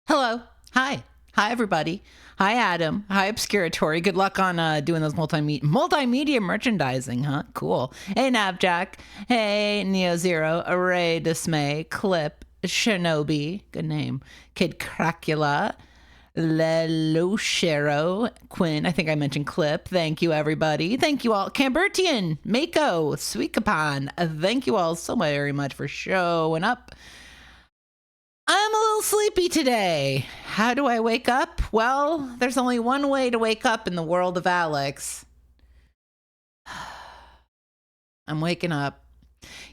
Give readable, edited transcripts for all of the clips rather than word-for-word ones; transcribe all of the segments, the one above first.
Hello. Hi. Hi, everybody. Hi, Adam. Hi, Obscuratory. Good luck on doing those multimedia merchandising, huh? Cool. Hey, Navjack. Hey, Neo Zero. Array Dismay. Clip. Shinobi. Good name. Kid Cracula. Leloshero. Quinn. I think I mentioned Clip. Thank you, everybody. Thank you all. Cambertian. Mako. Suikapan. Thank you all so very much for showing up. I'm a little sleepy today. How do I wake up? Well, there's only one way to wake up in the world of Alex. I'm waking up.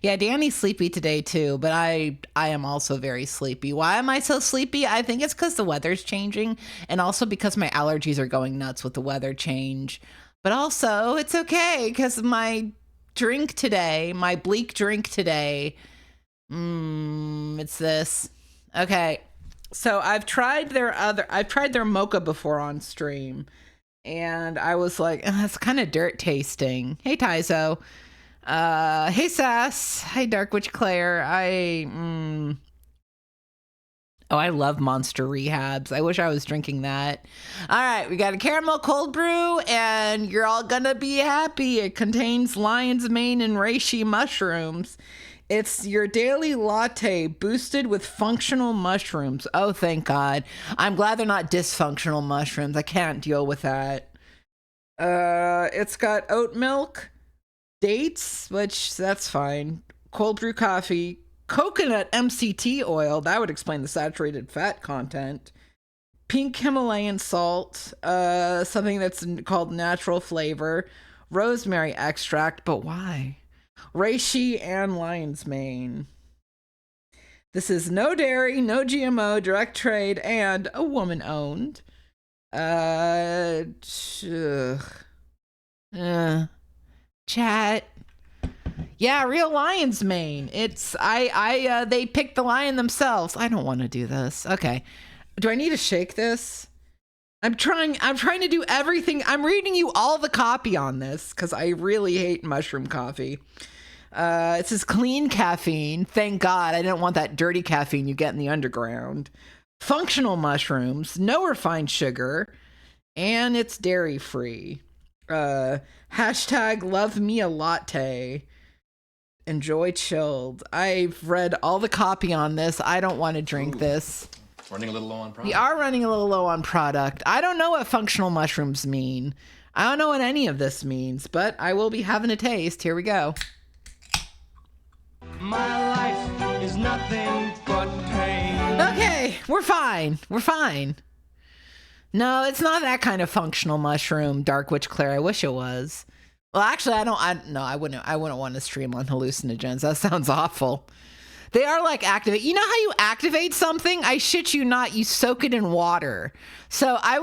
Yeah, Danny's sleepy today too, but I am also very sleepy. Why am I so sleepy? I think it's because the weather's changing, and also because my allergies are going nuts with the weather change. But also, it's okay because my drink today, my bleak drink today, it's this. Okay, so I've tried their mocha before on stream, and I was like, it's kind of dirt tasting. Hey, Taizo. Hey, Sass. Hi, Dark Witch Claire. I love Monster Rehabs. I wish I was drinking that. All right, we got a caramel cold brew, and you're all gonna be happy. It contains lion's mane and reishi mushrooms. It's your daily latte boosted with functional mushrooms. Oh, thank God. I'm glad they're not dysfunctional mushrooms. I can't deal with that. It's got oat milk, dates, which that's fine. Cold brew coffee, coconut MCT oil. That would explain the saturated fat content. Pink Himalayan salt, something that's called natural flavor. Rosemary extract, but why? Reishi and lion's mane. This is no dairy, no GMO, direct trade, and a woman owned. Chat. Yeah, real lion's mane. It's they picked the lion themselves. I don't want to do this. Okay. Do I need to shake this? I'm trying to do everything. I'm reading you all the copy on this because I really hate mushroom coffee. It says clean caffeine. Thank God. I didn't want that dirty caffeine you get in the underground. Functional mushrooms, no refined sugar, and it's dairy free. Hashtag love me a latte. Enjoy chilled. I've read all the copy on this. I don't want to drink this. Running a little low on product. We are running a little low on product. I don't know what functional mushrooms mean. I don't know what any of this means, but I will be having a taste. Here we go. My life is nothing but pain. Okay, we're fine. We're fine. No, it's not that kind of functional mushroom, Dark Witch Claire. I wish it was. Well, actually, I wouldn't want to stream on hallucinogens. That sounds awful. They are like activate. You know how you activate something? I shit you not. You soak it in water. So I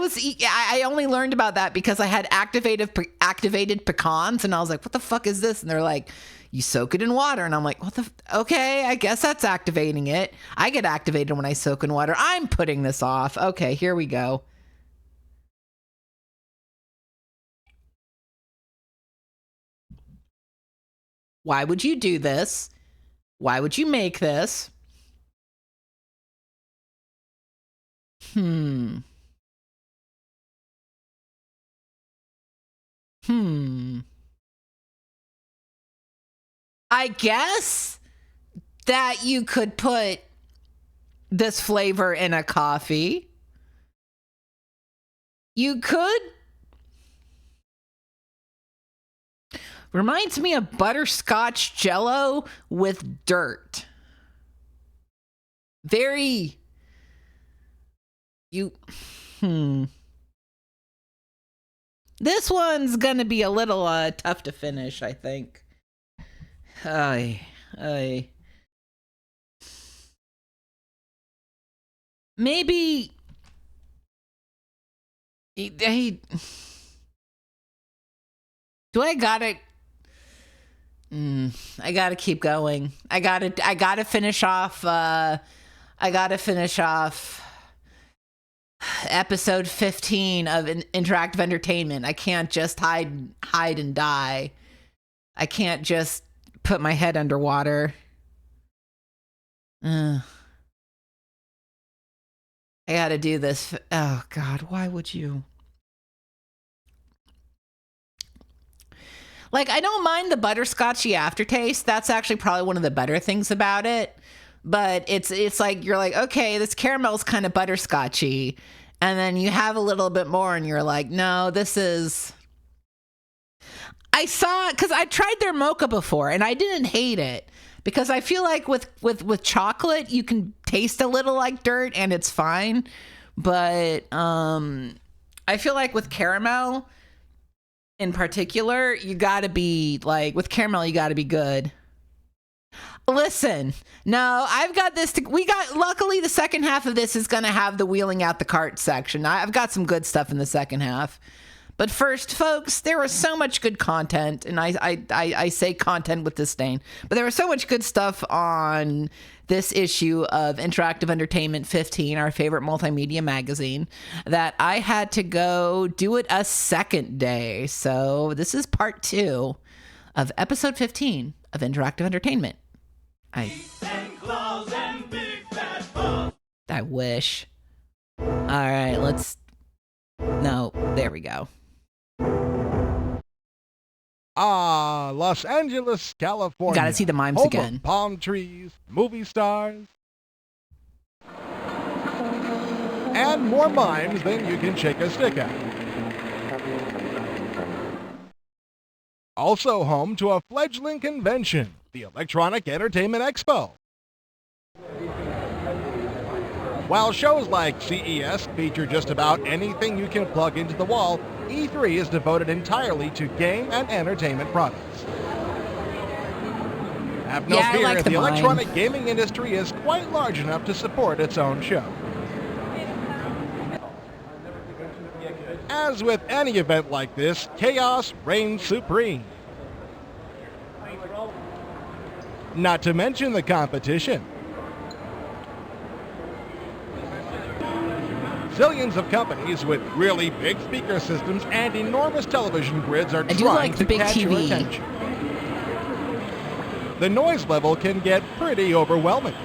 only learned about that because I had activated pecans, and I was like, what the fuck is this? And they're like, you soak it in water. And I'm like, okay, I guess that's activating it. I get activated when I soak in water. I'm putting this off. Okay, here we go. Why would you do this? Why would you make this? I guess that you could put this flavor in a coffee. You could. Reminds me of butterscotch jello with dirt. Very. This one's gonna be a little tough to finish, I think. Maybe. Do I gotta? I gotta keep going. I gotta finish off. I gotta finish off episode 15 of interactive entertainment. I can't just hide and die. I can't just put my head underwater. I gotta do this. Oh, God, why would you? Like, I don't mind the butterscotchy aftertaste. That's actually probably one of the better things about it. But it's like, you're like, okay, this caramel's kind of butterscotchy. And then you have a little bit more and you're like, no, this is... because I tried their mocha before and I didn't hate it. Because I feel like with chocolate, you can taste a little like dirt and it's fine. But I feel like with caramel in particular, you gotta be like, with caramel, you gotta be good. Listen, no, I've got this. Luckily, the second half of this is going to have the wheeling out the cart section. I've got some good stuff in the second half. But first, folks, there was so much good content, and I say content with disdain, but there was so much good stuff on this issue of Interactive Entertainment 15, our favorite multimedia magazine, that I had to go do it a second day. So this is part 2 of episode 15 of Interactive Entertainment. I wish. All right, no, there we go. Los Angeles, California. Gotta see the mimes home again. Of palm trees, movie stars, and more mimes than you can shake a stick at. Also home to a fledgling convention, the Electronic Entertainment Expo. While shows like CES feature just about anything you can plug into the wall, E3 is devoted entirely to game and entertainment products. Have no fear, like the electronic gaming industry is quite large enough to support its own show. As with any event like this, chaos reigns supreme. Not to mention the competition. Zillions of companies with really big speaker systems and enormous television grids are trying to catch your attention. The noise level can get pretty overwhelming.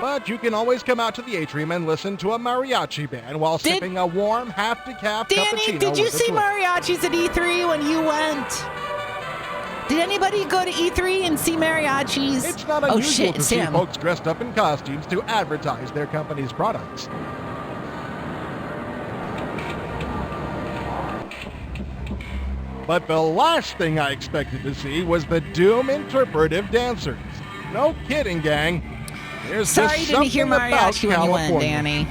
But you can always come out to the atrium and listen to a mariachi band while sipping a warm half-decaf cappuccino. Danny, did you see mariachis at E3 when you went? Did anybody go to E3 and see mariachis? It's not unusual to see folks dressed up in costumes to advertise their company's products. But the last thing I expected to see was the Doom interpretive dancers. No kidding, gang. There's Sorry just you didn't hear something about mariachi when you went, Danny.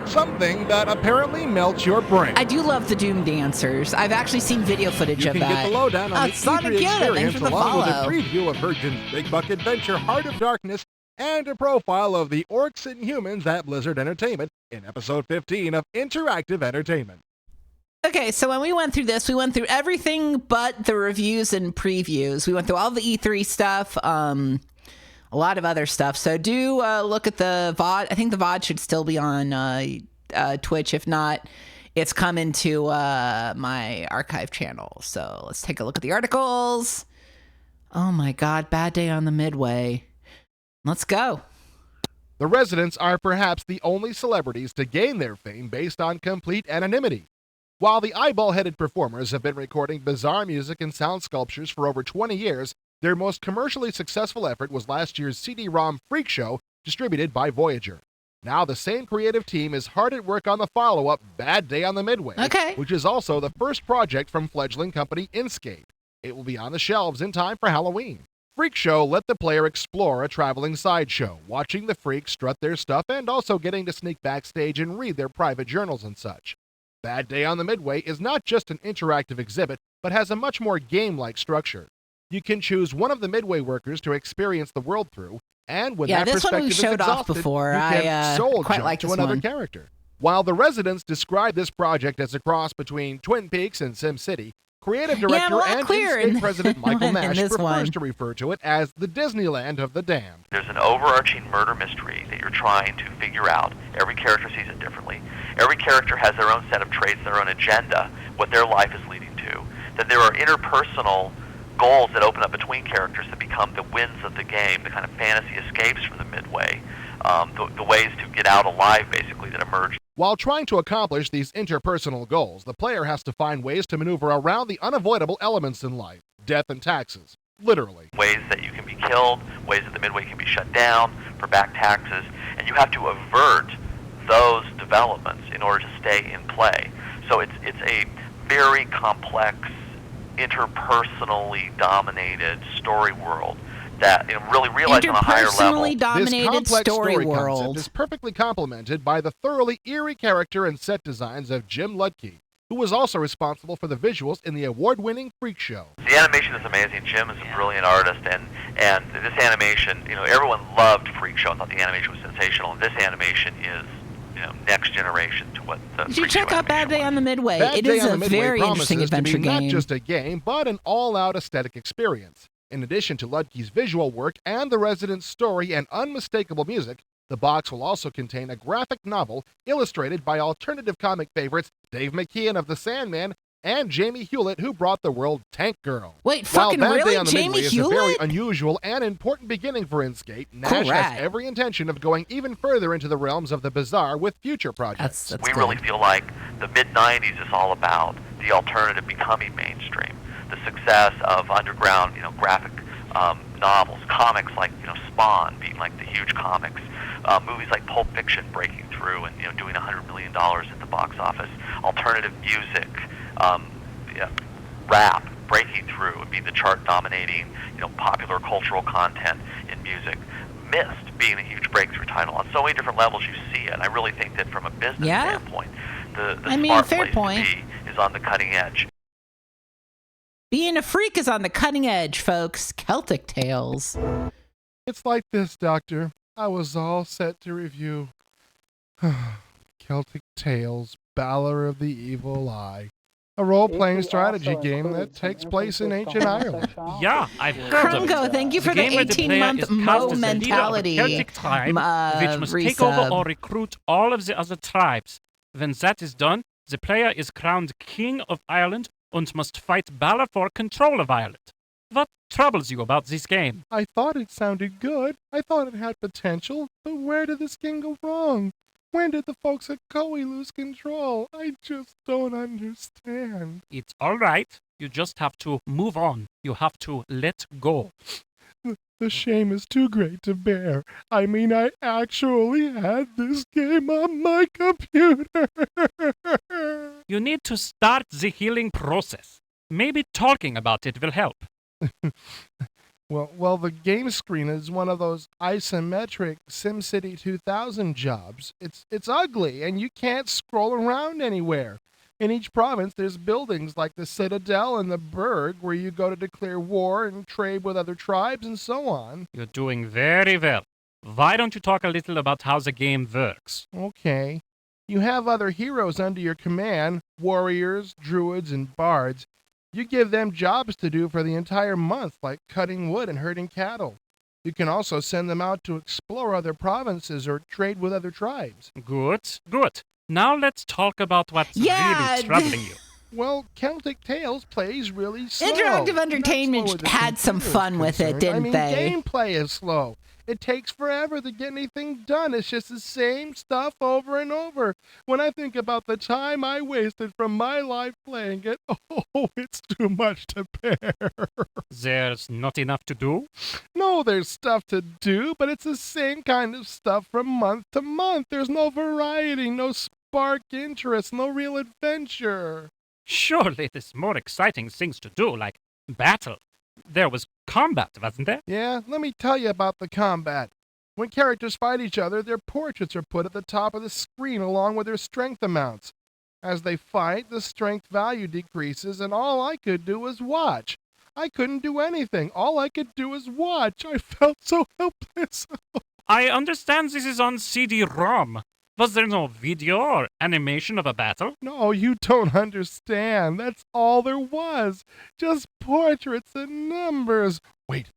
Something that apparently melts your brain. I do love the Doom dancers. I've actually seen video footage of that. You can get the lowdown on the Sonic E3 experience along with a follow. preview of Virgin's Big Buck Adventure Heart of Darkness and a profile of the orcs and humans at Blizzard Entertainment in episode 15 of Interactive Entertainment. Okay, so when we went through this, we went through everything but the reviews and previews. We went through all the E3 stuff, a lot of other stuff. So do look at the VOD. I think the VOD should still be on Twitch. If not, it's coming to my archive channel. So let's take a look at the articles. Oh my God, bad day on the Midway. Let's go. The residents are perhaps the only celebrities to gain their fame based on complete anonymity. While the eyeball-headed performers have been recording bizarre music and sound sculptures for over 20 years, their most commercially successful effort was last year's CD-ROM Freak Show, distributed by Voyager. Now the same creative team is hard at work on the follow-up Bad Day on the Midway, which is also the first project from fledgling company Inkscape. It will be on the shelves in time for Halloween. Freak Show let the player explore a traveling sideshow, watching the freaks strut their stuff and also getting to sneak backstage and read their private journals and such. Bad Day on the Midway is not just an interactive exhibit, but has a much more game-like structure. You can choose one of the Midway workers to experience the world through, and when that perspective is exhausted, you can soul jump to another character. While the residents describe this project as a cross between Twin Peaks and SimCity, creative director and Inkscape president Michael Nash prefers to refer to it as the Disneyland of the damned. There's an overarching murder mystery that you're trying to figure out. Every character sees it differently. Every character has their own set of traits, their own agenda, what their life is leading to. then there are interpersonal goals that open up between characters that become the wins of the game, the kind of fantasy escapes from the midway, the ways to get out alive, basically, that emerge. While trying to accomplish these interpersonal goals, the player has to find ways to maneuver around the unavoidable elements in life, death and taxes, literally. Ways that you can be killed, ways that the midway can be shut down for back taxes, and you have to avert those developments in order to stay in play. So it's a very complex, interpersonally dominated story world that really realized on a higher level. Interpersonally dominated This complex story world concept is perfectly complemented by the thoroughly eerie character and set designs of Jim Ludke, who was also responsible for the visuals in the award-winning Freak Show. The animation is amazing. Jim is a brilliant artist, and this animation, everyone loved Freak Show and thought the animation was sensational, and this animation is next generation to what the You should Freak Show check out Bad Day on the Midway. Bad It Day is on a the Midway very interesting promises to adventure be game. not just a game, but an all-out aesthetic experience. In addition to Ludke's visual work and the resident's story and unmistakable music, the box will also contain a graphic novel illustrated by alternative comic favorites Dave McKeon of The Sandman and Jamie Hewlett, who brought the world Tank Girl. Wait, While fucking Bad really? Day on the Jamie Midway is a very Hewlett? unusual and important beginning for Inkscape, Nash Cool has rat. every intention of going even further into the realms of the bizarre with future projects. That's We good. really feel like the mid-'90s is all about the alternative becoming mainstream, the success of underground, graphic novels, comics like, Spawn being like the huge comics, movies like Pulp Fiction breaking through and, doing $100 million at the box office, alternative music, rap breaking through and being the chart-dominating, popular cultural content in music. Myst being a huge breakthrough title. On so many different levels you see it. I really think that from a business standpoint, the smart fair place point. to be is on the cutting edge. Being a freak is on the cutting edge, folks. Celtic Tales. It's like this, Doctor. I was all set to review Celtic Tales, Balor of the Evil Eye, a role-playing strategy game that takes place in ancient Ireland. Yeah, I've heard of Krungo, it. thank you for the game where the player 18-month is cast Mo as the leader of a mentality. Celtic tribe, which must take over resub. or recruit all of the other tribes. When that is done, the player is crowned King of Ireland and must fight Balor for control of Ireland. What troubles you about this game? I thought it sounded good. I thought it had potential. But where did this game go wrong? When did the folks at Koei lose control? I just don't understand. It's all right. You just have to move on. You have to let go. The shame is too great to bear. I mean, I actually had this game on my computer. You need to start the healing process. Maybe talking about it will help. Well, the game screen is one of those isometric SimCity 2000 jobs. It's ugly, and you can't scroll around anywhere. In each province, there's buildings like the Citadel and the Burg where you go to declare war and trade with other tribes and so on. You're doing very well. Why don't you talk a little about how the game works? Okay. You have other heroes under your command, warriors, druids, and bards. You give them jobs to do for the entire month, like cutting wood and herding cattle. You can also send them out to explore other provinces or trade with other tribes. Good, good. Now let's talk about what's really troubling you. Well, Celtic Tales plays really slow. Interactive Not Entertainment slow with the had some computer is fun with it, concerned. didn't I mean, they? gameplay is slow. It takes forever to get anything done. It's just the same stuff over and over. When I think about the time I wasted from my life playing it, oh, it's too much to bear. There's not enough to do? No, there's stuff to do, but it's the same kind of stuff from month to month. There's no variety, no spark interest, no real adventure. Surely there's more exciting things to do, like battle. There was combat, wasn't there? Yeah, let me tell you about the combat. When characters fight each other, their portraits are put at the top of the screen along with their strength amounts. As they fight, the strength value decreases, and all I could do was watch. I couldn't do anything. All I could do was watch. I felt so helpless. I understand this is on CD-ROM. Was there no video or animation of a battle? No, you don't understand. That's all there was. Just portraits and numbers. Wait,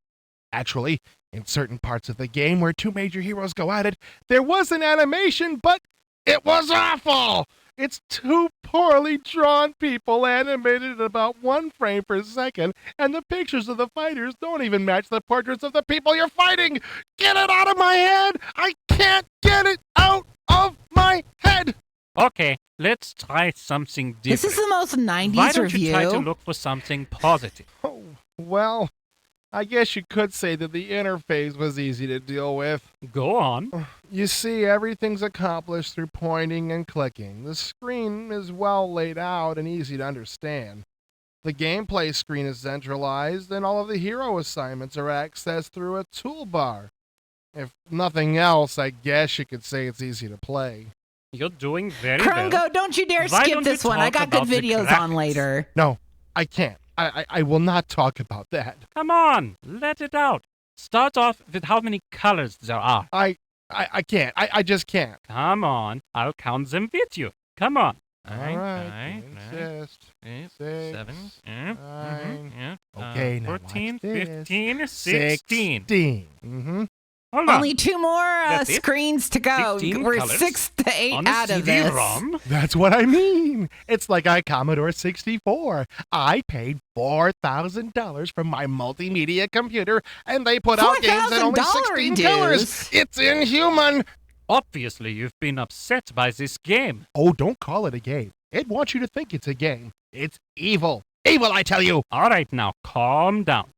actually, in certain parts of the game where two major heroes go at it, there was an animation, but it was awful. It's too poorly drawn people animated at about 1 frame per second, and the pictures of the fighters don't even match the portraits of the people you're fighting! Get it out of my head! I can't get it out of my head! Okay, let's try something different. This is the most 90s Why don't review. you try to look for something positive? Oh, well, I guess you could say that the interface was easy to deal with. Go on. You see, everything's accomplished through pointing and clicking. The screen is well laid out and easy to understand. The gameplay screen is centralized, and all of the hero assignments are accessed through a toolbar. If nothing else, I guess you could say it's easy to play. You're doing very Krongo, well. don't you dare Why skip don't you this one. I talk got good about the videos on graphics? later. No, I can't. I will not talk about that. Come on, let it out. Start off with how many colors there are. I can't. I just can't. Come on, I'll count them with you. Come on. All right, insist. 6, 7, 9. Okay, now 14, watch this. 15, 16. 16. Mm-hmm. Hold on. Only 2 more That's it? screens to go. 16 We're colors 6 to 8 on a out of this. CD-ROM. That's what I mean. It's like a Commodore 64. I paid $4,000 for my multimedia computer, and they put out games in only $4,000 16 dues. colors. It's inhuman. Obviously, you've been upset by this game. Oh, don't call it a game. It wants you to think it's a game. It's evil. Evil, I tell you. All right, now, calm down.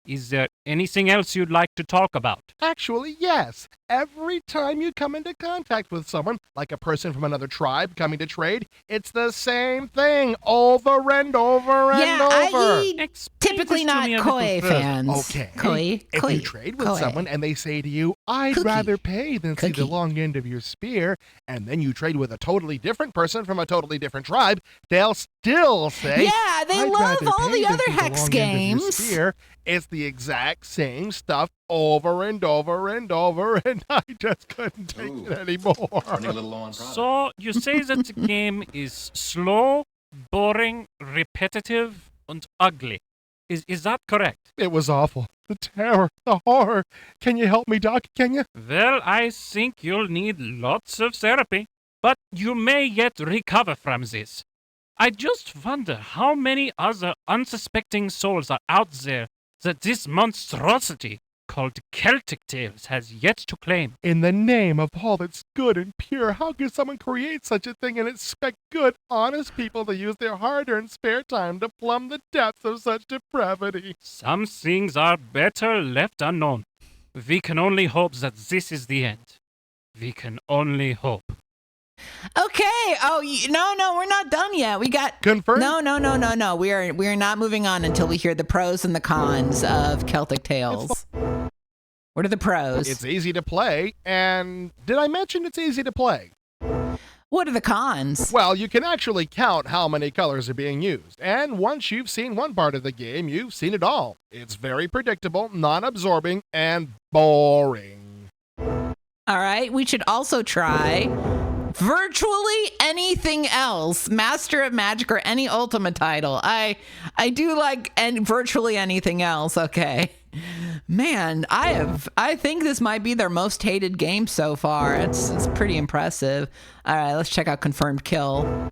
Is there anything else you'd like to talk about? Actually, yes. Every time you come into contact with someone, like a person from another tribe coming to trade, it's the same thing over and over and Yeah, over. i.e. Explain typically this to not me a little Koi further. fans. Okay. Koi. If Koi. you trade with Koi. someone and they say to you, I'd Cookie. rather pay than see the Cookie. long end of your spear, and then you trade with a totally different person from a totally different tribe, they'll still say, Yeah, they I'd love rather all pay the than other see hex long end of your games. spear. It's the exact same stuff over and over and over, and I just couldn't take it anymore. Running a little low on product. So, you say that the game is slow, boring, repetitive, and ugly. Is that correct? It was awful. The terror, the horror. Can you help me, Doc? Can you? Well, I think you'll need lots of therapy, but you may yet recover from this. I just wonder how many other unsuspecting souls are out there that this monstrosity called Celtic Tales has yet to claim. In the name of all that's good and pure, how could someone create such a thing and expect good, honest people to use their hard-earned spare time to plumb the depths of such depravity? Some things are better left unknown. We can only hope that this is the end. We can only hope. Okay. Oh, no, we're not done yet. We got Confirmed? No. We are not moving on until we hear the pros and the cons of Celtic Tales. What are the pros? It's easy to play, and did I mention it's easy to play? What are the cons? Well, you can actually count how many colors are being used, and once you've seen one part of the game, you've seen it all. It's very predictable, non-absorbing, and boring. All right. We should also try virtually anything else. Master of Magic or any Ultima title. I do like virtually anything else. Okay. Man, I think this might be their most hated game so far. It's pretty impressive. All right, let's check out Confirmed Kill,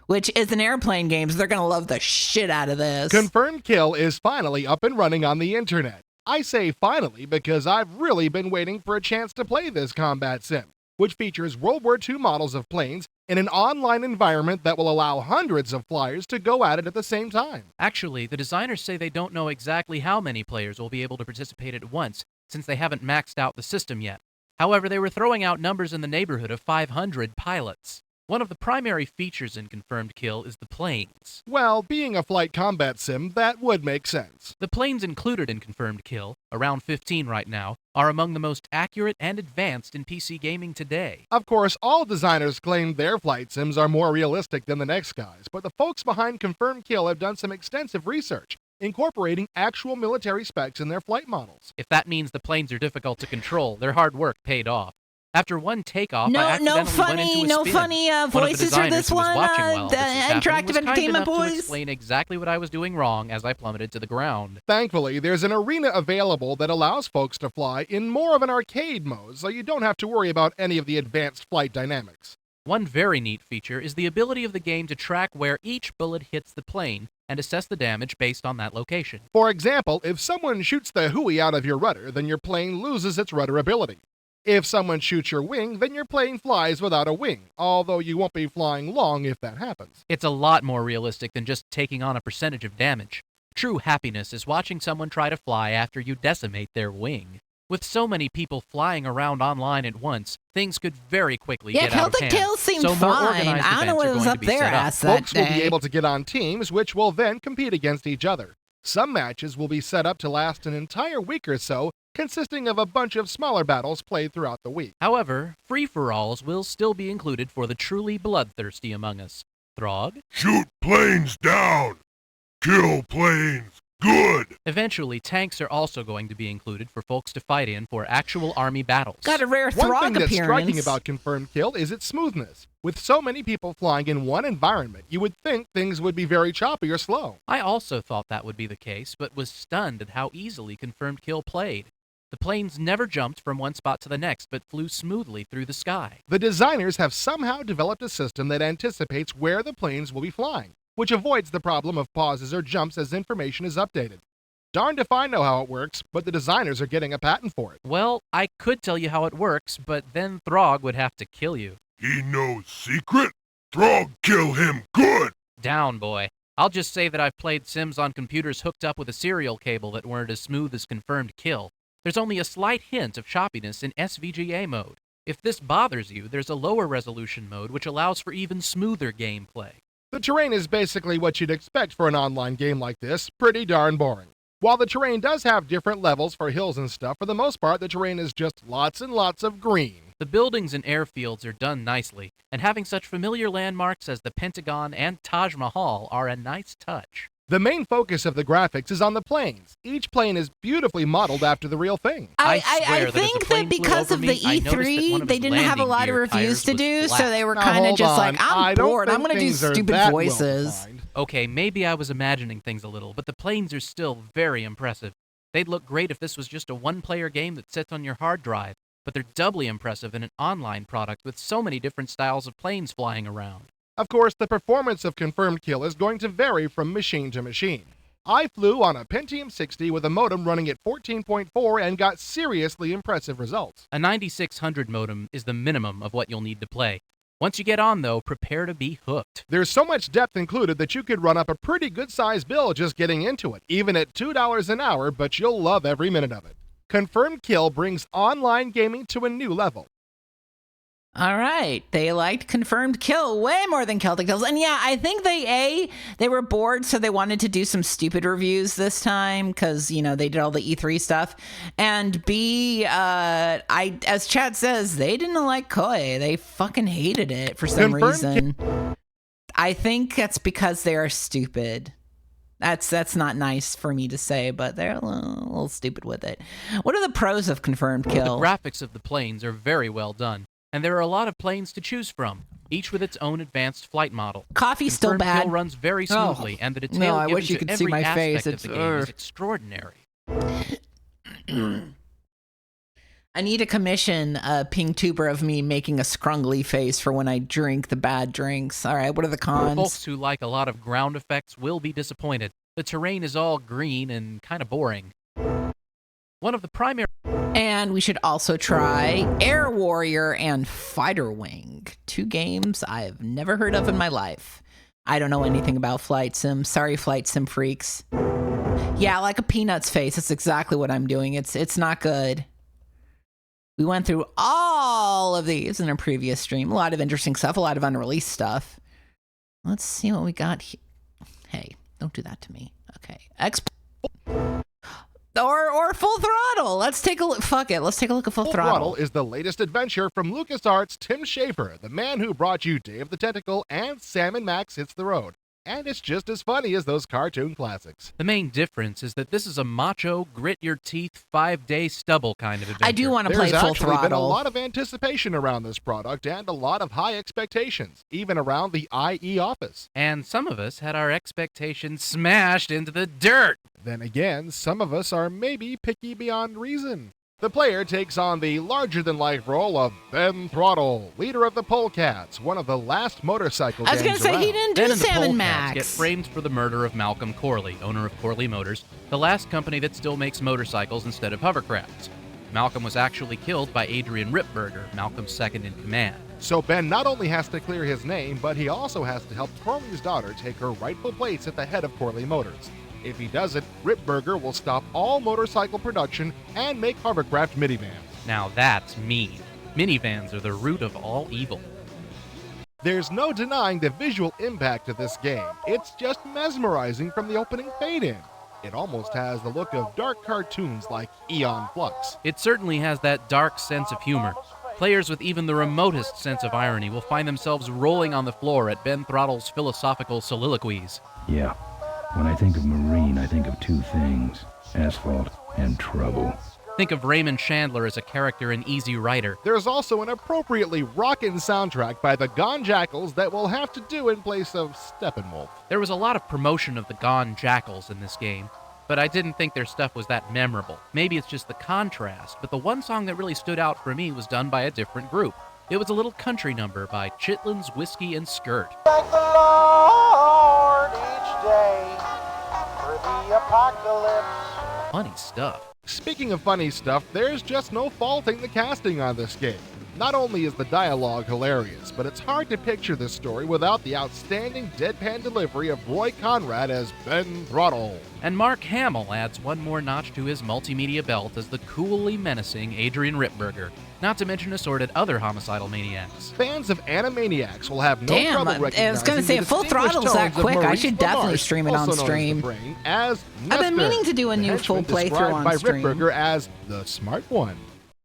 which is an airplane game, so they're going to love the shit out of this. Confirmed Kill is finally up and running on the internet. I say finally because I've really been waiting for a chance to play this combat sim, which features World War II models of planes in an online environment that will allow hundreds of flyers to go at it at the same time. Actually, the designers say they don't know exactly how many players will be able to participate at once, since they haven't maxed out the system yet. However, they were throwing out numbers in the neighborhood of 500 pilots. One of the primary features in Confirmed Kill is the planes. Well, being a flight combat sim, that would make sense. The planes included in Confirmed Kill, around 15 right now, are among the most accurate and advanced in PC gaming today. Of course, all designers claim their flight sims are more realistic than the next guys, but the folks behind Confirmed Kill have done some extensive research, incorporating actual military specs in their flight models. If that means the planes are difficult to control, their hard work paid off. After one takeoff, I accidentally went into a spin. funny One of voices the for designers this who was one. watching while The this was happening interactive was kind entertainment enough to boys. explain exactly what I was doing wrong as I plummeted to the ground. Thankfully, there's an arena available that allows folks to fly in more of an arcade mode, so you don't have to worry about any of the advanced flight dynamics. One very neat feature is the ability of the game to track where each bullet hits the plane and assess the damage based on that location. For example, if someone shoots the hooey out of your rudder, then your plane loses its rudder ability. If someone shoots your wing, then your plane flies without a wing, although you won't be flying long if that happens. It's a lot more realistic than just taking on a percentage of damage. True happiness is watching someone try to fly after you decimate their wing. With so many people flying around online at once, things could very quickly get out of hand. Celtic Tales seemed So more fine. organized I don't know events what are was going up to be their set up. ass that Folks will be day. able to get on teams, which will then compete against each other. Some matches will be set up to last an entire week or so, consisting of a bunch of smaller battles played throughout the week. However, free-for-alls will still be included for the truly bloodthirsty among us. Throg? Shoot planes down! Kill planes! Good! Eventually, tanks are also going to be included for folks to fight in for actual army battles. Got a rare One Throg thing that's appearance. striking about Confirmed Kill is its smoothness. With so many people flying in one environment, you would think things would be very choppy or slow. I also thought that would be the case, but was stunned at how easily Confirmed Kill played. The planes never jumped from one spot to the next, but flew smoothly through the sky. The designers have somehow developed a system that anticipates where the planes will be flying, which avoids the problem of pauses or jumps as information is updated. Darned if I know how it works, but the designers are getting a patent for it. Well, I could tell you how it works, but then Throg would have to kill you. He knows secret? Throg kill him good! Down, boy. I'll just say that I've played Sims on computers hooked up with a serial cable that weren't as smooth as Confirmed Kill. There's only a slight hint of choppiness in SVGA mode. If this bothers you, there's a lower resolution mode which allows for even smoother gameplay. The terrain is basically what you'd expect for an online game like this, pretty darn boring. While the terrain does have different levels for hills and stuff, for the most part the terrain is just lots and lots of green. The buildings and airfields are done nicely, and having such familiar landmarks as the Pentagon and Taj Mahal are a nice touch. The main focus of the graphics is on the planes. Each plane is beautifully modeled after the real thing. I I swear that as think the plane that flew because over of me, the I noticed that one E3, of they his didn't have a landing lot of gear reviews tires to was do, flat. so they were Now, kind of hold just on. like, I I'm don't bored. I'm think going to do things are stupid that well voices. designed. Okay, maybe I was imagining things a little, but the planes are still very impressive. They'd look great if this was just a one-player game that sits on your hard drive, but they're doubly impressive in an online product with so many different styles of planes flying around. Of course, the performance of Confirmed Kill is going to vary from machine to machine. I flew on a Pentium 60 with a modem running at 14.4 and got seriously impressive results. A 9600 modem is the minimum of what you'll need to play. Once you get on, though, prepare to be hooked. There's so much depth included that you could run up a pretty good-sized bill just getting into it, even at $2 an hour, but you'll love every minute of it. Confirmed Kill brings online gaming to a new level. All right. They liked Confirmed Kill way more than Celtic Tales. And yeah, I think they were bored, so they wanted to do some stupid reviews this time because, you know, they did all the E3 stuff. And B, as Chad says, they didn't like Koei. They fucking hated it for some reason. I think that's because they're stupid. That's not nice for me to say, but they're a little stupid with it. What are the pros of Confirmed Kill? The graphics of the planes are very well done, and there are a lot of planes to choose from, each with its own advanced flight model. Coffee's still Confirmed bad. Kill runs very smoothly, and the detail No, I given wish you to could see every my face. aspect of the game is extraordinary. I need to commission a pink tuber of me making a scrungly face for when I drink the bad drinks. All right, what are the cons? Folks who like a lot of ground effects will be disappointed. The terrain is all green and kind of boring. One of the primary... And we should also try Air Warrior and Fighter Wing. 2 games I've never heard of in my life. I don't know anything about flight sim. Sorry, flight sim freaks. Yeah, like a Peanuts face. That's exactly what I'm doing. It's not good. We went through all of these in a previous stream. A lot of interesting stuff, a lot of unreleased stuff. Let's see what we got here. Hey, don't do that to me. Okay. Or Full Throttle. Let's take a look. Fuck it. Let's take a look at Full Throttle. Is the latest adventure from LucasArts' Tim Schafer, the man who brought you Day of the Tentacle and Sam & Max Hits the Road. And it's just as funny as those cartoon classics. The main difference is that this is a macho, grit-your-teeth, 5-day stubble kind of adventure. I do want to play There's Full actually been a Throttle. lot of anticipation around this product and a lot of high expectations, even around the IE office. And some of us had our expectations smashed into the dirt. Then again, some of us are maybe picky beyond reason. The player takes on the larger-than-life role of Ben Throttle, leader of the Polecats, one of the last motorcycle I was gangs going to say, he around. didn't Ben do and the Sam and Polecats Max. get framed for the murder of Malcolm Corley, owner of Corley Motors, the last company that still makes motorcycles instead of hovercrafts. Malcolm was actually killed by Adrian Ripburger, Malcolm's second in command. So Ben not only has to clear his name, but he also has to help Corley's daughter take her rightful place at the head of Corley Motors. If he doesn't, Ripburger will stop all motorcycle production and make hovercraft minivans. Now that's mean. Minivans are the root of all evil. There's no denying the visual impact of this game. It's just mesmerizing from the opening fade-in. It almost has the look of dark cartoons like Eon Flux. It certainly has that dark sense of humor. Players with even the remotest sense of irony will find themselves rolling on the floor at Ben Throttle's philosophical soliloquies. Yeah. When I think of Marine, I think of two things: asphalt and trouble. Think of Raymond Chandler as a character in Easy Rider. There's also an appropriately rockin' soundtrack by the Gone Jackals that we'll have to do in place of Steppenwolf. There was a lot of promotion of the Gone Jackals in this game, but I didn't think their stuff was that memorable. Maybe it's just the contrast, but the one song that really stood out for me was done by a different group. It was a little country number by Chitlins, Whiskey, and Skirt. Thank the Lord each day for the apocalypse. Funny stuff. Speaking of funny stuff, there's just no faulting the casting on this game. Not only is the dialogue hilarious, but it's hard to picture this story without the outstanding deadpan delivery of Roy Conrad as Ben Throttle. And Mark Hamill adds one more notch to his multimedia belt as the coolly menacing Adrian Ripburger, not to mention assorted other homicidal maniacs. Fans of Animaniacs will have no Damn, trouble I was recognizing going to say, the if Full distinguished Throttle's that tones of quick, I Maurice should definitely LaMarche, stream it on also known as the stream. Brain, as I've been Nestor, meaning to do a the new full henchman playthrough described on by stream. Ripburger as the smart one.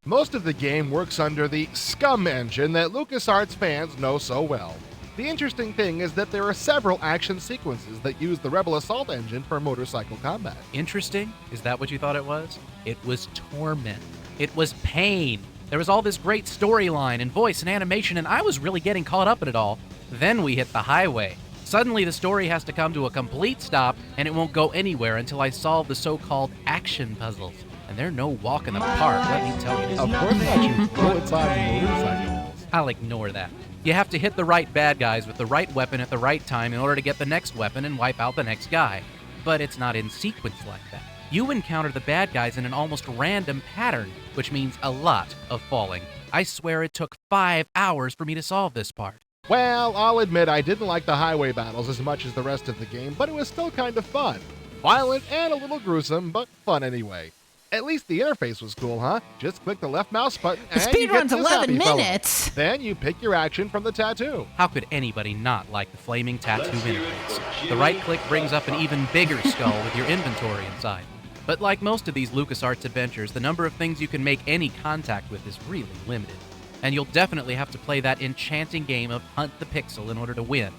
Most of the game works under the SCUM engine that LucasArts fans know so well. The interesting thing is that there are several action sequences that use the Rebel Assault engine for motorcycle combat. Interesting? Is that what you thought it was? It was torment. It was pain. There was all this great storyline and voice and animation, and I was really getting caught up in it all. Then we hit the highway. Suddenly the story has to come to a complete stop, and it won't go anywhere until I solve the so-called action puzzles. And they're no walk in the park, let me tell you. Of course not, you bullet-bodied motorcycles. I'll ignore that. You have to hit the right bad guys with the right weapon at the right time in order to get the next weapon and wipe out the next guy. But it's not in sequence like that. You encounter the bad guys in an almost random pattern, which means a lot of falling. I swear it took 5 hours for me to solve this part. Well, I'll admit I didn't like the highway battles as much as the rest of the game, but it was still kind of fun. Violent and a little gruesome, but fun anyway. At least the interface was cool, huh? Just click the left mouse button The and speed you get run's this 11 happy fellow. minutes. Then you pick your action from the tattoo. How could anybody not like the flaming tattoo interface? The right click brings up an even bigger skull with your inventory inside. But like most of these LucasArts adventures, the number of things you can make any contact with is really limited. And you'll definitely have to play that enchanting game of Hunt the Pixel in order to win.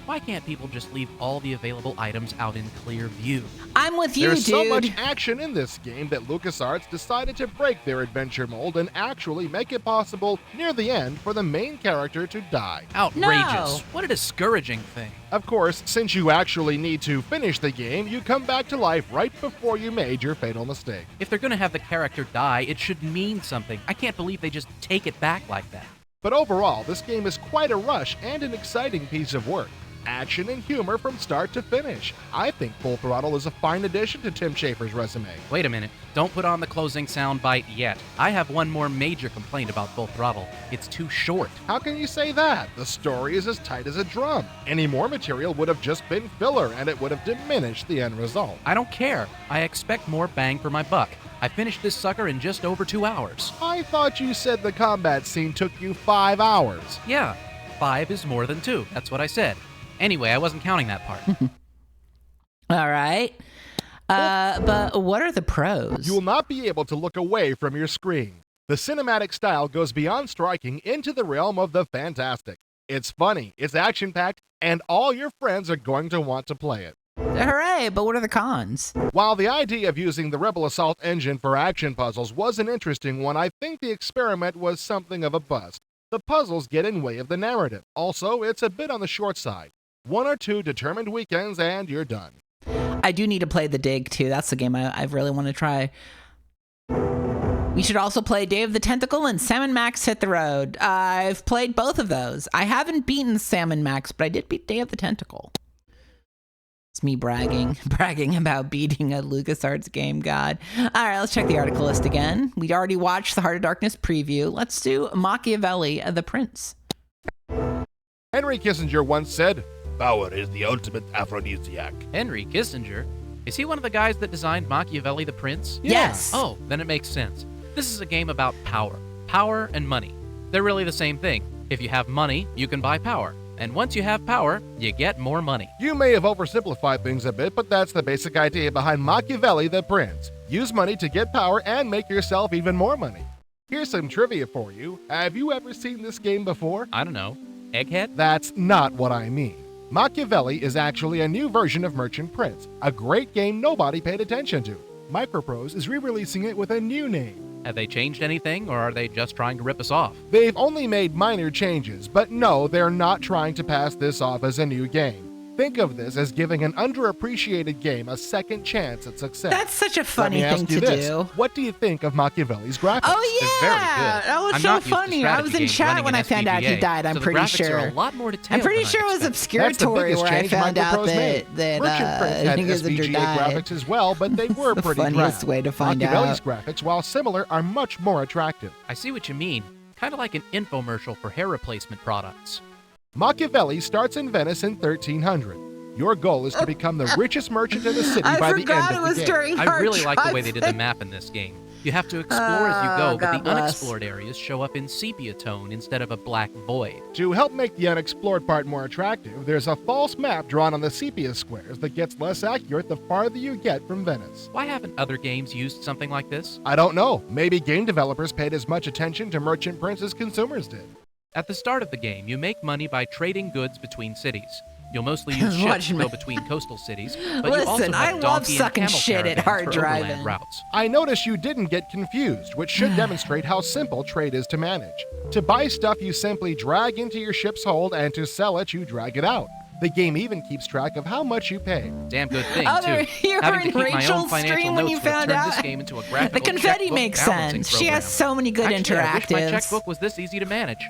Why can't people just leave all the available items out in clear view? I'm with you, There's dude. so much action in this game that LucasArts decided to break their adventure mold and actually make it possible near the end for the main character to die. Outrageous. No. What a discouraging thing. Of course, since you actually need to finish the game, you come back to life right before you made your fatal mistake. If they're gonna have the character die, it should mean something. I can't believe they just take it back like that. But overall, this game is quite a rush and an exciting piece of work. Action and humor from start to finish. I think Full Throttle is a fine addition to Tim Schafer's resume. Wait a minute. Don't put on the closing soundbite yet. I have one more major complaint about Full Throttle. It's too short. How can you say that? The story is as tight as a drum. Any more material would have just been filler, and it would have diminished the end result. I don't care. I expect more bang for my buck. I finished this sucker in just over 2 hours. I thought you said the combat scene took you 5 hours. Yeah, 5 is more than 2. That's what I said. Anyway, I wasn't counting that part. All right. But what are the pros? You will not be able to look away from your screen. The cinematic style goes beyond striking into the realm of the fantastic. It's funny, it's action-packed, and all your friends are going to want to play it. Hooray, but what are the cons? While the idea of using the Rebel Assault engine for action puzzles was an interesting one, I think the experiment was something of a bust. The puzzles get in way of the narrative. Also, it's a bit on the short side. 1 or 2 determined weekends and you're done. I do need to play The Dig, too. That's the game I really want to try. We should also play Day of the Tentacle and Salmon Max Hit the Road. I've played both of those. I haven't beaten Salmon Max, but I did beat Day of the Tentacle. It's me bragging about beating a LucasArts game, God. All right, let's check the article list again. We already watched the Heart of Darkness preview. Let's do Machiavelli, the Prince. Henry Kissinger once said, "Power is the ultimate aphrodisiac." Henry Kissinger? Is he one of the guys that designed Machiavelli the Prince? Yes. Oh, then it makes sense. This is a game about power. Power and money. They're really the same thing. If you have money, you can buy power. And once you have power, you get more money. You may have oversimplified things a bit, but that's the basic idea behind Machiavelli the Prince. Use money to get power and make yourself even more money. Here's some trivia for you. Have you ever seen this game before? I don't know. Egghead? That's not what I mean. Machiavelli is actually a new version of Merchant Prince, a great game nobody paid attention to. Microprose is re-releasing it with a new name. Have they changed anything, or are they just trying to rip us off? They've only made minor changes, but no, they're not trying to pass this off as a new game. Think of this as giving an underappreciated game a second chance at success. That's such a funny Let me thing ask you to this. do. What do you think of Machiavelli's graphics? Oh, They're yeah. very good. That was I'm so not used to funny. I was strategy in games chat running when in I found out he SPGA, died, I'm so the pretty graphics sure. are a lot more I'm detailed pretty than I sure it was expected. That's the obscuratory biggest where I change found out Microprose that, made. Merchant Prince had Kissinger SVGA died. graphics as well, but they were the pretty funniest drab. way to find Machiavelli's out. graphics, while similar, are much more attractive. I see what you mean. Kind of like an infomercial for hair replacement products. Machiavelli starts in Venice in 1300. Your goal is to become the richest merchant in the city I by the forgot end it of the was game. during I our really like the way they did the trial. map in this game. You have to explore as you go, but God the bless. unexplored areas show up in sepia tone instead of a black void. To help make the unexplored part more attractive, there's a false map drawn on the sepia squares that gets less accurate the farther you get from Venice. Why haven't other games used something like this? I don't know. Maybe game developers paid as much attention to Merchant Prince as consumers did. At the start of the game, you make money by trading goods between cities. You'll mostly use ships Watch to me. go between coastal cities, but you also Listen, have I love donkey and sucking camel shit at caravans hard for overland driving. routes. I notice you didn't get confused, which should demonstrate how simple trade is to manage. To buy stuff, you simply drag into your ship's hold, and to sell it, you drag it out. The game even keeps track of how much you pay. Damn good thing, Oh, too. you're Having to in keep my own Rachel's financial stream when notes you would have found turned out. this game into a The graphical confetti checkbook makes balancing sense. She has program. so many good Actually, I wish my interactives. checkbook was this easy to manage.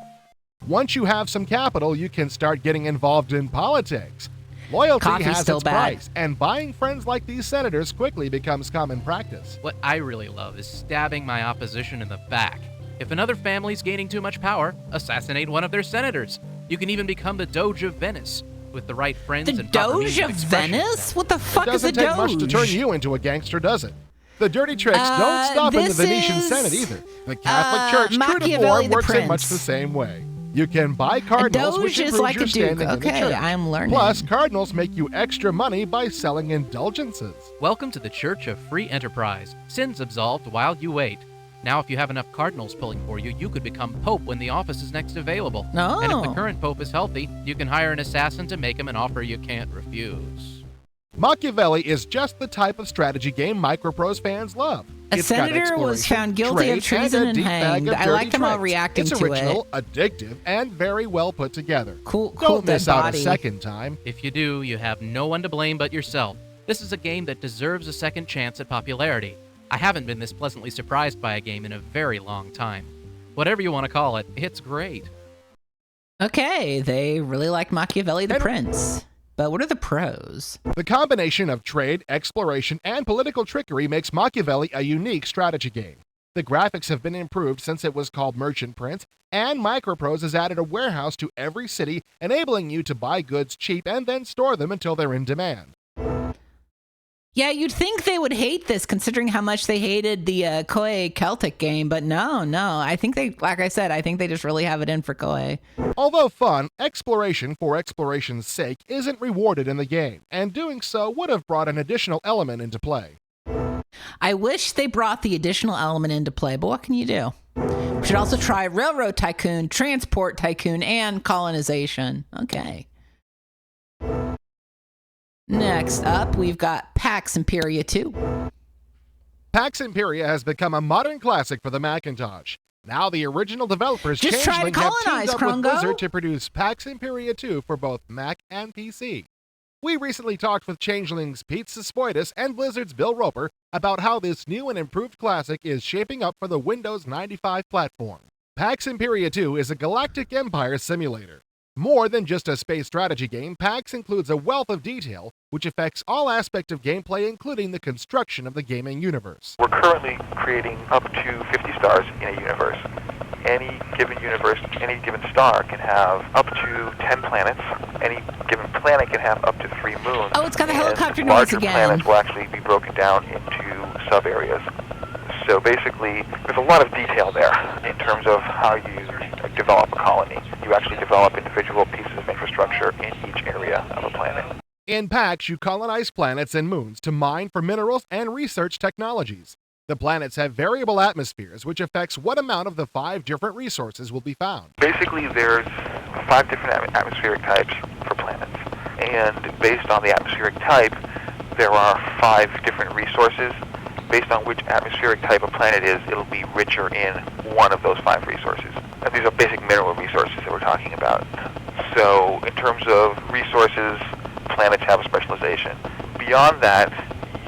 Once you have some capital, you can start getting involved in politics. Loyalty Coffee's has still its bad. price, and buying friends like these senators quickly becomes common practice. What I really love is stabbing my opposition in the back. If another family's gaining too much power, assassinate one of their senators. You can even become the Doge of Venice. With the right friends The and proper means Doge of expression. Venice? What the It fuck is a doesn't take Doge? much to turn you into a gangster, does it? The dirty tricks don't stop in the this Venetian is, Senate either. The Catholic Church, true to Machiavelli form, the works in much Prince. the same way. You can buy A cardinals, which Doge is improves like your a duke. standing in the Okay, church. I'm learning. Plus, cardinals make you extra money by selling indulgences. Welcome to the Church of Free Enterprise. Sins absolved while you wait. Now, if you have enough cardinals pulling for you, you could become pope when the office is next available. Oh. And if the current pope is healthy, you can hire an assassin to make him an offer you can't refuse. Machiavelli is just the type of strategy game Microprose fans love. A It's got senator was exploration, found guilty of trade, treason and a and deep bag hanged. of I dirty like them all tricks. reacting it's to original, it. addictive, and very well put together. Cool Don't dead miss out body. a second time. If you do, you have no one to blame but yourself. This is a game that deserves a second chance at popularity. I haven't been this pleasantly surprised by a game in a very long time. Whatever you want to call it, it's great. Okay, they really like Machiavelli the And- Prince. But what are the pros? The combination of trade, exploration, and political trickery makes Machiavelli a unique strategy game. The graphics have been improved since it was called Merchant Prince, and Microprose has added a warehouse to every city, enabling you to buy goods cheap and then store them until they're in demand. Yeah, you'd think they would hate this considering how much they hated the Koei Celtic game, but no. I think they, like I said, I think they just really have it in for Koei. Although fun, exploration for exploration's sake isn't rewarded in the game, and doing so would have brought an additional element into play. I wish they brought the additional element into play, but what can you do? We should also try Railroad Tycoon, Transport Tycoon, and Colonization. Okay. Next up, we've got Pax Imperia 2. Pax Imperia has become a modern classic for the Macintosh. Now the original developers Just try to Changeling have colonize, teamed up with Krongo. Blizzard to produce Pax Imperia 2 for both Mac and PC. We recently talked with Changeling's Pete Sespoitis and Blizzard's Bill Roper about how this new and improved classic is shaping up for the Windows 95 platform. PAX Imperia 2 is a galactic empire simulator. More than just a space strategy game, PAX includes a wealth of detail which affects all aspects of gameplay, including the construction of the gaming universe. We're currently creating up to 50 stars in a universe. Any given universe, any given star can have up to 10 planets. Any given planet can have up to 3 moons. Oh, it's got the helicopter and noise larger again. Planets will actually be broken down into sub-areas. So basically, there's a lot of detail there in terms of how you develop a colony. You actually develop individual pieces of infrastructure in each area of a planet. In PAX, you colonize planets and moons to mine for minerals and research technologies. The planets have variable atmospheres, which affects what amount of the 5 different resources will be found. Basically, there's 5 different atmospheric types for planets. And based on the atmospheric type, there are 5 different resources. Based on which atmospheric type a planet is, it'll be richer in one of those 5 resources. And these are basic mineral resources that we're talking about. So in terms of resources, planets have a specialization. Beyond that,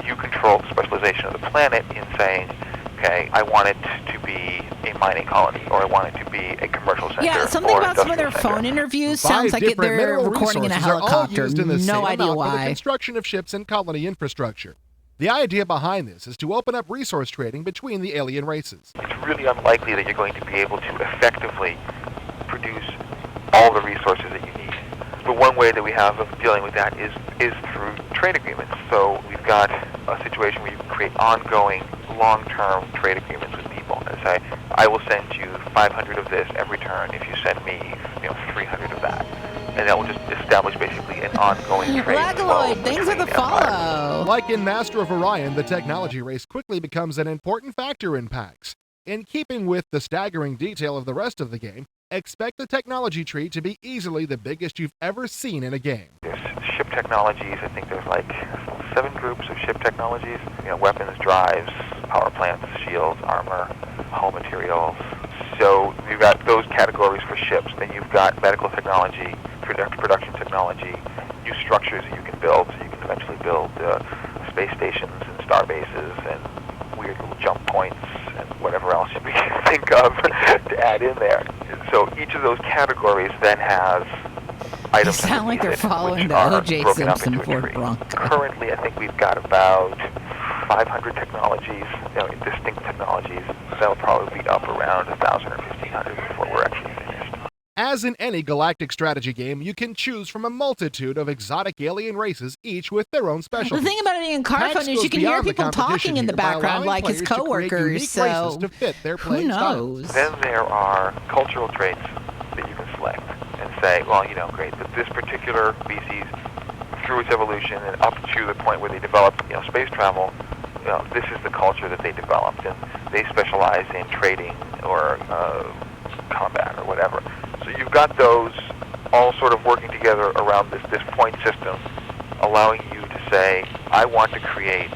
you control the specialization of the planet in saying, okay, I want it to be a mining colony, or I want it to be a commercial center. Yeah, something or about some of their industrial phone center. interviews 5 sounds like different they're mineral recording in a resources are all helicopter. used in the No same idea amount for the why. construction of ships and colony infrastructure. The idea behind this is to open up resource trading between the alien races. It's really unlikely that you're going to be able to effectively produce all the resources that you need. But one way that we have of dealing with that is through trade agreements. So we've got a situation where you can create ongoing, long-term trade agreements with people and say, I will send you 500 of this every turn if you send me 300 of that. And that will just establish basically an ongoing trade flow. Flagaloid, things are the between empires. follow. Like in Master of Orion, the technology race quickly becomes an important factor in PAX. In keeping with the staggering detail of the rest of the game, expect the technology tree to be easily the biggest you've ever seen in a game. There's ship technologies. I think there's like 7 groups of ship technologies. Weapons, drives, power plants, shields, armor, hull materials. So you've got those categories for ships. Then you've got medical technology, production technology, new structures that you can build. So you can eventually build space stations and star bases and weird little jump points and whatever else you can think of to add in there. So each of those categories then has items. They sound like they're underneath it, following which the are O.J. broken up Simpson into a Ford tree. Bronco. Currently, I think we've got about 500 technologies, distinct technologies. That'll probably be up around 1,000 or 1,500 before we're actually finished. As in any galactic strategy game, you can choose from a multitude of exotic alien races, each with their own specialties. The thing about it in PAX Carphone is goes you can hear beyond the people competition talking in the here by background allowing like his players to create coworkers, unique so races to fit their who playing knows? styles. Then there are cultural traits that you can select and say, well, great, that this particular species, through its evolution and up to the point where they developed, space travel, this is the culture that they developed, and they specialize in trading or combat or whatever. So you've got those all sort of working together around this point system, allowing you to say, I want to create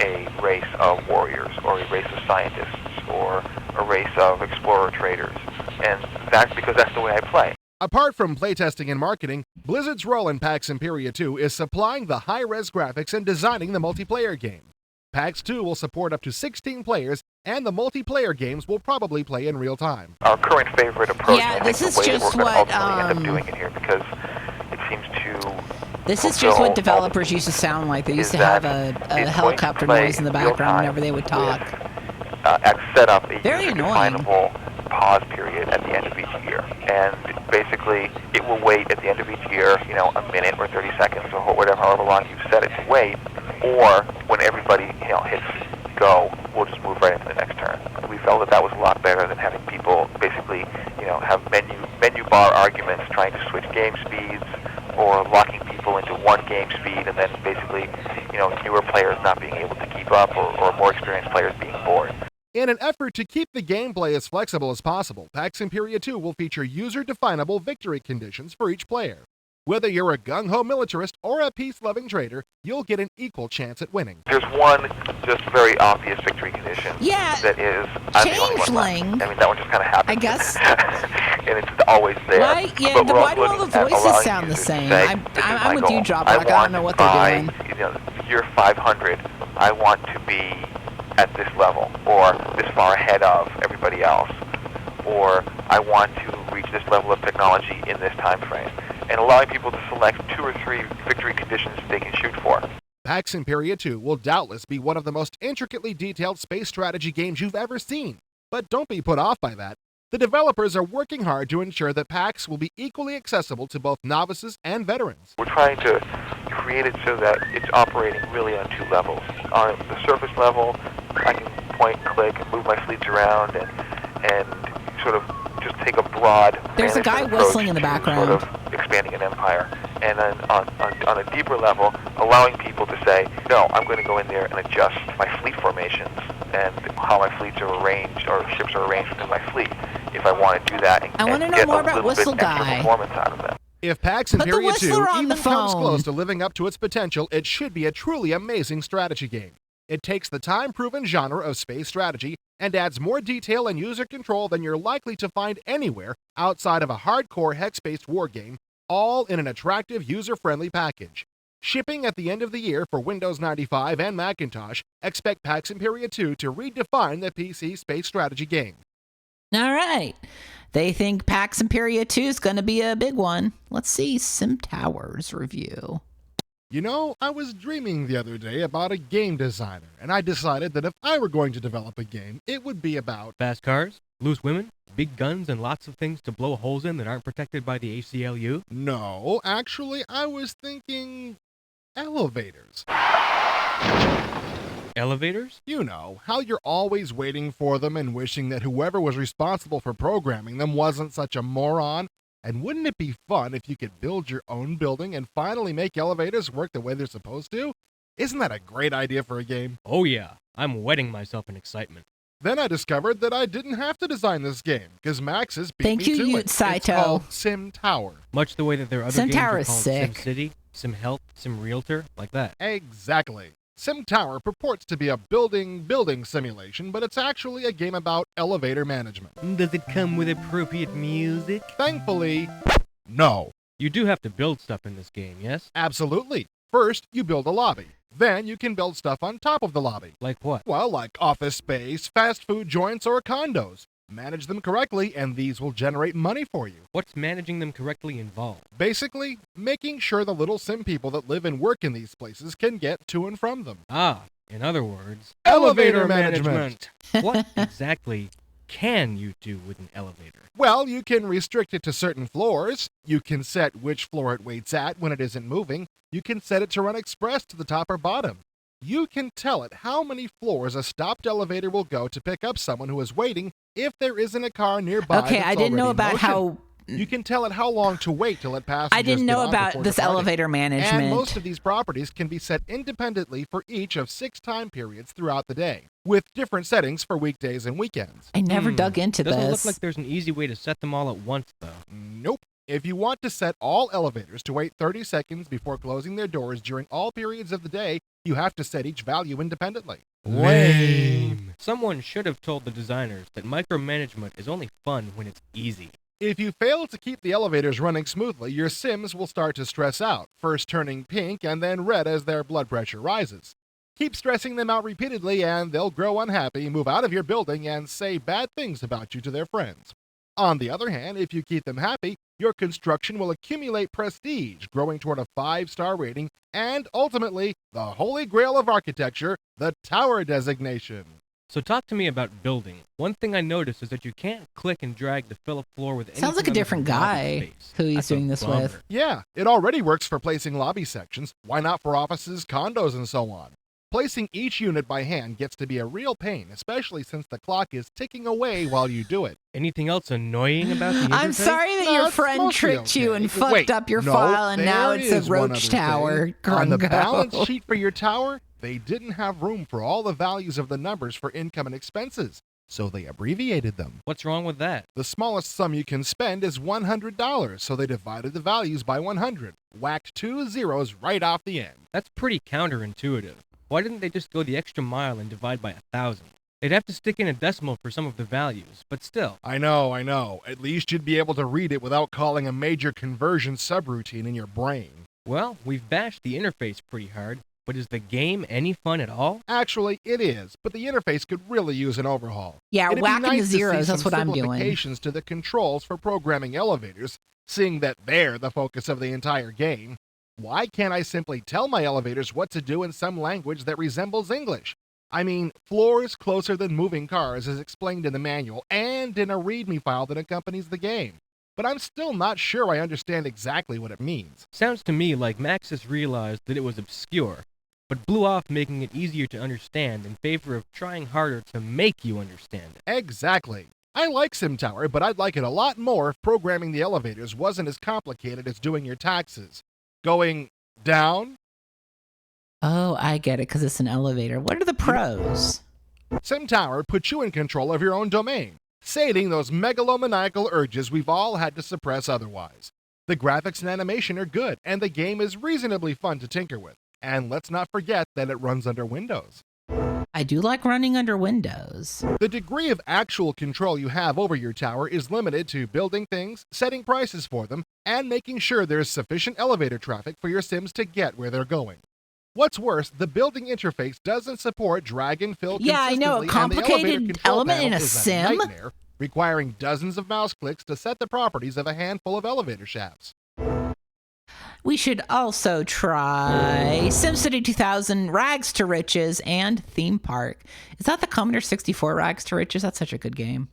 a race of warriors, or a race of scientists, or a race of explorer traders. And that's because that's the way I play. Apart from playtesting and marketing, Blizzard's role in PAX Imperia 2 is supplying the high-res graphics and designing the multiplayer game. PAX 2 will support up to 16 players, and the multiplayer games will probably play in real time. Our current favorite approach, Yeah, and I this think is the way that just we're going to what, ultimately end up doing it here, because it seems to This is just fulfill what developers used to sound like. They used to have a helicopter noise in the background whenever they would talk. Set up a Very user-definable pause period at the end of each year. And basically, it will wait at the end of each year, a minute or 30 seconds or however long you've set it to wait, or when everybody, hits go, we'll just move right into the next turn. We felt that was a lot better than having people basically, have menu bar arguments trying to switch game speeds, or locking people into one game speed, and then basically, newer players not being able to keep up, or more experienced players being bored. In an effort to keep the gameplay as flexible as possible, PAX Imperia 2 will feature user-definable victory conditions for each player. Whether you're a gung-ho militarist or a peace-loving trader, you'll get an equal chance at winning. There's one just very obvious victory condition. Yeah, That is, I'm the only one left. changeling. I mean, that one just kind of happens. I guess. And it's always there. Why? Yeah, But we're why do all looking the at voices allowing sound the users to same? say, I'm "This is my with you, goal. Drop I Rock. I don't know want what they're by, doing. You know, year 500, I want to be at this level, or this far ahead of everybody else, or I want to reach this level of technology in this time frame, and allowing people to select 2 or 3 victory conditions they can shoot for. PAX Imperia 2 will doubtless be one of the most intricately detailed space strategy games you've ever seen. But don't be put off by that. The developers are working hard to ensure that PAX will be equally accessible to both novices and veterans. We're trying to create it so that it's operating really on 2 levels. On the surface level, I can point, click, and move my fleets around and sort of just take a broad There's a guy management approach whistling in the to background. sort of expanding an empire. And then on a deeper level, allowing people to say, no, I'm going to go in there and adjust my fleet formations and how my fleets are arranged, or ships are arranged within my fleet, if I want to do that and, I want to know get more a about little Whistle bit extra Guy. performance out of that. If PAX Put the Imperia 2 Whistler on even the comes phone. close to living up to its potential, it should be a truly amazing strategy game. It takes the time-proven genre of space strategy and adds more detail and user control than you're likely to find anywhere outside of a hardcore hex-based war game, all in an attractive, user-friendly package. Shipping at the end of the year for Windows 95 and Macintosh, expect PAX Imperia 2 to redefine the PC space strategy game. All right. They think PAX Imperia 2 is going to be a big one. Let's see Sim Towers review. You know, I was dreaming the other day about a game designer, and I decided that if I were going to develop a game, it would be about fast cars, loose women, big guns, and lots of things to blow holes in that aren't protected by the ACLU? No, actually, I was thinking elevators. Elevators? You know, how you're always waiting for them and wishing that whoever was responsible for programming them wasn't such a moron. And wouldn't it be fun if you could build your own building and finally make elevators work the way they're supposed to? Isn't that a great idea for a game? Oh yeah, I'm wetting myself in excitement. Then I discovered that I didn't have to design this game, because Max's beat Thank me you, to Ute it. It's Saito. called Sim Tower. Much the way that their other Sim games Tower are is called sick. Sim City, Sim Health, Sim Realtor, like that. Exactly. Sim Tower purports to be a building simulation, but it's actually a game about elevator management. Does it come with appropriate music? Thankfully, no. You do have to build stuff in this game, yes? Absolutely. First, you build a lobby. Then you can build stuff on top of the lobby. Like what? Well, like office space, fast food joints, or condos. Manage them correctly, and these will generate money for you. What's managing them correctly involved? Basically, making sure the little sim people that live and work in these places can get to and from them. Ah, in other words, Elevator management. What exactly can you do with an elevator? Well, you can restrict it to certain floors. You can set which floor it waits at when it isn't moving. You can set it to run express to the top or bottom. You can tell it how many floors a stopped elevator will go to pick up someone who is waiting if there isn't a car nearby. Okay, that's I didn't know already in about motion. how. You can tell it how long to wait till it passes. I didn't know about this elevator management. And most of these properties can be set independently for each of 6 time periods throughout the day, with different settings for weekdays and weekends. I never dug into Doesn't this. look like there's an easy way to set them all at once, though. Nope. If you want to set all elevators to wait 30 seconds before closing their doors during all periods of the day, you have to set each value independently. Lame. Someone should have told the designers that micromanagement is only fun when it's easy. If you fail to keep the elevators running smoothly, your Sims will start to stress out, first turning pink and then red as their blood pressure rises. Keep stressing them out repeatedly and they'll grow unhappy, move out of your building, and say bad things about you to their friends. On the other hand, if you keep them happy, your construction will accumulate prestige, growing toward a 5-star rating, and ultimately, the holy grail of architecture, the tower designation. So talk to me about building. One thing I noticed is that you can't click and drag to fill a floor with anything Sounds like a other different than lobby guy space. who he's That's a doing this bummer. with. Yeah, it already works for placing lobby sections. Why not for offices, condos, and so on? Placing each unit by hand gets to be a real pain, especially since the clock is ticking away while you do it. Anything else annoying about the interface? I'm sorry that No, your it's friend mostly tricked you okay. and fucked Wait, up your no, file, and now there it's a is one roach other tower. thing. On the Grungo. balance sheet for your tower, they didn't have room for all the values of the numbers for income and expenses. so they abbreviated them. What's wrong with that? The smallest sum you can spend is $100, so they divided the values by 100, whacked 2 zeros right off the end. That's pretty counterintuitive. Why didn't they just go the extra mile and divide by 1,000? They'd have to stick in a decimal for some of the values, but still. I know. At least you'd be able to read it without calling a major conversion subroutine in your brain. Well, we've bashed the interface pretty hard, but is the game any fun at all? Actually, it is, but the interface could really use an overhaul. Yeah, It'd be whacking nice the to see zeros, that's some what I'm doing. simplifications to the controls for programming elevators, seeing that they're the focus of the entire game. Why can't I simply tell my elevators what to do in some language that resembles English? I mean, floors closer than moving cars is explained in the manual and in a README file that accompanies the game. But I'm still not sure I understand exactly what it means. Sounds to me like Maxis realized that it was obscure, but blew off making it easier to understand in favor of trying harder to make you understand it. Exactly. I like SimTower, but I'd like it a lot more if programming the elevators wasn't as complicated as doing your taxes. Going down? Oh, I get it, because it's an elevator. What are the pros? SimTower puts you in control of your own domain, sating those megalomaniacal urges we've all had to suppress otherwise. The graphics and animation are good, and the game is reasonably fun to tinker with. And let's not forget that it runs under Windows. I do like running under Windows. The degree of actual control you have over your tower is limited to building things, setting prices for them, and making sure there's sufficient elevator traffic for your Sims to get where they're going. What's worse, the building interface doesn't support drag and fill consistently. Yeah, I know, a complicated element in a is sim? nightmare, requiring dozens of mouse clicks to set the properties of a handful of elevator shafts. We should also try SimCity 2000, Rags to Riches, and Theme Park. Is that the Commodore 64 Rags to Riches? That's such a good game.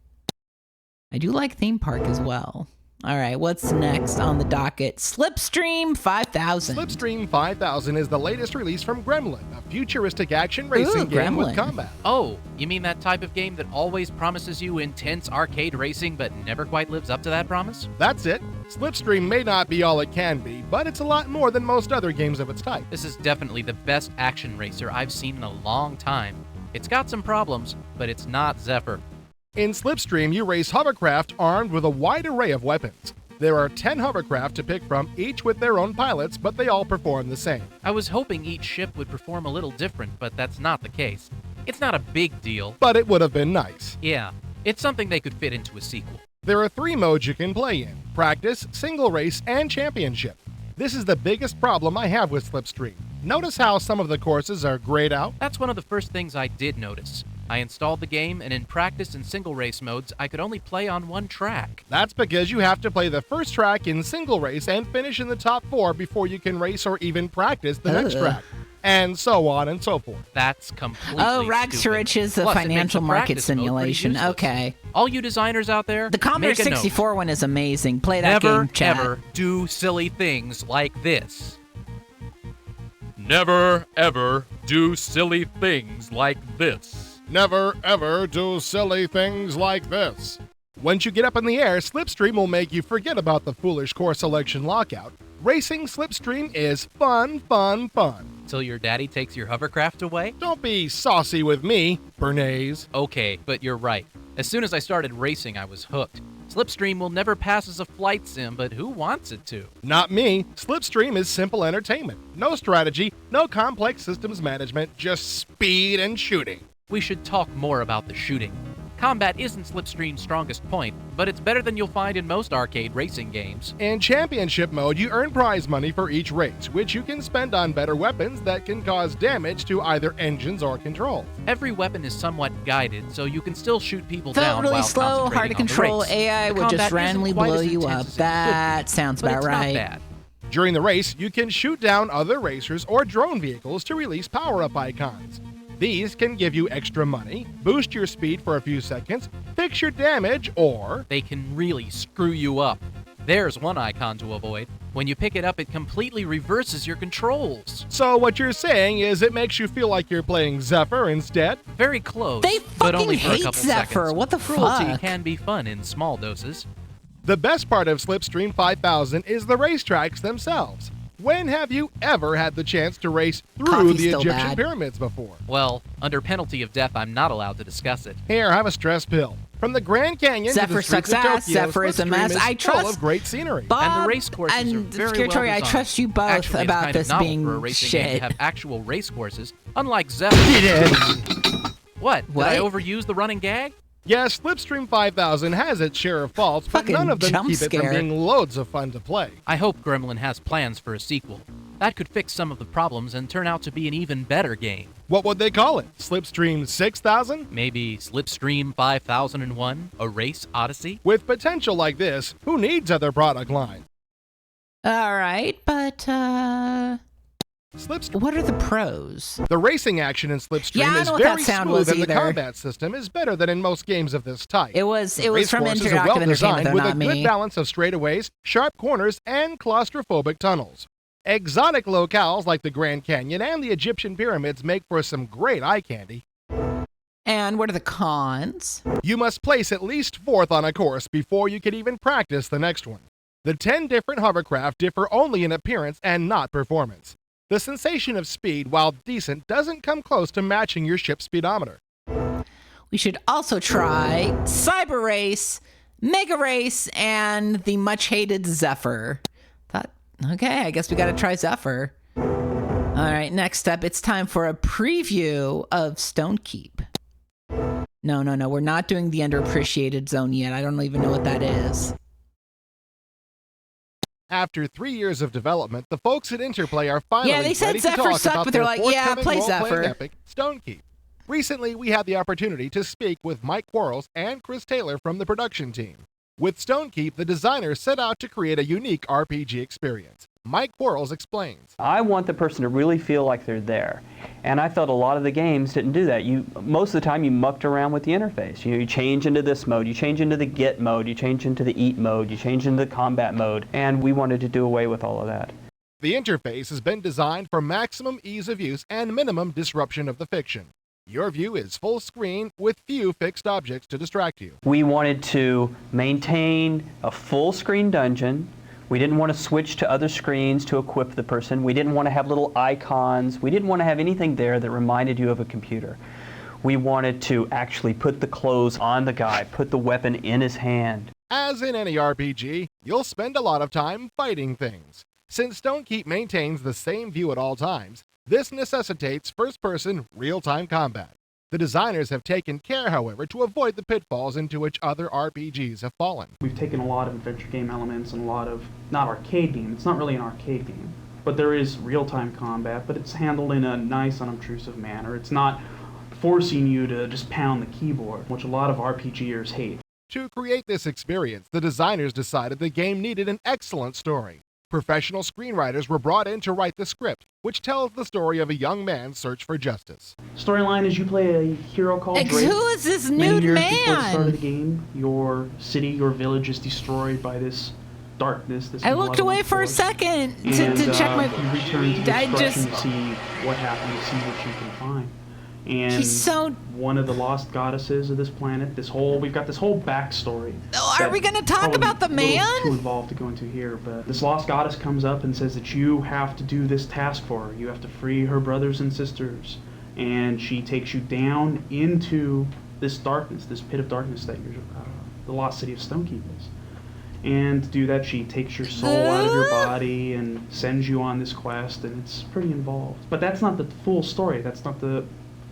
I do like Theme Park as well. All right, what's next on the docket? Slipstream 5000. Slipstream 5000 is the latest release from Gremlin, a futuristic action racing game with combat. Oh, you mean that type of game that always promises you intense arcade racing but never quite lives up to that promise? That's it. Slipstream may not be all it can be, but it's a lot more than most other games of its type. This is definitely the best action racer I've seen in a long time. It's got some problems, but it's not Zephyr. In Slipstream, you race hovercraft armed with a wide array of weapons. There are 10 hovercraft to pick from, each with their own pilots, but they all perform the same. I was hoping each ship would perform a little different, but that's not the case. It's not a big deal. But it would have been nice. Yeah, it's something they could fit into a sequel. There are 3 modes you can play in: practice, single race, and championship. This is the biggest problem I have with Slipstream. Notice how some of the courses are grayed out? That's one of the first things I did notice. I installed the game, and in practice and single race modes, I could only play on one track. That's because you have to play the first track in single race and finish in the top 4 before you can race or even practice the next track. And so on and so forth. That's completely Rags to Riches, a Plus, financial market simulation. Okay. All you designers out there, the Commodore make a 64 one is amazing. Play that game, chat. Never do silly things like this. Never, ever do silly things like this. Never, ever do silly things like this. Once you get up in the air, Slipstream will make you forget about the foolish course selection lockout. Racing Slipstream is fun, fun, fun. Till your daddy takes your hovercraft away? Don't be saucy with me, Bernays. Okay, but you're right. As soon as I started racing, I was hooked. Slipstream will never pass as a flight sim, but who wants it to? Not me. Slipstream is simple entertainment. No strategy, no complex systems management, just speed and shooting. We should talk more about the shooting. Combat isn't Slipstream's strongest point, but it's better than you'll find in most arcade racing games. In championship mode, you earn prize money for each race, which you can spend on better weapons that can cause damage to either engines or controls. Every weapon is somewhat guided, so you can still shoot people Felt down really while slow, hard to control. AI will just randomly blow you up. That sounds about right. Not bad. During the race, you can shoot down other racers or drone vehicles to release power-up icons. These can give you extra money, boost your speed for a few seconds, fix your damage, or they can really screw you up. There's one icon to avoid. When you pick it up, it completely reverses your controls. So what you're saying is it makes you feel like you're playing Zephyr instead? Very close, they but only for a hate couple Zephyr. seconds. What the Cruelty fuck? can be fun in small doses. The best part of Slipstream 5000 is the racetracks themselves. When have you ever had the chance to race through Coffee's the still Egyptian bad. pyramids before? Well, under penalty of death, I'm not allowed to discuss it. Here, have a stress pill. From the Grand Canyon to Zephyr the streets sucks of ass. Tokyo, Zephyr is a Slipstream mess. is I full trust of great scenery. Bob And the race courses are and very Scary well Tori, I designed. trust you both Actually, about it's kind this of novel being for a racing game shit. to have actual race courses, unlike Zephyr. What? Did I overuse the running gag? Yes, Slipstream 5000 has its share of faults, but Fucking none of them jump keep it from scare. being loads of fun to play. I hope Gremlin has plans for a sequel. That could fix some of the problems and turn out to be an even better game. What would they call it? Slipstream 6000? Maybe Slipstream 5001, a race odyssey? With potential like this, who needs other product lines? All right, but Slipstream. what are the pros? The racing action in Slipstream Yeah, I is know what that very sound smooth, was and the either. combat system is better than in most games of this type. It was The it was from race courses are Interactive well Entertainment, designed though, with a not good me. balance of straightaways, sharp corners, and claustrophobic tunnels. Exotic locales like the Grand Canyon and the Egyptian pyramids make for some great eye candy. And what are the cons? You must place at least fourth on a course before you can even practice the next one. The 10 different hovercraft differ only in appearance and not performance. The sensation of speed, while decent, doesn't come close to matching your ship's speedometer. We should also try Cyber Race, Mega Race, and the much hated Zephyr. Okay, I guess we gotta try Zephyr. All right, next up, it's time for a preview of Stone Keep. No, we're not doing the underappreciated zone yet. I don't even know what that is. After 3 years of development, the folks at Interplay are finally Yeah, they said ready to Zephyr talk sucked, about but they're their like, yeah, forthcoming play role-playing Zephyr. epic, Stone Keep. Recently, we had the opportunity to speak with Mike Quarles and Chris Taylor from the production team. With Stone Keep, the designers set out to create a unique RPG experience. Mike Quarles explains. I want the person to really feel like they're there. And I felt a lot of the games didn't do that. Most of the time you mucked around with the interface. You change into this mode, you change into the get mode, you change into the eat mode, you change into the combat mode, and we wanted to do away with all of that. The interface has been designed for maximum ease of use and minimum disruption of the fiction. Your view is full screen with few fixed objects to distract you. We wanted to maintain a full screen dungeon. We didn't want to switch to other screens to equip the person. We didn't want to have little icons. We didn't want to have anything there that reminded you of a computer. We wanted to actually put the clothes on the guy, put the weapon in his hand. As in any RPG, you'll spend a lot of time fighting things. Since Stone Keep maintains the same view at all times, this necessitates first-person, real-time combat. The designers have taken care, however, to avoid the pitfalls into which other RPGs have fallen. We've taken a lot of adventure game elements and a lot of, not arcade game, it's not really an arcade game, but there is real-time combat, but it's handled in a nice, unobtrusive manner. It's not forcing you to just pound the keyboard, which a lot of RPGers hate. To create this experience, the designers decided the game needed an excellent story. Professional screenwriters were brought in to write the script, which tells the story of a young man's search for justice. Storyline is you play a hero called Drake. Who is this Many nude years before the start of man? the game, your city, your village is destroyed by this darkness. This I looked away malevolent for a force. second And, to check my. You return to I destruction just. to see what happened, to see what you can find. And He's so. one of the lost goddesses of this planet. We've got this whole backstory. Oh, are that we gonna talk probably about the a little man? Too involved to go into here, but this lost goddess comes up and says that you have to do this task for her. You have to free her brothers and sisters, and she takes you down into this darkness, this pit of darkness that the lost city of Stonekeep is. And to do that, she takes your soul out of your body and sends you on this quest, and it's pretty involved. But that's not the full story. That's not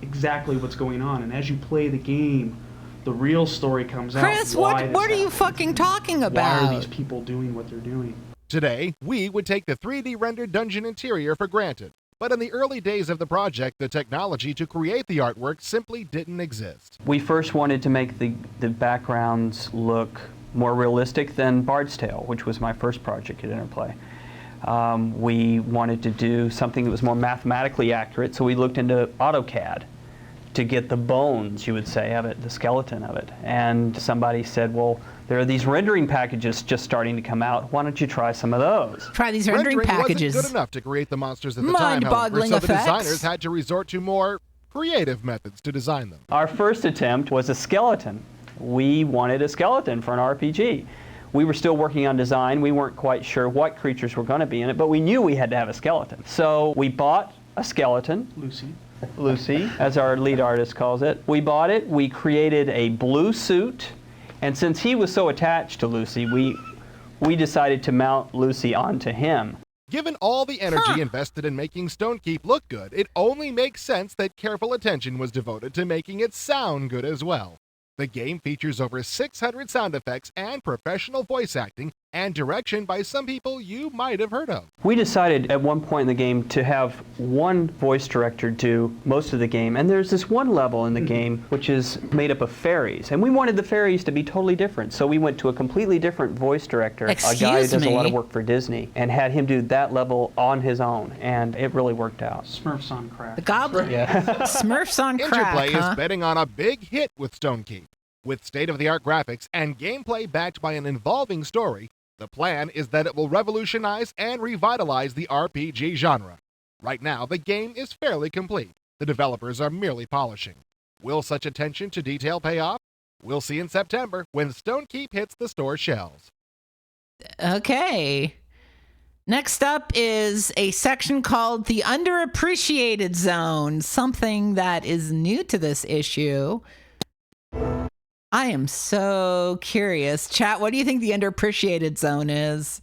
exactly what's going on. And as you play the game, the real story comes out. Chris, what are you fucking talking about? Why are these people doing what they're doing? Today, we would take the 3D rendered dungeon interior for granted. But in the early days of the project, the technology to create the artwork simply didn't exist. We first wanted to make the backgrounds look more realistic than Bard's Tale, which was my first project at Interplay. We wanted to do something that was more mathematically accurate, so we looked into AutoCAD to get the bones, you would say, of it, the skeleton of it. And somebody said, well, there are these rendering packages just starting to come out. Why don't you try some of those? Try these rendering packages. Wasn't good enough to create the monsters at the time, however, Mind-boggling so the effects. designers had to resort to more creative methods to design them. Our first attempt was a skeleton. We wanted a skeleton for an RPG. We were still working on design. We weren't quite sure what creatures were going to be in it, but we knew we had to have a skeleton. So we bought a skeleton. Lucy, as our lead artist calls it. We bought it, we created a blue suit, and since he was so attached to Lucy, we decided to mount Lucy onto him. Given all the energy invested in making Stonekeep look good, it only makes sense that careful attention was devoted to making it sound good as well. The game features over 600 sound effects and professional voice acting and direction by some people you might have heard of. We decided at one point in the game to have one voice director do most of the game, and there's this one level in the game which is made up of fairies, and we wanted the fairies to be totally different, so we went to a completely different voice director, a guy who does a lot of work for Disney, and had him do that level on his own, and it really worked out. Smurfs on crack. The Goblin. Yeah. Smurfs on crack, Interplay is betting on a big hit with Stonekeep. With state-of-the-art graphics and gameplay backed by an involving story, the plan is that it will revolutionize and revitalize the RPG genre. Right now, the game is fairly complete. The developers are merely polishing. Will such attention to detail pay off? We'll see in September when Stonekeep hits the store shelves. Okay. Next up is a section called the Underappreciated Zone, something that is new to this issue. I am so curious. Chat, what do you think the underappreciated zone is?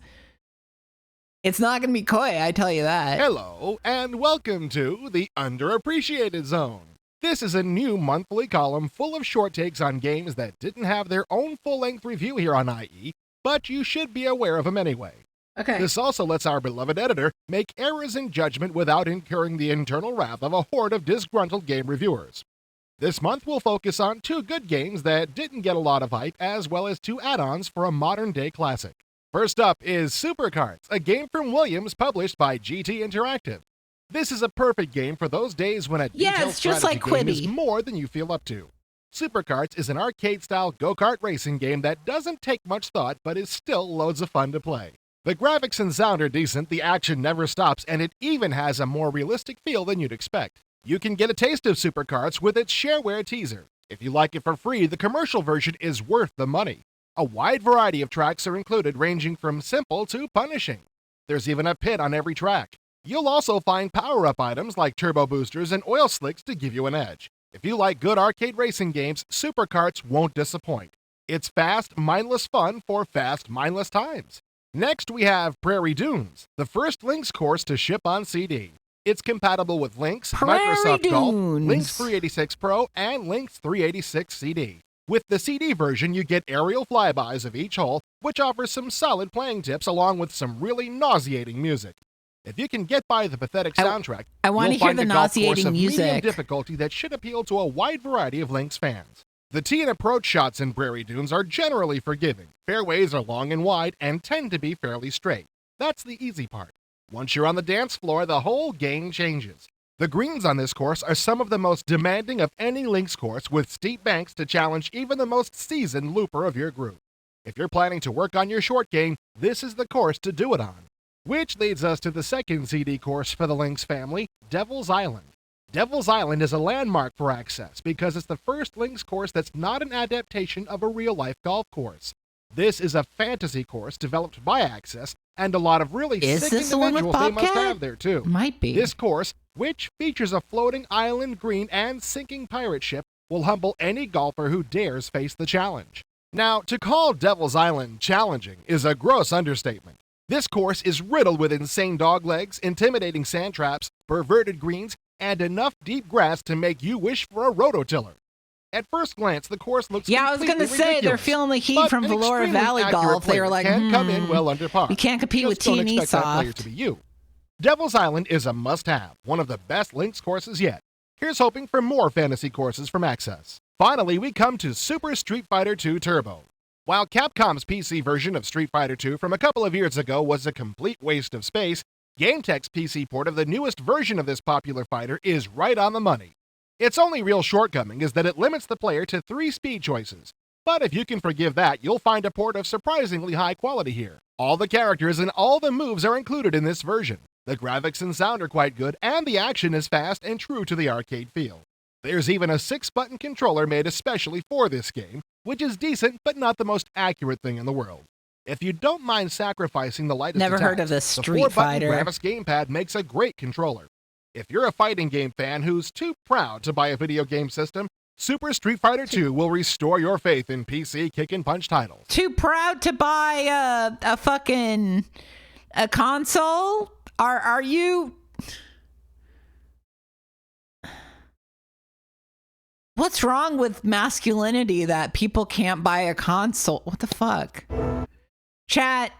It's not going to be Koi, I tell you that. Hello, and welcome to the Underappreciated Zone. This is a new monthly column full of short takes on games that didn't have their own full-length review here on IE, but you should be aware of them anyway. Okay. This also lets our beloved editor make errors in judgment without incurring the internal wrath of a horde of disgruntled game reviewers. This month, we'll focus on 2 good games that didn't get a lot of hype, as well as 2 add-ons for a modern-day classic. First up is Super Carts, a game from Williams published by GT Interactive. This is a perfect game for those days when a detailed it's just strategy like game is Quibi. more than you feel up to. Super Carts is an arcade-style go-kart racing game that doesn't take much thought, but is still loads of fun to play. The graphics and sound are decent, the action never stops, and it even has a more realistic feel than you'd expect. You can get a taste of Super Carts with its shareware teaser. If you like it for free, the commercial version is worth the money. A wide variety of tracks are included, ranging from simple to punishing. There's even a pit on every track. You'll also find power-up items like turbo boosters and oil slicks to give you an edge. If you like good arcade racing games, Super Carts won't disappoint. It's fast, mindless fun for fast, mindless times. Next, we have Prairie Dunes, the first Lynx course to ship on CD. It's compatible with Lynx, Microsoft Golf, Lynx 386 Pro, and Lynx 386 CD. With the CD version, you get aerial flybys of each hole, which offers some solid playing tips along with some really nauseating music. If you can get by the pathetic soundtrack, I want to you'll hear find the a golf course nauseating of medium music. difficulty that should appeal to a wide variety of Lynx fans. The tee and approach shots in Prairie Dunes are generally forgiving. Fairways are long and wide and tend to be fairly straight. That's the easy part. Once you're on the dance floor, the whole game changes. The greens on this course are some of the most demanding of any links course, with steep banks to challenge even the most seasoned looper of your group. If you're planning to work on your short game, this is the course to do it on. Which leads us to the second CD course for the Lynx family, Devil's Island. Devil's Island is a landmark for Access because it's the first Lynx course that's not an adaptation of a real-life golf course. This is a fantasy course developed by Access, and a lot of really sick individuals they must have there too. Might be. This course, which features a floating island green and sinking pirate ship, will humble any golfer who dares face the challenge. Now, to call Devil's Island challenging is a gross understatement. This course is riddled with insane doglegs, intimidating sand traps, perverted greens, and enough deep grass to make you wish for a rototiller. At first glance, the course looks I was going to say, they're feeling the heat from Valora Valley Golf. They were like, can come in well under par. You can't compete with Just don't T&E expect that player Soft. to be you. Devil's Island is a must-have, one of the best Lynx courses yet. Here's hoping for more fantasy courses from Access. Finally, we come to Super Street Fighter II Turbo. While Capcom's PC version of Street Fighter II from a couple of years ago was a complete waste of space, GameTech's PC port of the newest version of this popular fighter is right on the money. Its only real shortcoming is that it limits the player to 3 speed choices. But if you can forgive that, you'll find a port of surprisingly high quality here. All the characters and all the moves are included in this version. The graphics and sound are quite good, and the action is fast and true to the arcade feel. There's even a 6-button controller made especially for this game, which is decent but not the most accurate thing in the world. If you don't mind sacrificing the lightest Never heard attacks, of the the Street 4-button Fighter. Gravis gamepad makes a great controller. If you're a fighting game fan who's too proud to buy a video game system, Super Street Fighter 2 will restore your faith in PC kick-and-punch titles. Too proud to buy a fucking a console? Are you? What's wrong with masculinity that people can't buy a console? What the fuck? Chat,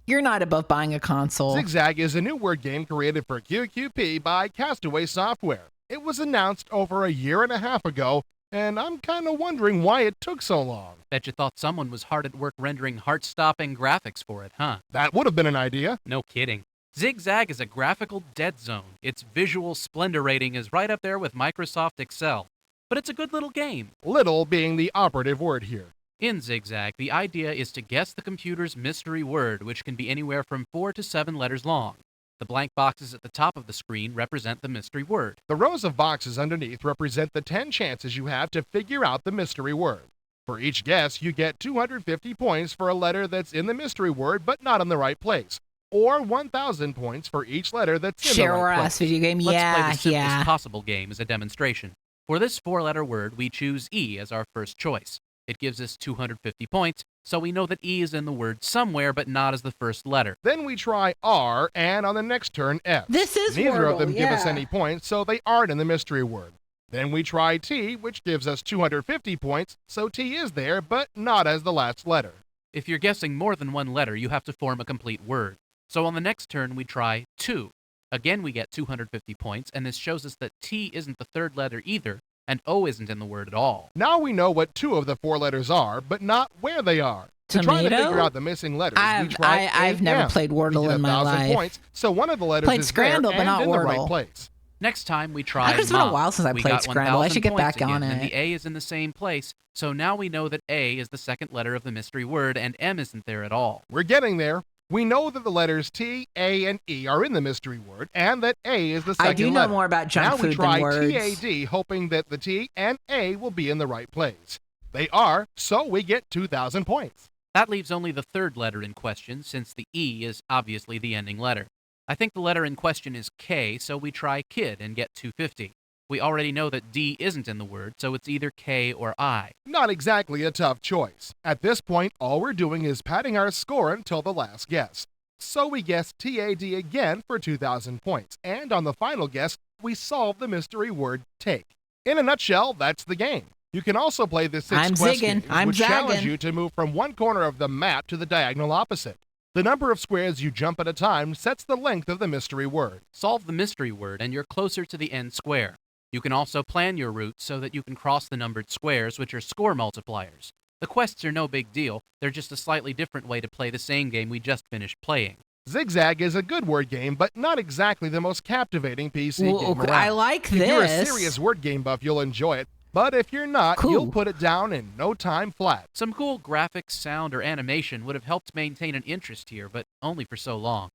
you're not above buying a console. Zigzag is a new word game created for QQP by Castaway Software. It was announced over a year and a half ago, and I'm kind of wondering why it took so long. Bet you thought someone was hard at work rendering heart-stopping graphics for it, huh? That would have been an idea. No kidding. Zigzag is a graphical dead zone. Its visual splendor rating is right up there with Microsoft Excel. But it's a good little game. Little being the operative word here. In Zigzag, the idea is to guess the computer's mystery word, which can be anywhere from 4 to 7 letters long. The blank boxes at the top of the screen represent the mystery word. The rows of boxes underneath represent the 10 chances you have to figure out the mystery word. For each guess, you get 250 points for a letter that's in the mystery word but not in the right place, or 1,000 points for each letter that's in the right place. Video game, Let's play the simplest possible game as a demonstration. For this 4-letter word, we choose E as our first choice. It gives us 250 points, so we know that E is in the word somewhere, but not as the first letter. Then we try R, and on the next turn, F. This is Neither Wordle, of them give us any points, so they aren't in the mystery word. Then we try T, which gives us 250 points, so T is there, but not as the last letter. If you're guessing more than one letter, you have to form a complete word. So on the next turn, we try 2. Again, we get 250 points, and this shows us that T isn't the third letter either, and O isn't in the word at all. Now we know what 2 of the 4 letters are, but not where they are. To try to figure out the missing letters, we try I've never played Wordle in my life. Points, so one of the letters played is Scramble, there but not and in Wordle. the right place. Next time we try It's been a while since I we played got Scramble. I 1,000 should get points back on again, and it. the A is in the same place, so now we know that A is the second letter of the mystery word, and M isn't there at all. We're getting there. We know that the letters T, A, and E are in the mystery word, and that A is the second letter. I do know more about junk food than words. Now we try TAD, hoping that the T and A will be in the right place. They are, so we get 2,000 points. That leaves only the third letter in question, since the E is obviously the ending letter. I think the letter in question is K, so we try kid and get 250. We already know that D isn't in the word, so it's either K or I. Not exactly a tough choice. At this point, all we're doing is padding our score until the last guess. So we guess TAD again for 2,000 points, and on the final guess, we solve the mystery word take. In a nutshell, that's the game. You can also play the 6 quest games, which challenge you to move from one corner of the map to the diagonal opposite. The number of squares you jump at a time sets the length of the mystery word. Solve the mystery word, and you're closer to the end square. You can also plan your route so that you can cross the numbered squares, which are score multipliers. The quests are no big deal, they're just a slightly different way to play the same game we just finished playing. Zigzag is a good word game, but not exactly the most captivating PC game around. I like this. If you're a serious word game buff, you'll enjoy it, but if you're not, you'll put it down in no time flat. Some cool graphics, sound, or animation would have helped maintain an interest here, but only for so long.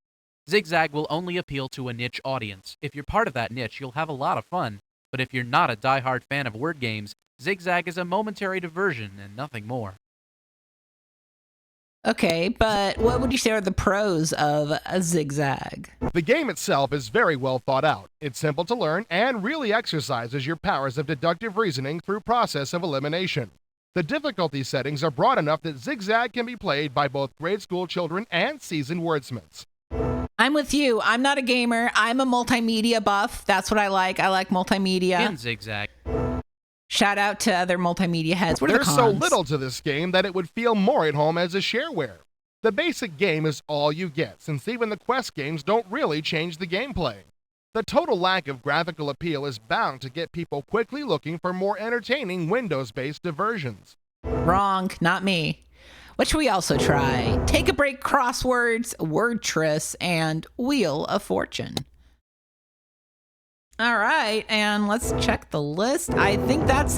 Zigzag will only appeal to a niche audience. If you're part of that niche, you'll have a lot of fun. But if you're not a die-hard fan of word games, Zigzag is a momentary diversion and nothing more. Okay, but what would you say are the pros of a Zigzag? The game itself is very well thought out. It's simple to learn and really exercises your powers of deductive reasoning through process of elimination. The difficulty settings are broad enough that Zigzag can be played by both grade school children and seasoned wordsmiths. I'm with you. I'm not a gamer. I'm a multimedia buff. That's what I like. I like multimedia. In Zigzag. Shout out to other multimedia heads. What are the There's cons? so little to this game that it would feel more at home as a shareware. The basic game is all you get, since even the quest games don't really change the gameplay. The total lack of graphical appeal is bound to get people quickly looking for more entertaining Windows-based diversions. Wrong. Not me. What should we also try? Take a Break Crosswords, Wordtris, and Wheel of Fortune. All right, and let's check the list. I think that's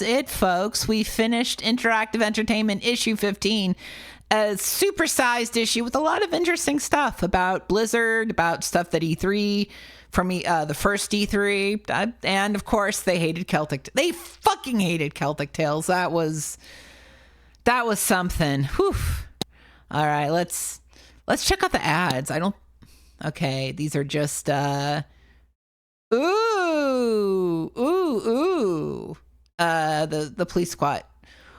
it, folks. We finished Interactive Entertainment issue 15, a supersized issue with a lot of interesting stuff about Blizzard, about stuff that E3, from the first E3, and of course they hated Celtic. They fucking hated Celtic Tales. That was That was something. Whew. All right, let's check out the ads. Okay, these are just the police squad.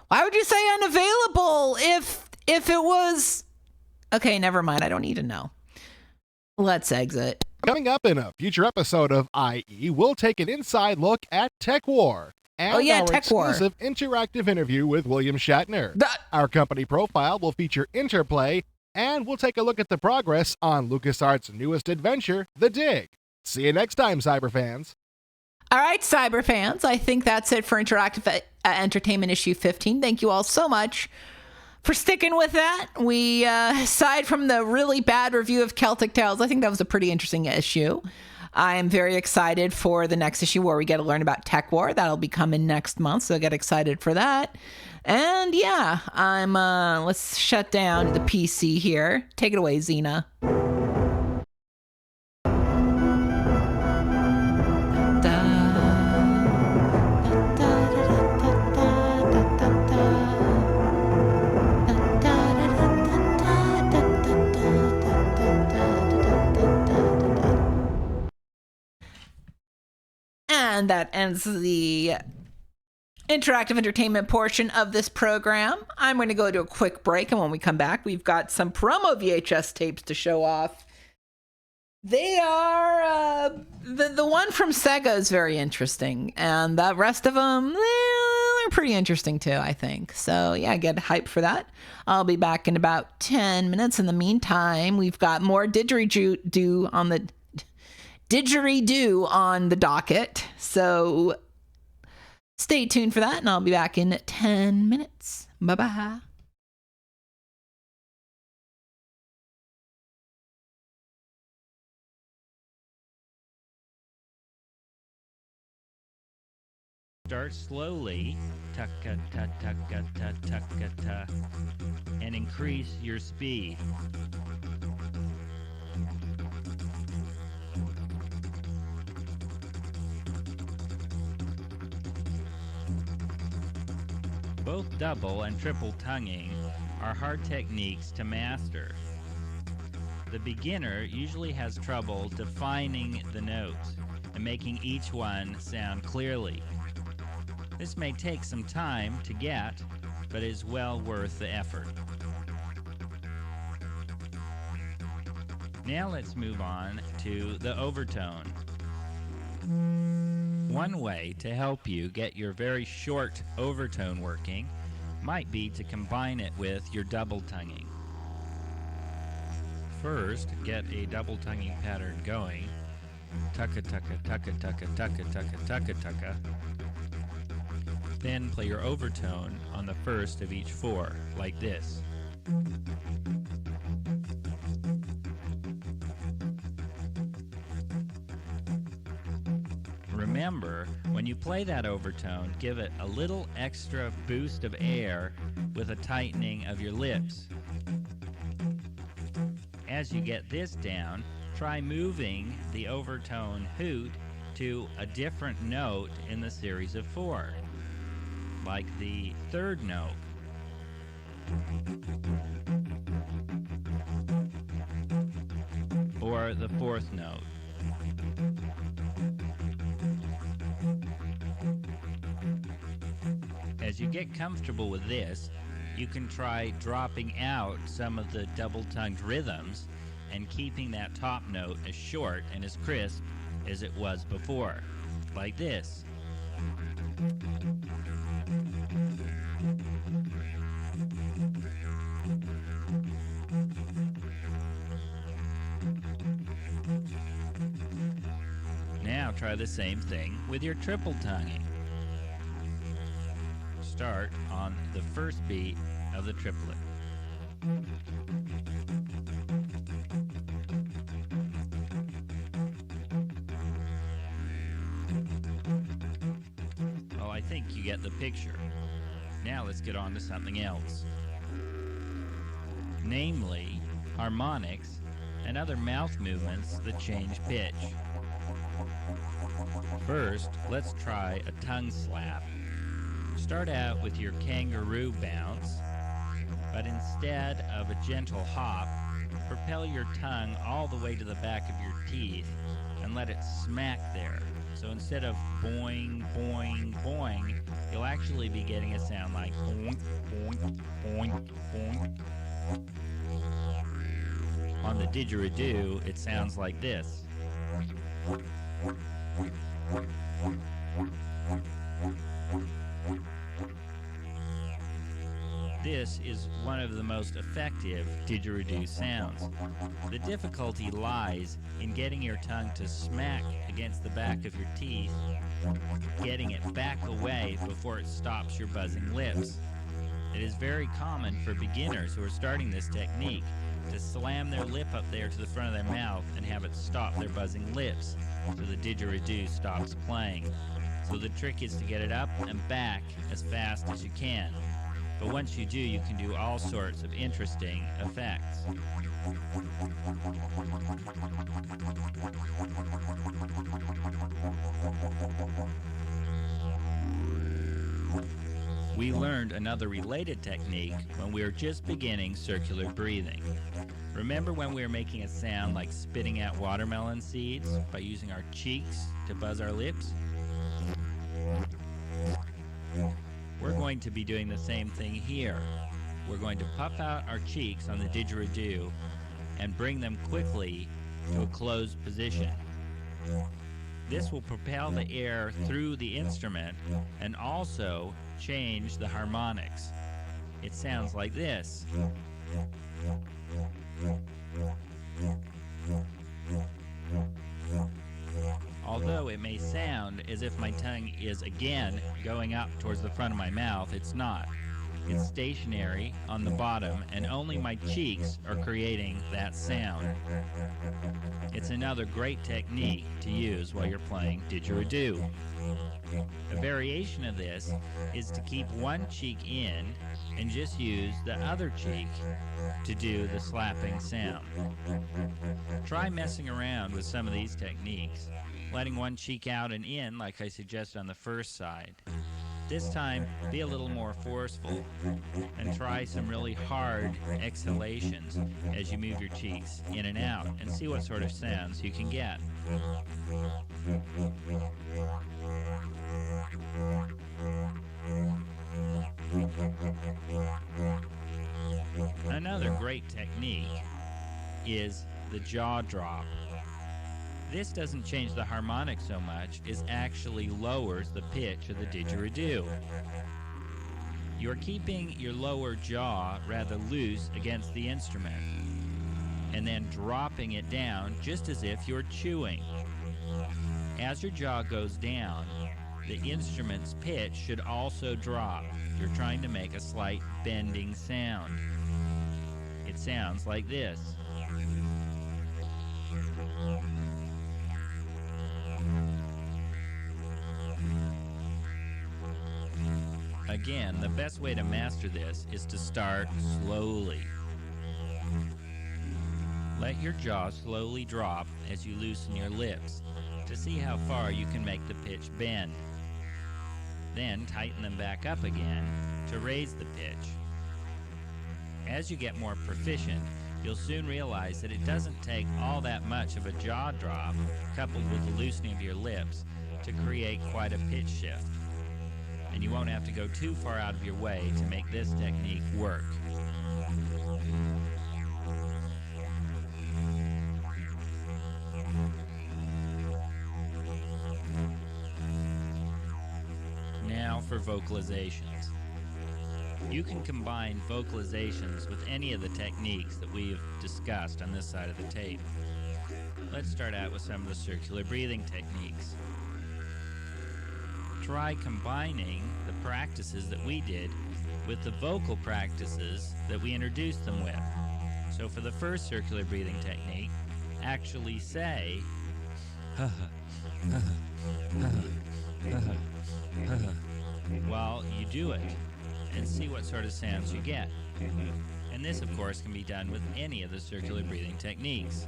Why would you say unavailable if it was? Okay, never mind. I don't need to know. Let's exit. Coming up in a future episode of IE, we'll take an inside look at Tech War and our exclusive interactive interview with William Shatner. Our company profile will feature Interplay, and we'll take a look at the progress on LucasArts' newest adventure, The Dig. See you next time, Cyberfans. All right, Cyberfans, I think that's it for Interactive Entertainment Issue 15. Thank you all so much for sticking with that. We, aside from the really bad review of Celtic Tales, I think that was a pretty interesting issue. I am very excited for the next issue where we get to learn about Tech War. That'll be coming next month, so get excited for that. And yeah, let's shut down the PC here. Take it away, Xena. And that ends the interactive entertainment portion of this program. I'm going to go to a quick break, and when we come back, we've got some promo VHS tapes to show off. They are the one from Sega is very interesting, and the rest of them they're pretty interesting too, I think. So yeah, get hyped for that. I'll be back in about 10 minutes. In the meantime, we've got more didgeridoo on the docket. So stay tuned for that, and I'll be back in 10 minutes. Bye-bye. Start slowly, tucka-ta-tucka-ta-tucka-ta, and increase your speed. Both double and triple tonguing are hard techniques to master. The beginner usually has trouble defining the notes and making each one sound clearly. This may take some time to get, but is well worth the effort. Now let's move on to the overtone. One way to help you get your very short overtone working might be to combine it with your double tonguing. First, get a double tonguing pattern going. Tucka tucka tucka tucka tucka tucka tucka tucka. Then play your overtone on the first of each four, like this. Remember, when you play that overtone, give it a little extra boost of air with a tightening of your lips. As you get this down, try moving the overtone hoot to a different note in the series of four, like the third note. Or the fourth note. As you get comfortable with this, you can try dropping out some of the double-tongued rhythms and keeping that top note as short and as crisp as it was before, like this. Now try the same thing with your triple tonguing. Start on the first beat of the triplet. Well, I think you get the picture. Now let's get on to something else. Namely, harmonics and other mouth movements that change pitch. First, let's try a tongue slap. Start out with your kangaroo bounce But instead of a gentle hop, propel your tongue all the way to the back of your teeth and let it smack there. So instead of boing, boing, boing, you'll actually be getting a sound like boing, boing, boing, boing. On the didgeridoo, it sounds like this. This is one of the most effective didgeridoo sounds. The difficulty lies in getting your tongue to smack against the back of your teeth, getting it back away before it stops your buzzing lips. It is very common for beginners who are starting this technique to slam their lip up there to the front of their mouth and have it stop their buzzing lips so the didgeridoo stops playing. So the trick is to get it up and back as fast as you can. But once you do, you can do all sorts of interesting effects. We learned another related technique when we were just beginning circular breathing. Remember when we were making a sound like spitting out watermelon seeds by using our cheeks to buzz our lips? We're going to be doing the same thing here. We're going to puff out our cheeks on the didgeridoo and bring them quickly to a closed position. This will propel the air through the instrument and also change the harmonics. It sounds like this. Although it may sound as if my tongue is again going up towards the front of my mouth, it's not. It's stationary on the bottom, and only my cheeks are creating that sound. It's another great technique to use while you're playing didgeridoo. A variation of this is to keep one cheek in and just use the other cheek to do the slapping sound. Try messing around with some of these techniques, letting one cheek out and in like I suggested on the first side. This time, be a little more forceful and try some really hard exhalations as you move your cheeks in and out and see what sort of sounds you can get. Another great technique is the jaw drop. This doesn't change the harmonic so much, it actually lowers the pitch of the didgeridoo. You're keeping your lower jaw rather loose against the instrument, and then dropping it down just as if you're chewing. As your jaw goes down, the instrument's pitch should also drop. You're trying to make a slight bending sound. It sounds like this. Again, the best way to master this is to start slowly. Let your jaw slowly drop as you loosen your lips to see how far you can make the pitch bend. Then tighten them back up again to raise the pitch. As you get more proficient, you'll soon realize that it doesn't take all that much of a jaw drop coupled with the loosening of your lips to create quite a pitch shift. And you won't have to go too far out of your way to make this technique work. Now for vocalizations. You can combine vocalizations with any of the techniques that we have discussed on this side of the tape. Let's start out with some of the circular breathing techniques. Try combining the practices that we did with the vocal practices that we introduced them with. So for the first circular breathing technique, actually say while you do it and see what sort of sounds you get. And this, of course, can be done with any of the circular breathing techniques.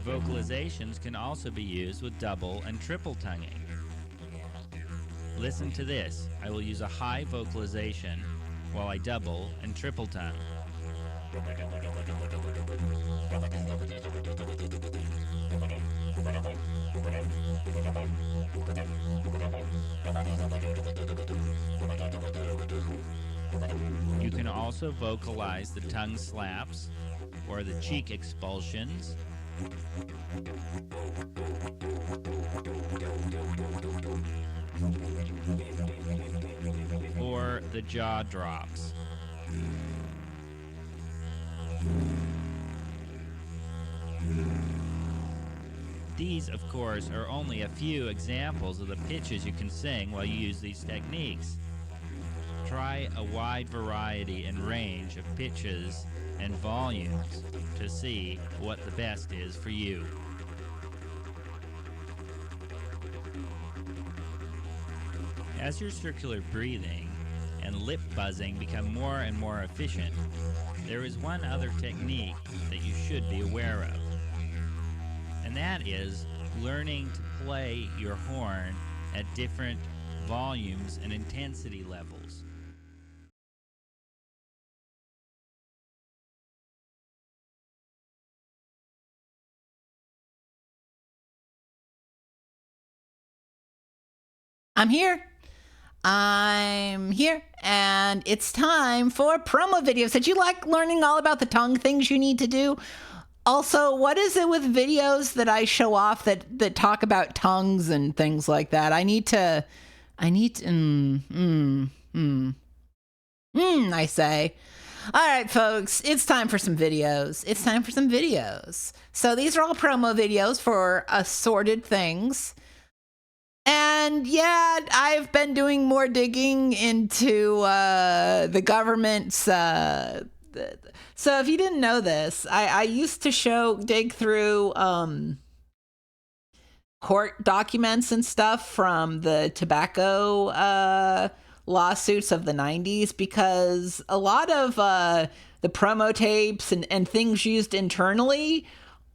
Vocalizations can also be used with double and triple tonguing. Listen to this. I will use a high vocalization while I double and triple tongue. You can also vocalize the tongue slaps or the cheek expulsions. Or the jaw drops. These, of course, are only a few examples of the pitches you can sing while you use these techniques. Try a wide variety and range of pitches and volumes to see what the best is for you. As your circular breathing and lip buzzing become more and more efficient, there is one other technique that you should be aware of. And that is learning to play your horn at different volumes and intensity levels. I'm here, and it's time for promo videos. Did you like learning all about the tongue things you need to do? Also, what is it with videos that I show off that talk about tongues and things like that? I say. All right, folks, it's time for some videos. So these are all promo videos for assorted things. And yeah, I've been doing more digging into the government's. So if you didn't know this, I used to dig through court documents and stuff from the tobacco lawsuits of the 90s, because a lot of the promo tapes and things used internally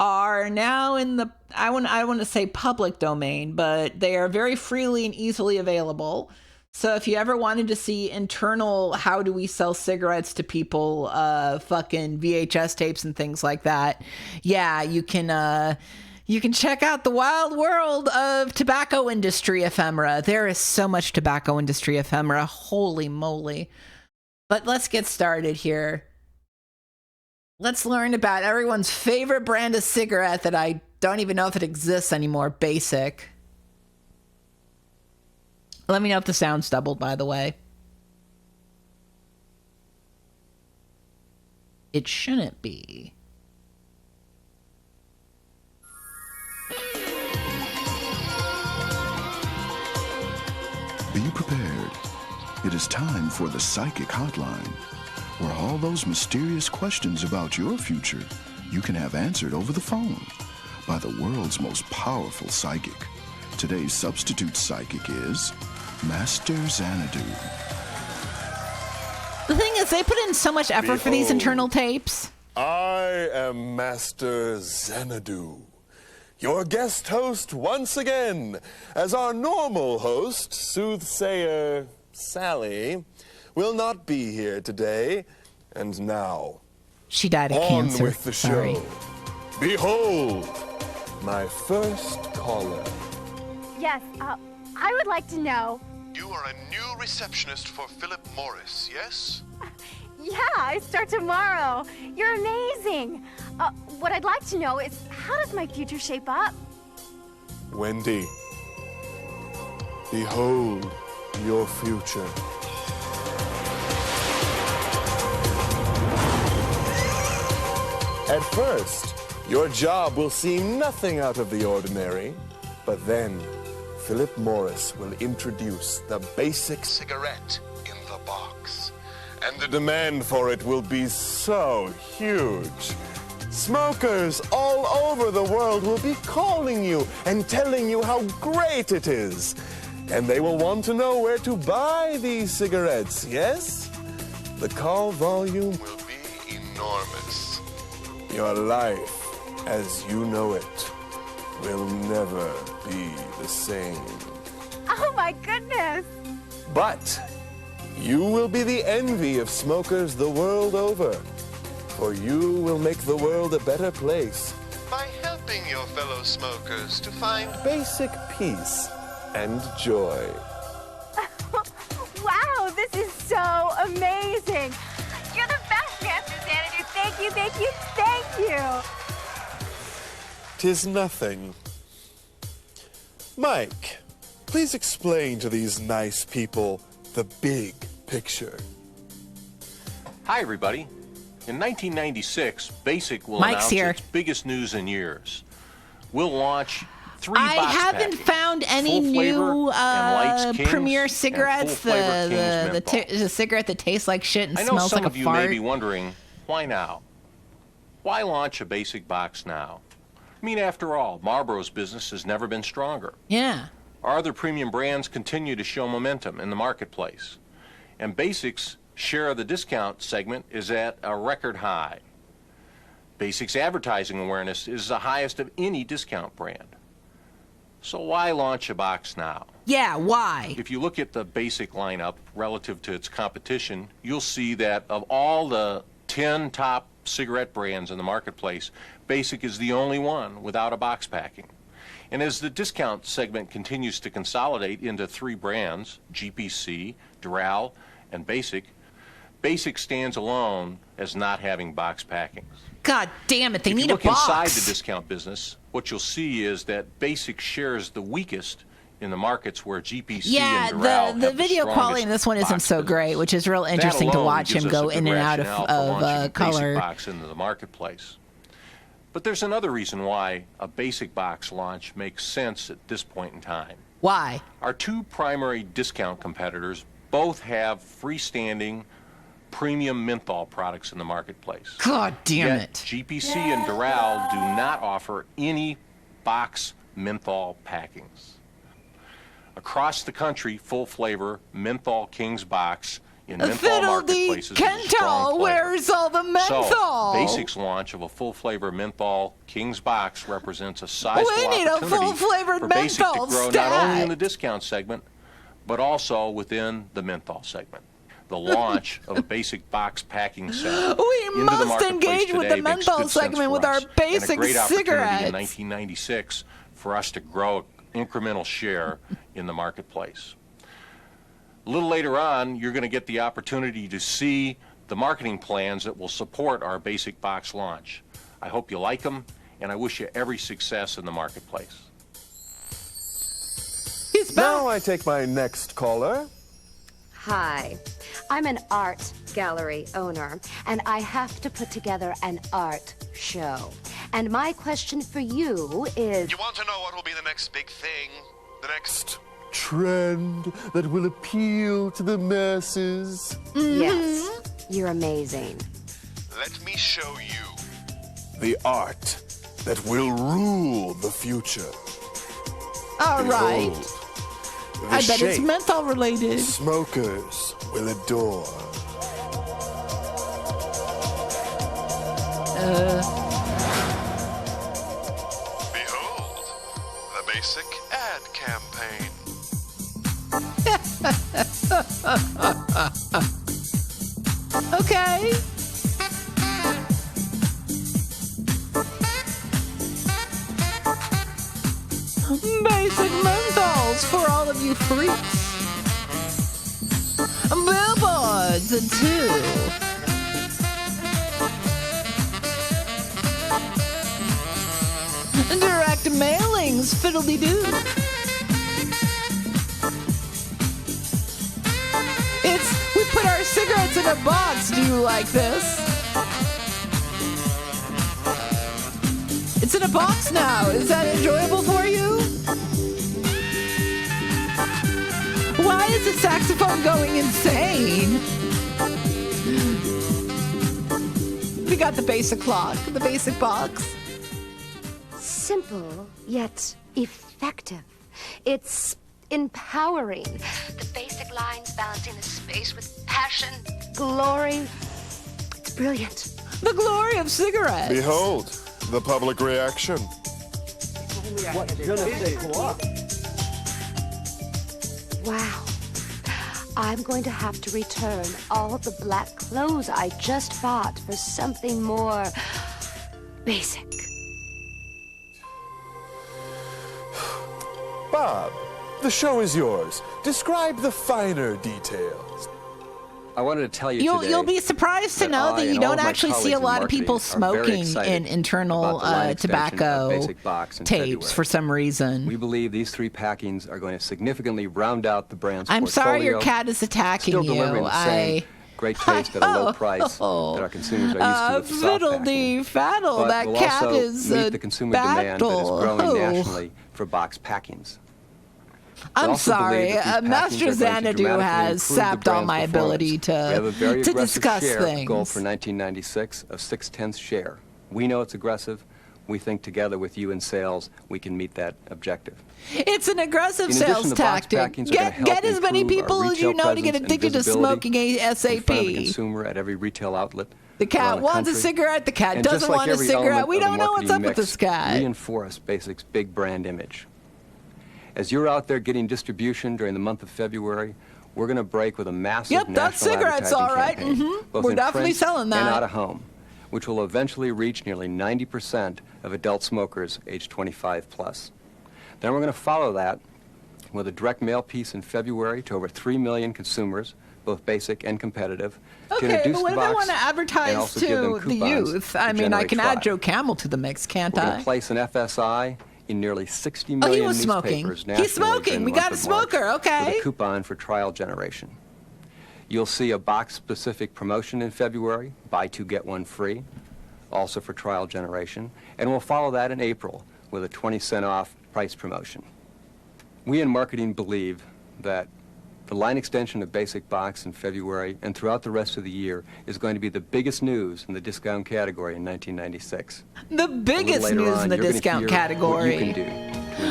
are now in the, I want to say public domain, but they are very freely and easily available. So if you ever wanted to see internal, how do we sell cigarettes to people, fucking VHS tapes and things like that, yeah, you can check out the wild world of tobacco industry ephemera. There is so much tobacco industry ephemera. Holy moly. But let's get started here. Let's learn about everyone's favorite brand of cigarette that I don't even know if it exists anymore, Basic. Let me know if the sound's doubled, by the way. It shouldn't be. Be prepared. It is time for the Psychic Hotline, where all those mysterious questions about your future you can have answered over the phone by the world's most powerful psychic. Today's substitute psychic is Master Xanadu. The thing is, they put in so much effort for these internal tapes. I am Master Xanadu, your guest host once again, as our normal host, Soothsayer Sally, will not be here today. And now, she died of on cancer. with the Sorry. show. Behold, my first caller. Yes, I would like to know. You are a new receptionist for Philip Morris, yes? Yeah, I start tomorrow. You're amazing. What I'd like to know is, how does my future shape up? Wendy, behold your future. At first, your job will seem nothing out of the ordinary, but then Philip Morris will introduce the basic cigarette in the box, and the demand for it will be so huge. Smokers all over the world will be calling you and telling you how great it is, and they will want to know where to buy these cigarettes, yes? The call volume will be enormous. Your life as you know it will never be the same. Oh my goodness! But you will be the envy of smokers the world over, for you will make the world a better place By helping your fellow smokers to find basic peace and joy. Wow, this is so amazing! You're the best, Master Xanadu. Thank you, thank you, thank you! 'Tis nothing. Mike, please explain to these nice people the big picture. Hi, everybody. In 1996, BASIC will Mike's announce here. its biggest news in years. We'll launch 3 I box haven't packages, found any full flavor new and Lights Kings Premier and cigarettes. full flavor Kings menthol. The cigarette that tastes like shit and I know smells some like of a you fart. may be wondering, why now? Why launch a BASIC box now? I mean, after all, Marlboro's business has never been stronger. Yeah. Our other premium brands continue to show momentum in the marketplace. And BASIC's share of the discount segment is at a record high. BASIC's advertising awareness is the highest of any discount brand. So why launch a box now? Yeah, why? If you look at the BASIC lineup relative to its competition, you'll see that of all the 10 top cigarette brands in the marketplace, BASIC is the only one without a box packing. And as the discount segment continues to consolidate into 3 brands, GPC, Doral, and BASIC, BASIC stands alone as not having box packings. God damn it, they If need you a look box. inside the discount business, what you'll see is that BASIC shares the weakest in the markets where GPC Yeah, and Doral the have video the quality in this one isn't so great, which is real interesting to alone watch gives him us a go good in and out rationale for launching a of color. BASIC box into the marketplace. But there's another reason why a BASIC box launch makes sense at this point in time. Why? Our 2 primary discount competitors both have freestanding premium menthol products in the marketplace. God damn Yet it. GPC and Doral do not offer any box menthol packings. Across the country, full flavor menthol King's box in menthol marketplaces is a strong player. Where's all the menthol? So, BASIC's launch of a full flavor menthol King's box represents a sizable We need a opportunity full-flavored for BASIC to menthol grow not only in stat. the discount segment, but also within the menthol segment. The launch of a BASIC box packing set We into the must marketplace engage with today the makes menthol good sense segment for with our us, basic and a great opportunity cigarettes. in 1996 for us to grow an incremental share in the marketplace. A little later on, you're going to get the opportunity to see the marketing plans that will support our BASIC box launch. I hope you like them, and I wish you every success in the marketplace. Now I take my next caller. Hi, I'm an art gallery owner, and I have to put together an art show. And my question for you is... You want to know what will be the next big thing? The next... Trend that will appeal to the masses. Yes, you're amazing. Let me show you. The art that will rule the future. All right. Behold, the I bet it's shape menthol related. smokers will adore. Behold, the BASIC ad campaign. Okay. Basic menthols for all of you freaks. Billboards, too. Direct mailings, fiddly-doo. We put our cigarettes in a box. Do you like this? It's in a box now. Is that enjoyable for you? Why is the saxophone going insane? We got the basic clock, the basic box. Simple, yet effective. It's empowering. The basic lines balancing the space with passion, glory. It's brilliant. The glory of cigarettes. Behold, The public reaction. Wow. I'm going to have to return all the black clothes I just bought for something more basic. Bob, the show is yours. Describe the finer details. I wanted to tell you today You'll be surprised to know that you don't actually see a lot of people smoking in internal tobacco tapes for some reason. We believe these 3 packings are going to significantly round out the brand's I'm portfolio. sorry your cat is attacking Still you. delivering the same great taste at a low price that our consumers are used to with soft packing. Fiddle, But that we'll cat also is meet the consumer demand that is growing nationally for box packings. I'm sorry, Master Xanadu has sapped all my ability to discuss things. Goal for 1996 of 0.6 share. We know it's aggressive. We think together with you in sales, we can meet that objective. It's an aggressive In addition, sales the box tactic. packings are gonna help Get as many improve people our as you retail know to get presence and addicted to visibility smoking in front of the ASAP. consumer at every retail outlet. The cat around the wants a country. cigarette. The cat And doesn't just like want a every cigarette. element We of the don't know what's marketing up with mix, this cat. Reinforce Basic's big brand image. As you're out there getting distribution during the month of February, we're going to break with a massive Yep, national that's cigarettes, advertising all right. campaign, both We're in definitely print selling that. and out of home, which will eventually reach nearly 90% of adult smokers aged 25 plus. Then we're going to follow that with a direct mail piece in February to over 3 million consumers, both basic and competitive, to Okay, introduce but what the if I box want to and advertise also give them to the coupons youth? to I mean, I generate can trial. add Joe Camel to the mix, can't We're going I? to place an FSI in nearly 60 Oh, million he was smoking. newspapers He's nationally smoking. during We the got month a of March smoker. Okay. with a coupon for trial generation. You'll see a box-specific promotion in February, buy 2, get 1 free, also for trial generation, and we'll follow that in April with a 20-cent off price promotion. We in marketing believe that the line extension of Basic Box in February and throughout the rest of the year is going to be the biggest news in the discount category in 1996. The biggest later news on, in the you're gonna discount hear category. what you can do to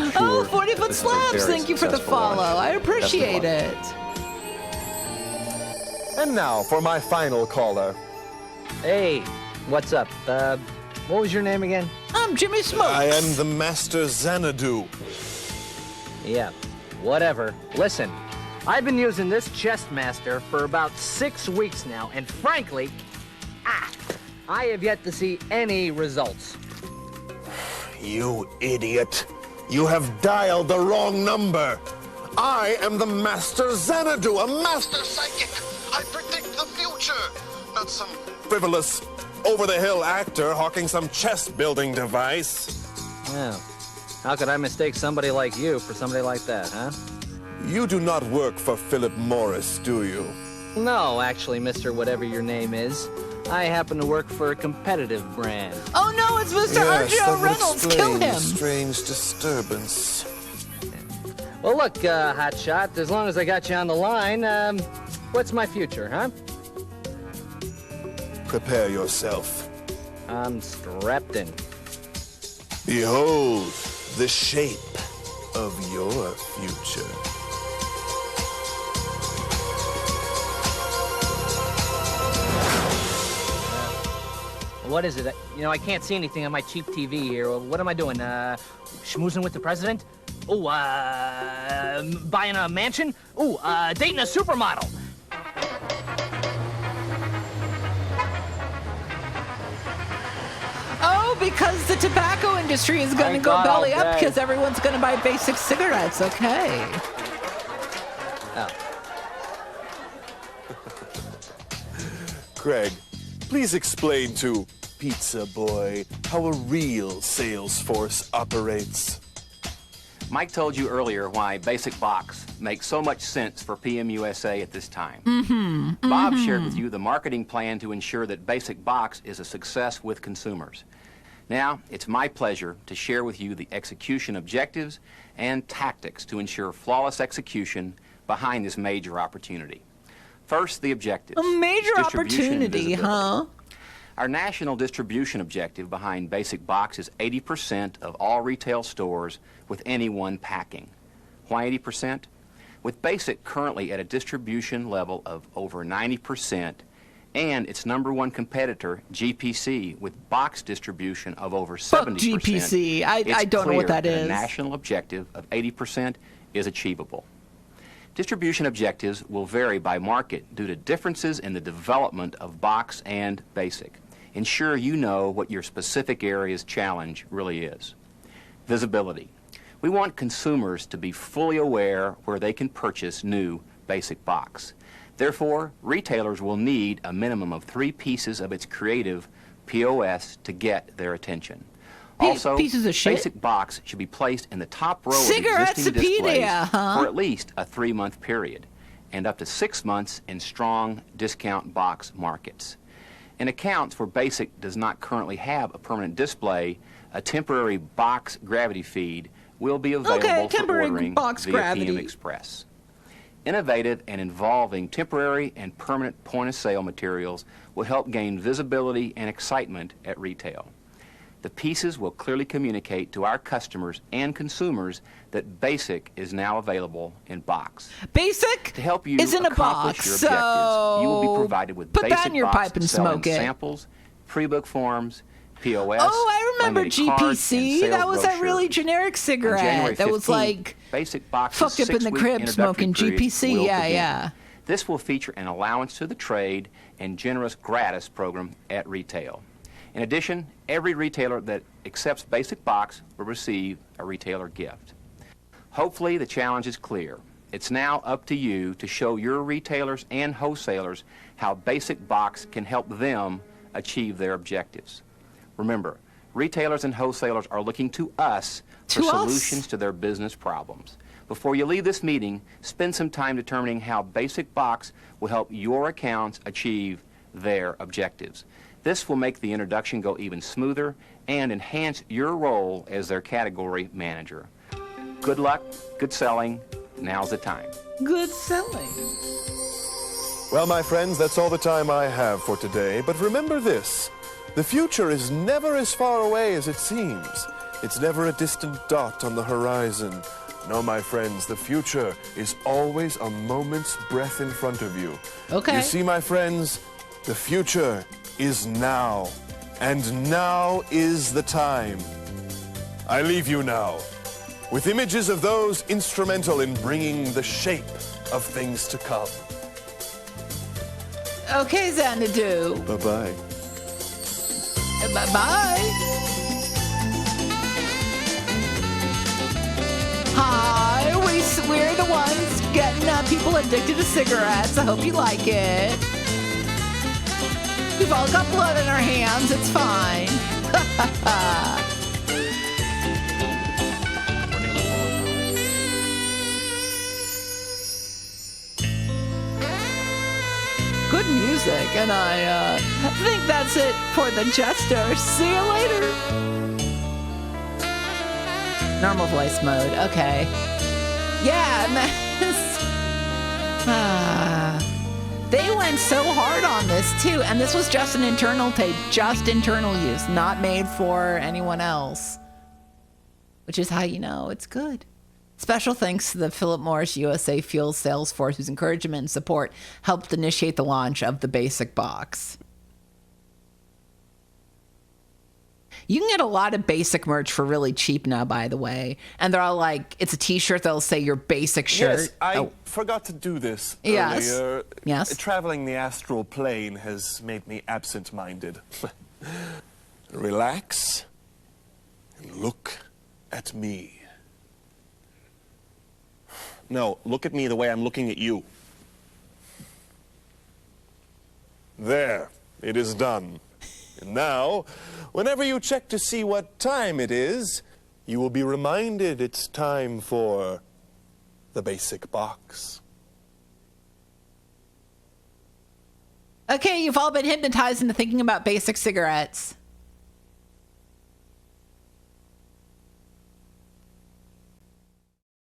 ensure Oh, that 40-foot this is a slabs. very Thank you for the successful follow. launch. I Best of appreciate luck. it. And now for my final caller. Hey, what's up? What was your name again? I'm Jimmy Smokes. I am the Master Xanadu. Yeah, whatever. Listen, I've been using this Chestmaster for about 6 weeks now, and frankly, I have yet to see any results. You idiot. You have dialed the wrong number. I am the Master Xanadu, a master psychic. I predict the future. Not some frivolous, over-the-hill actor hawking some chest-building device. Oh, how could I mistake somebody like you for somebody like that, huh? You do not work for Philip Morris, do you? No, actually, Mr. Whatever your name is. I happen to work for a competitive brand. Oh no, it's Mr. Yes, that R.J.O. would Reynolds. explain Kill him. the strange disturbance. Well, look, Hotshot, as long as I got you on the line, what's my future, huh? Prepare yourself. I'm strapped in. Behold the shape of your future. What is it? You know, I can't see anything on my cheap TV here. What am I doing? Schmoozing with the president? Ooh, buying a mansion? Ooh, dating a supermodel. Oh, because the tobacco industry is going to go belly up because everyone's going to buy basic cigarettes. Okay. Oh. Craig, please explain to Pizza Boy how a real sales force operates. Mike told you earlier why Basic Box makes so much sense for PM USA at this time. Bob shared with you the marketing plan to ensure that Basic Box is a success with consumers. Now, it's my pleasure to share with you the execution objectives and tactics to ensure flawless execution behind this major opportunity. First, the objectives. A major Distribution and opportunity, visibility. huh? Our national distribution objective behind Basic Box is 80% of all retail stores with any one packing. Why 80%? With Basic currently at a distribution level of over 90%, and its #1 competitor, GPC, with box distribution of over 70%. Fuck GPC. I don't know what that is. is. A national objective of 80% is achievable. Distribution objectives will vary by market due to differences in the development of box and basic. Ensure you know what your specific area's challenge really is. Visibility. We want consumers to be fully aware where they can purchase new basic box. Therefore, retailers will need a minimum of 3 pieces of its creative POS to get their attention. Also, pieces of shit? basic box should be placed in the top row of existing displays for at least a 3-month period, and up to 6 months in strong discount box markets. In accounts where basic does not currently have a permanent display, a temporary box gravity feed will be available for ordering via PM Express. Innovative and involving temporary and permanent point-of-sale materials will help gain visibility and excitement at retail. The pieces will clearly communicate to our customers and consumers that BASIC is now available in box. BASIC to help you is in a accomplish box, your objectives, so you will be provided with put BASIC that in your box pipe and selling smoke it. samples, pre-book forms, POS. Oh, I remember laminated cards, and GPC. sales That was that brochures. really generic On cigarette January that was 15th, like Basic Box's fucked up in the 6-week crib introductory smoking period GPC. will Yeah, begin. yeah. This will feature an allowance to the trade and generous gratis program at retail. In addition, every retailer that accepts Basic Box will receive a retailer gift. Hopefully the challenge is clear. It's now up to you to show your retailers and wholesalers how Basic Box can help them achieve their objectives. Remember, retailers and wholesalers are looking to us for solutions to their business problems. Before you leave this meeting, spend some time determining how Basic Box will help your accounts achieve their objectives. This will make the introduction go even smoother and enhance your role as their category manager. Good luck, good selling, now's the time. Good selling. Well, my friends, that's all the time I have for today. But remember this, the future is never as far away as it seems. It's never a distant dot on the horizon. No, my friends, the future is always a moment's breath in front of you. Okay. You see, my friends, the future is now, and now is the time. I leave you now with images of those instrumental in bringing the shape of things to come. Okay, Xanadu. Bye-bye. Bye-bye. Hi, we're the ones getting people addicted to cigarettes. I hope you like it. We've all got blood in our hands. It's fine. Good music, and I think that's it for the Jester. See you later. Normal voice mode. Okay. Yeah, and they went so hard on this too, and this was just an internal tape, just internal use, not made for anyone else, which is how you know it's good. Special thanks to the Philip Morris USA Fuel sales force, whose encouragement and support helped initiate the launch of the Basic Box. You can get a lot of Basic merch for really cheap now, by the way. And they're all like, it's a t-shirt that'll say your Basic shirt. Yes, I forgot to do this Yes. earlier. Yes. Traveling the astral plane has made me absent-minded. Relax and look at me. No, look at me the way I'm looking at you. There, it is done. And now, whenever you check to see what time it is, you will be reminded it's time for the Basic Box. Okay, you've all been hypnotized into thinking about Basic cigarettes.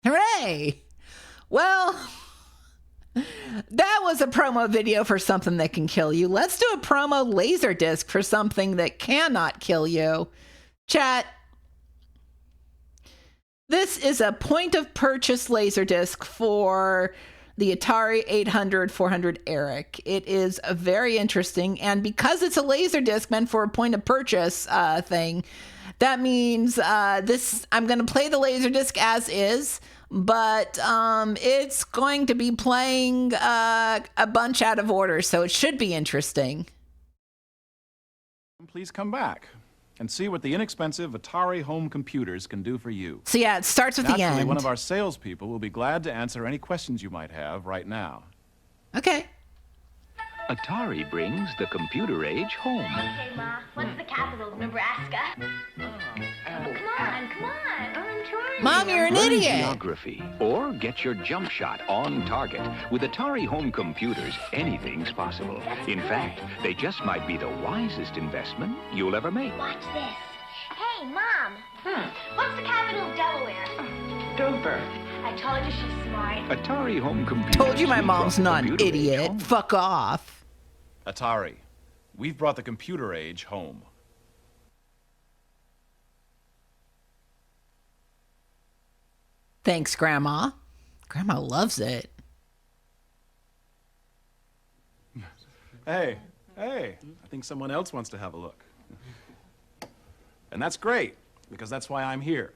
Hooray! Well, that was a promo video for something that can kill you. Let's do a promo Laserdisc for something that cannot kill you. Chat. This is a point of purchase Laserdisc for the Atari 800 400 Eric. It is very interesting, and because it's a Laserdisc meant for a point of purchase thing, that means I'm going to play the Laserdisc as is, but it's going to be playing a bunch out of order, so it should be interesting. Please come back and see what the inexpensive Atari home computers can do for you. So yeah, it starts with the end. One of our salespeople will be glad to answer any questions you might have right now. Okay. Atari brings the computer age home. Okay, Ma, what's the capital of Nebraska? Come on. I'm trying. Mom, you're an Learn idiot. Geography or get your jump shot on target. With Atari home computers, anything's possible. In fact, they just might be the wisest investment you'll ever make. Watch this. Hey, Mom. What's the capital of Delaware? Dover. I told you she's smart. Atari home computers. Told you my mom's not an idiot. Fuck off. Atari, we've brought the computer age home. Thanks, Grandma. Grandma loves it. Hey, I think someone else wants to have a look. And that's great, because that's why I'm here.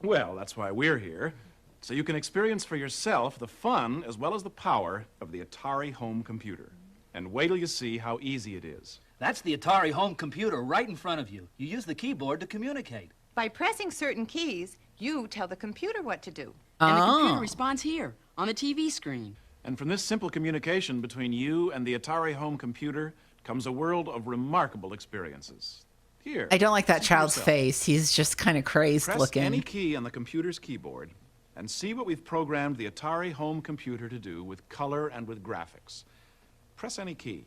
Well, that's why we're here, so you can experience for yourself the fun as well as the power of the Atari home computer. And wait till you see how easy it is. That's the Atari home computer right in front of you. You use the keyboard to communicate. By pressing certain keys, you tell the computer what to do. And the computer responds here, on the TV screen. And from this simple communication between you and the Atari home computer comes a world of remarkable experiences. Here. I don't like that see for child's yourself. face. He's just kind of crazed Press looking. any key on the computer's keyboard and see what we've programmed the Atari home computer to do with color and with graphics. Press any key.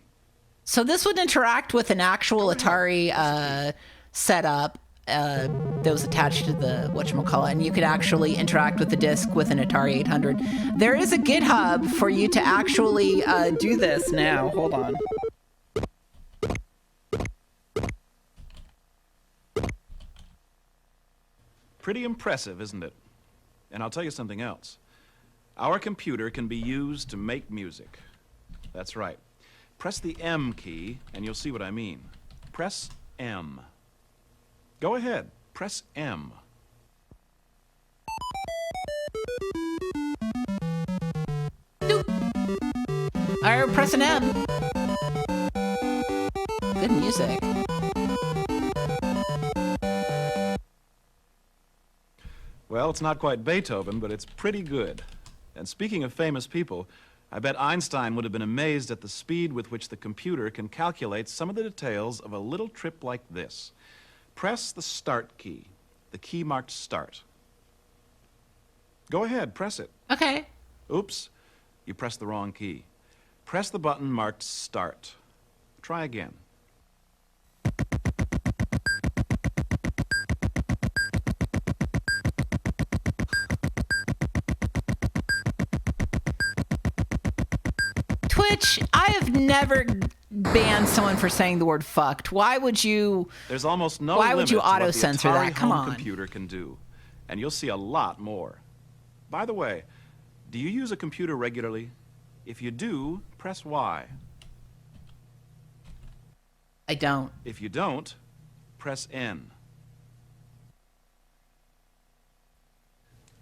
So this would interact with an actual Atari setup that was attached to the whatchamacallit, and you could actually interact with the disc with an Atari 800. There is a GitHub for you to actually do this now. Hold on. Pretty impressive, isn't it? And I'll tell you something else. Our computer can be used to make music. That's right. Press the M key, and you'll see what I mean. Press M. Go ahead. Press M. All right, press an M. Good music. Well, it's not quite Beethoven, but it's pretty good. And speaking of famous people, I bet Einstein would have been amazed at the speed with which the computer can calculate some of the details of a little trip like this. Press the Start key, the key marked Start. Go ahead, press it. Okay. Oops, you pressed the wrong key. Press the button marked Start. Try again. Twitch, I have never banned someone for saying the word fucked. Why would you? There's almost no Why limit would you to what the auto-censor Atari that? Come home on. computer can do, and you'll see a lot more. By the way, do you use a computer regularly? If you do, press Y. I don't. If you don't, press N.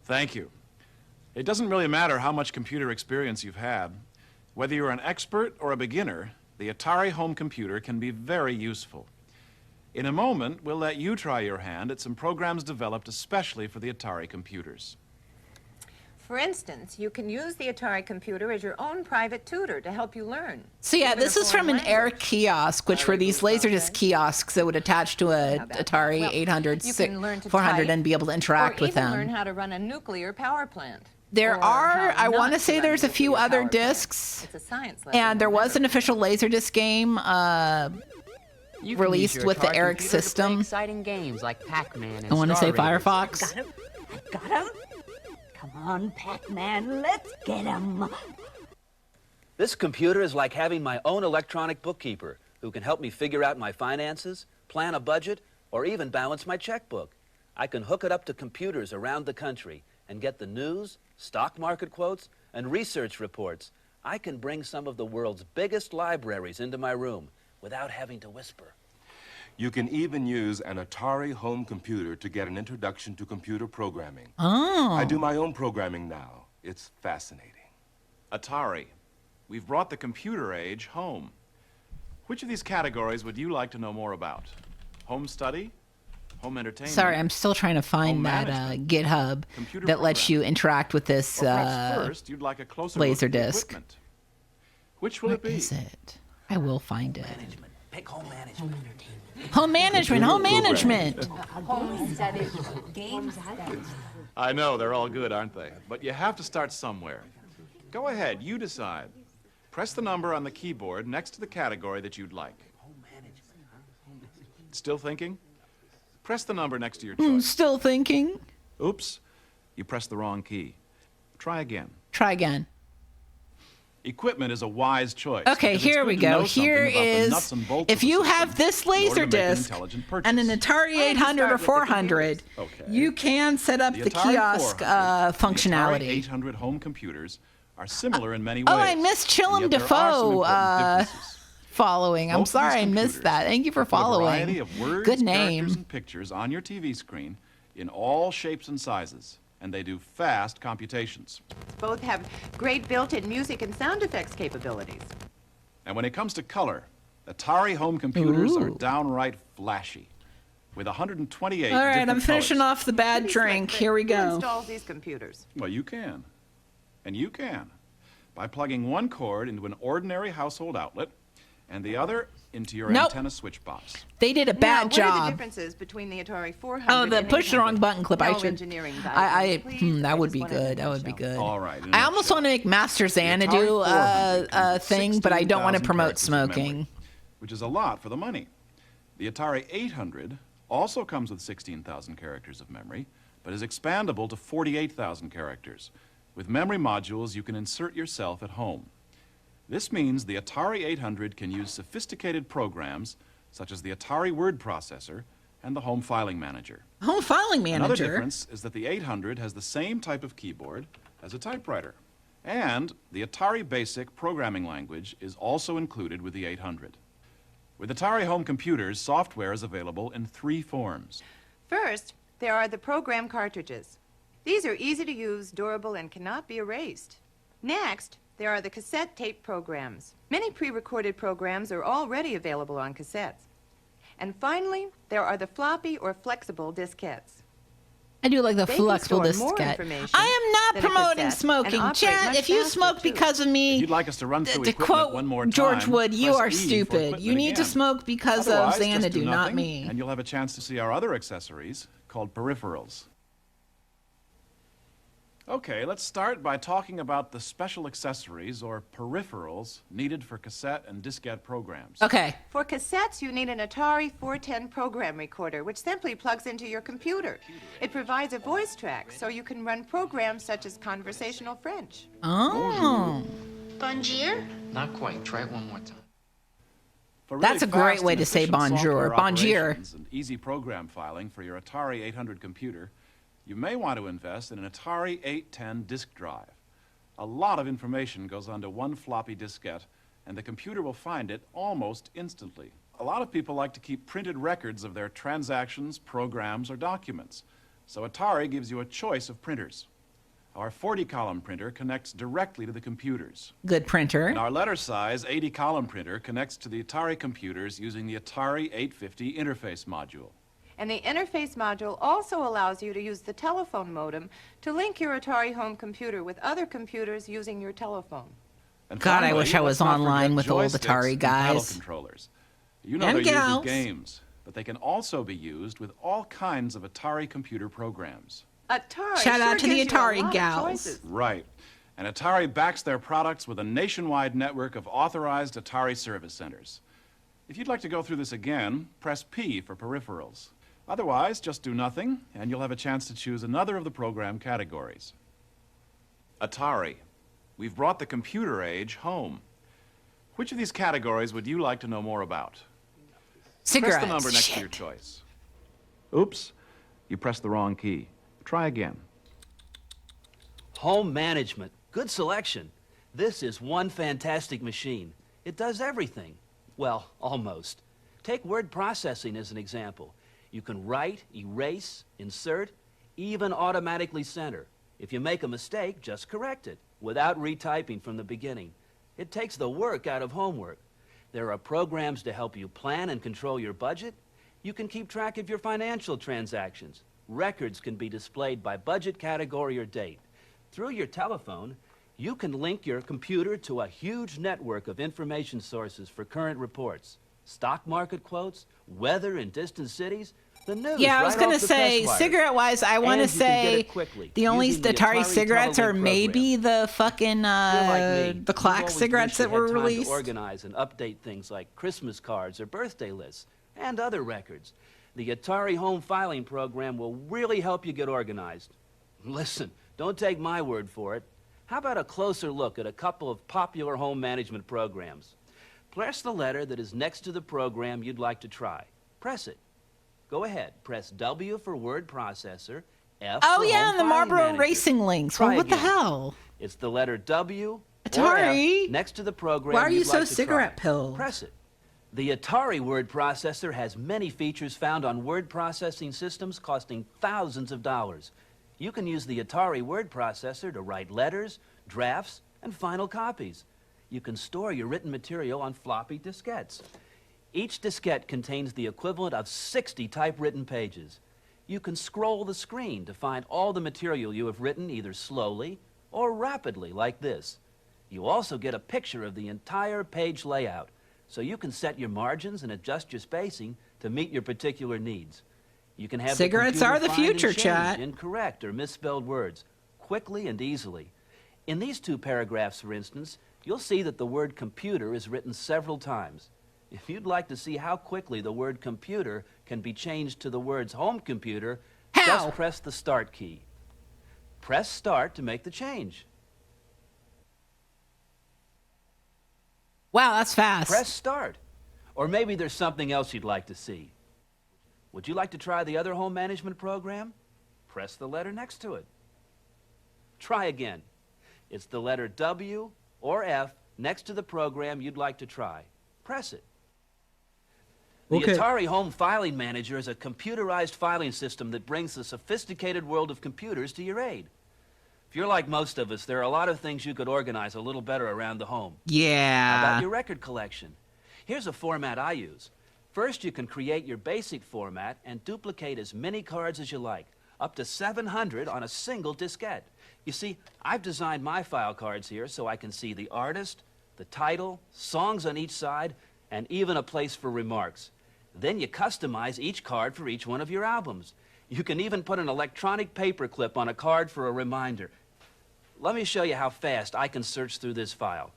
Thank you. It doesn't really matter how much computer experience you've had. Whether you're an expert or a beginner, the Atari home computer can be very useful. In a moment, we'll let you try your hand at some programs developed especially for the Atari computers. For instance, you can use the Atari computer as your own private tutor to help you learn. So yeah, Even this a is from an foreign Eric kiosk, which were these Laserdisc kiosks that would attach to a Atari 800, you can learn to 400 type, and be able to interact or with even them. learn how to run a nuclear power plant. There Or are, how I not want to say run there's a few nuclear other power plant. discs, It's a science lesson. and there was an official Laserdisc game You can use released your with the Atari Eric computer to play system. exciting games like Pac-Man and I want to Star say Raiders. Firefox. Got him? Come on, Pac-Man, let's get him. This computer is like having my own electronic bookkeeper who can help me figure out my finances, plan a budget, or even balance my checkbook. I can hook it up to computers around the country and get the news, stock market quotes, and research reports, I can bring some of the world's biggest libraries into my room without having to whisper. You can even use an Atari home computer to get an introduction to computer programming. Oh. I do my own programming now. It's fascinating. Atari. We've brought the computer age home. Which of these categories would you like to know more about? Home study? Home entertainment? Sorry, I'm still trying to find that GitHub that lets you interact with this first, you'd like a closer look at the Laserdisc. equipment. Which will it be? What is it? I will find it. Pick home management. Home management, home management. Home studies, game studies. I know, they're all good, aren't they? But you have to start somewhere. Go ahead, you decide. Press the number on the keyboard next to the category that you'd like. Still thinking? Press the number next to your choice. Still thinking. Oops, you pressed the wrong key. Try again. Try again. Equipment is a wise choice. Okay, because it's here good we to go. know something Here about the is, nuts and bolts of if the you system have this in order to make an Laserdisc intelligent and an purchase. Atari 800 or 400, you can set up the Atari kiosk 400, functionality. The Atari 800 home computers are similar in many ways. Oh, I missed Chillum and yet there are some Defoe important differences. following. I'm Both of sorry, I these missed that. Thank you for put a variety following. of words, Good characters, name. and pictures on your TV screen in all shapes and sizes, and they do fast computations. Both have great built-in music and sound effects capabilities. And when it comes to color, Atari home computers are Ooh. downright flashy, with 128 All right, different I'm finishing colors. off the bad drink. Here we Who go. installs these computers? Well, you can. And you can. By plugging one cord into an ordinary household outlet and the other into your Nope. antenna switch box. They did a Now, bad what are the job. differences between the Atari 400 Oh, the and push the 800? wrong button clip. I No should. engineering diagrams, please. That I would just be wanted good. to That would be good. All right. I almost want to make Master Xanadu thing, but I don't want to promote smoking. Which is a lot for the money. The Atari 800 also comes with 16,000 characters of memory, but is expandable to 48,000 characters. With memory modules, you can insert yourself at home. This means the Atari 800 can use sophisticated programs such as the Atari Word Processor and the Home Filing Manager. Home Filing Another Manager. difference is that the 800 has the same type of keyboard as a typewriter. And the Atari Basic programming language is also included with the 800. With Atari home computers, software is available in 3 forms. First, there are the program cartridges. These are easy to use, durable, and cannot be erased. Next, there are the cassette tape programs. Many pre-recorded programs are already available on cassettes. And finally, there are the floppy or flexible diskettes. I do like the They can flexible store more diskette. information I am not than a promoting cassette smoking. and operate Chat, much if you faster, smoke too. because of me, If you'd like us to run through to equipment quote one more George time, Wood, you press are E for stupid. equipment You need to again. smoke because Otherwise, of just Xanadu, do not nothing, me. And you'll have a chance to see our other accessories called peripherals. Okay, let's start by talking about the special accessories or peripherals needed for cassette and diskette programs. Okay. For cassettes, you need an Atari 410 program recorder, which simply plugs into your computer. It provides a voice track, so you can run programs such as conversational French. Oh. Bonjour? Not quite. Try it one more time. For That's a great fast way and to say efficient bonjour. software Bonjour. operations and easy program filing for your Atari 800 computer, you may want to invest in an Atari 810 disk drive. A lot of information goes onto one floppy diskette, and the computer will find it almost instantly. A lot of people like to keep printed records of their transactions, programs, or documents, so Atari gives you a choice of printers. Our 40-column printer connects directly to the computers. Good printer. And our letter size 80-column printer connects to the Atari computers using the Atari 850 interface module. And the interface module also allows you to use the telephone modem to link your Atari home computer with other computers using your telephone. And God, I finally, wish I let's was not online forget with old joysticks Atari and paddle guys. controllers. You know And they're used gals. with games, but they can also be used with all kinds of Atari computer programs. Atari Shout out to the gives you a Atari lot of gals. choices. Right. And Atari backs their products with a nationwide network of authorized Atari service centers. If you'd like to go through this again, press P for peripherals. Otherwise, just do nothing, and you'll have a chance to choose another of the program categories. Atari. We've brought the computer age home. Which of these categories would you like to know more about? Cigarettes. Press the number next to your choice. Oops, you pressed the wrong key. Try again. Home management. Good selection. This is one fantastic machine. It does everything. Well, almost. Take word processing as an example. You can write, erase, insert, even automatically center. If you make a mistake, just correct it without retyping from the beginning. It takes the work out of homework. There are programs to help you plan and control your budget. You can keep track of your financial transactions. Records can be displayed by budget category or date. Through your telephone, you can link your computer to a huge network of information sources for current reports. Stock market quotes, weather in distant cities, the news. Yeah, I was right going off to the say, press wire. cigarette-wise, I want to And you can get say it quickly the only using the Atari Atari cigarettes are Telelink maybe the fucking, If you're like me, the Clack you've always cigarettes wished you that were had time released. to organize and update things like Christmas cards or birthday lists and other records. The Atari Home Filing program will really help you get organized. Listen, don't take my word for it. How about a closer look at a couple of popular home management programs? Press the letter that is next to the program you'd like to try. Press it. Go ahead. Press W for word processor, F Oh, for yeah, home and the filing Marlboro manager. Racing links. Try Well, what the again. hell? It's the letter W or Atari? F next to the program Why are you you'd so like to cigarette try. pilled? Press it. The Atari word processor has many features found on word processing systems costing thousands of dollars. You can use the Atari word processor to write letters, drafts, and final copies. You can store your written material on floppy diskettes. Each diskette contains the equivalent of 60 typewritten pages. You can scroll the screen to find all the material you have written either slowly or rapidly, like this. You also get a picture of the entire page layout, so you can set your margins and adjust your spacing to meet your particular needs. You can have Cigarettes the computer are the find and future, change chat. incorrect or misspelled words quickly and easily. In these two paragraphs, for instance, you'll see that the word computer is written several times. If you'd like to see how quickly the word computer can be changed to the words home computer, just press the start key. Press start to make the change. Wow, that's fast. Press start. Or maybe there's something else you'd like to see. Would you like to try the other home management program? Press the letter next to it. Try again. It's the letter W or F next to the program you'd like to try. Press it. The Okay. Atari Home Filing Manager is a computerized filing system that brings the sophisticated world of computers to your aid. If you're like most of us, there are a lot of things you could organize a little better around the home. Yeah. How about your record collection? Here's a format I use. First, you can create your basic format and duplicate as many cards as you like, up to 700 on a single diskette. You see, I've designed my file cards here so I can see the artist, the title, songs on each side, and even a place for remarks. Then you customize each card for each one of your albums. You can even put an electronic paperclip on a card for a reminder. Let me show you how fast I can search through this file.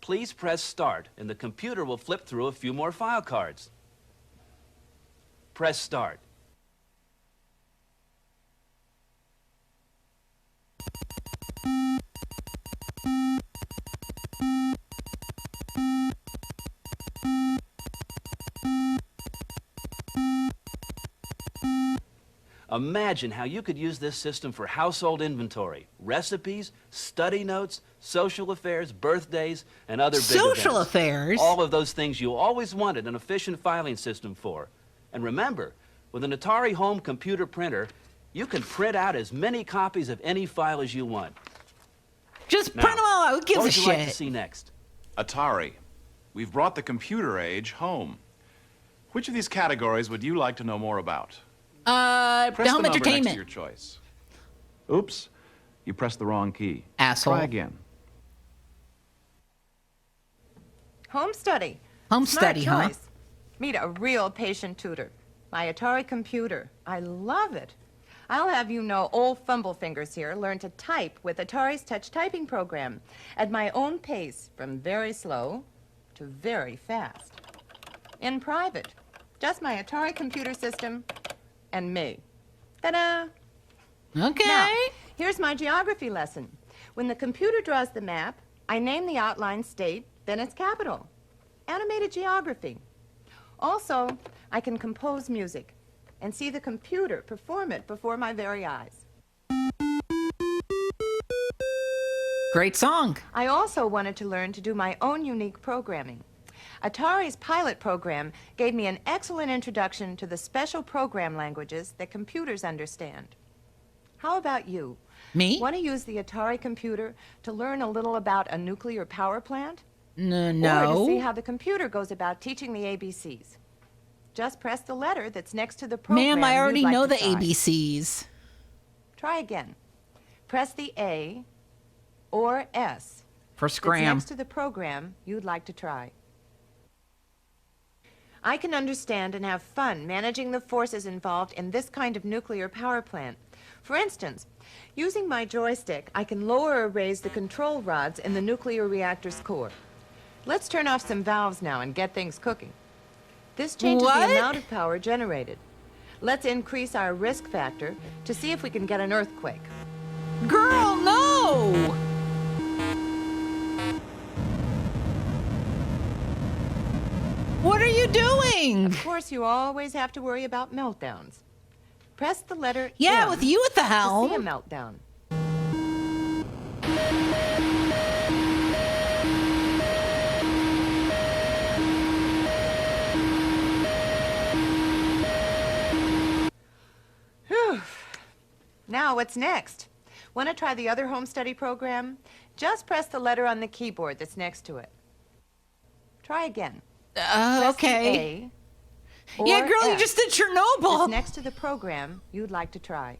Please press start, and the computer will flip through a few more file cards. Press start. Imagine how you could use this system for household inventory, recipes, study notes, social affairs, birthdays, and other big events. Social affairs? All of those things you always wanted an efficient filing system for. And remember, with an Atari home computer printer, you can print out as many copies of any file as you want. Just Now, print them all out. Who gives what a would you shit? like to see next? Atari. We've brought the computer age home. Which of these categories would you like to know more about? Press the home number next to entertainment. your choice. Oops, you pressed the wrong key. Asshole. Try again. Home study. Home Smart study, huh? choice. Meet a real patient tutor. My Atari computer. I love it. I'll have you know old Fumblefingers here learn to type with Atari's touch typing program at my own pace from very slow to very fast. In private, just my Atari computer system and me. Ta-da! Okay. Now, here's my geography lesson. When the computer draws the map, I name the outline state, then its capital. Animated geography. Also, I can compose music and see the computer perform it before my very eyes. Great song. I also wanted to learn to do my own unique programming. Atari's pilot program gave me an excellent introduction to the special program languages that computers understand. How about you? Me? Want to use the Atari computer to learn a little about a nuclear power plant? No. Or to see how the computer goes about teaching the ABCs? Just press the letter that's next to the program. Ma'am, I already you'd like know to the try. ABCs. Try again. Press the A or S For scram. that's next to the program you'd like to try. I can understand and have fun managing the forces involved in this kind of nuclear power plant. For instance, using my joystick, I can lower or raise the control rods in the nuclear reactor's core. Let's turn off some valves now and get things cooking. This changes What? the amount of power generated. Let's increase our risk factor to see if we can get an earthquake. Girl, no! What are you doing? Of course, you always have to worry about meltdowns. Press the letter Yeah, M with you at the to helm. see a meltdown. Whew. Now, what's next? Want to try the other home study program? Just press the letter on the keyboard that's next to it. Try again. Press Okay. the A Yeah, or girl, you S just did Chernobyl. that's next to the program you'd like to try.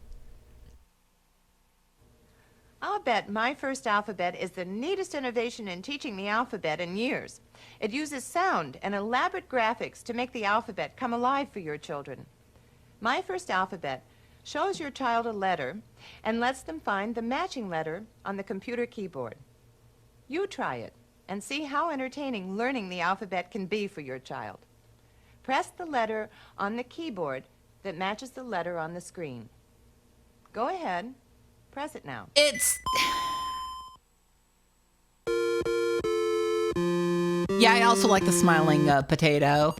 I'll bet my first alphabet is the neatest innovation in teaching the alphabet in years. It uses sound and elaborate graphics to make the alphabet come alive for your children. My first alphabet shows your child a letter and lets them find the matching letter on the computer keyboard. You try it and see how entertaining learning the alphabet can be for your child. Press the letter on the keyboard that matches the letter on the screen. Go ahead. Press it now. It's... Yeah, I also like the smiling potato.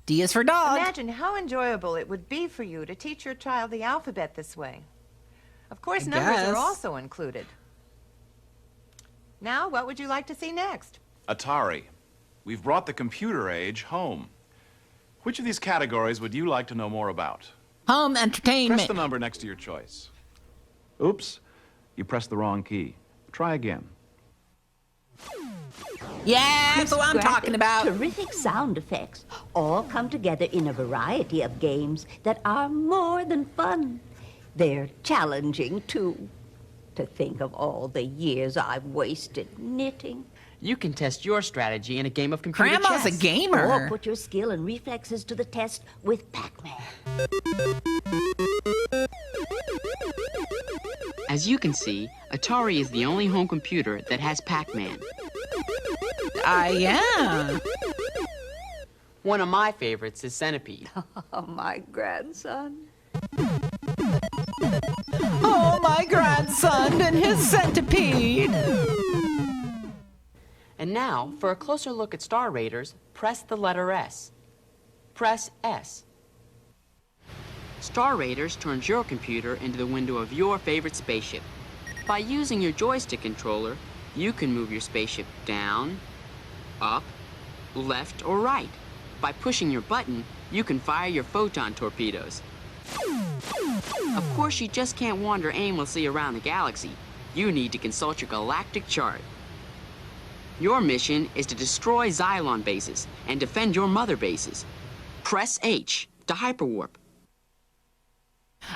D is for dog. Imagine how enjoyable it would be for you to teach your child the alphabet this way. Of course, numbers guess. are also included. Now, what would you like to see next? Atari. We've brought the computer age home. Which of these categories would you like to know more about? Home entertainment. Press the number next to your choice. Oops, you pressed the wrong key. Try again. Yeah, that's what I'm talking about. Terrific sound effects all come together in a variety of games that are more than fun. They're challenging, too. To think of all the years I've wasted knitting. You can test your strategy in a game of computer Grandma's chess. a gamer. Or put your skill and reflexes to the test with Pac-Man. As you can see, Atari is the only home computer that has Pac-Man. Yeah. One of my favorites is Centipede. Oh, my grandson. Oh, my grandson and his centipede. And now, for a closer look at Star Raiders, press the letter S. Press S. Star Raiders turns your computer into the window of your favorite spaceship. By using your joystick controller, you can move your spaceship down, up, left, or right. By pushing your button, you can fire your photon torpedoes. Of course, you just can't wander aimlessly around the galaxy. You need to consult your galactic chart. Your mission is to destroy Xylon bases and defend your mother bases. Press H to hyperwarp.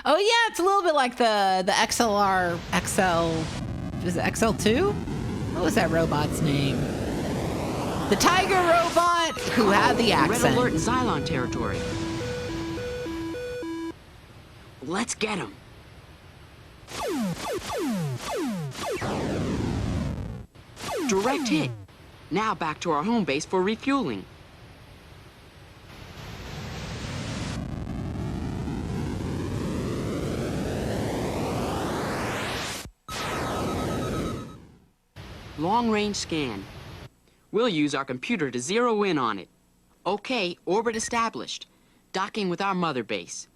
Oh yeah, it's a little bit like the XLR XL. Is it XL2? What was that robot's name? The tiger robot who had the accent. Red alert in Xylon territory. Let's get him. Direct hit. Now back to our home base for refueling. Long-range scan. We'll use our computer to zero in on it. Okay, orbit established. Docking with our mother base.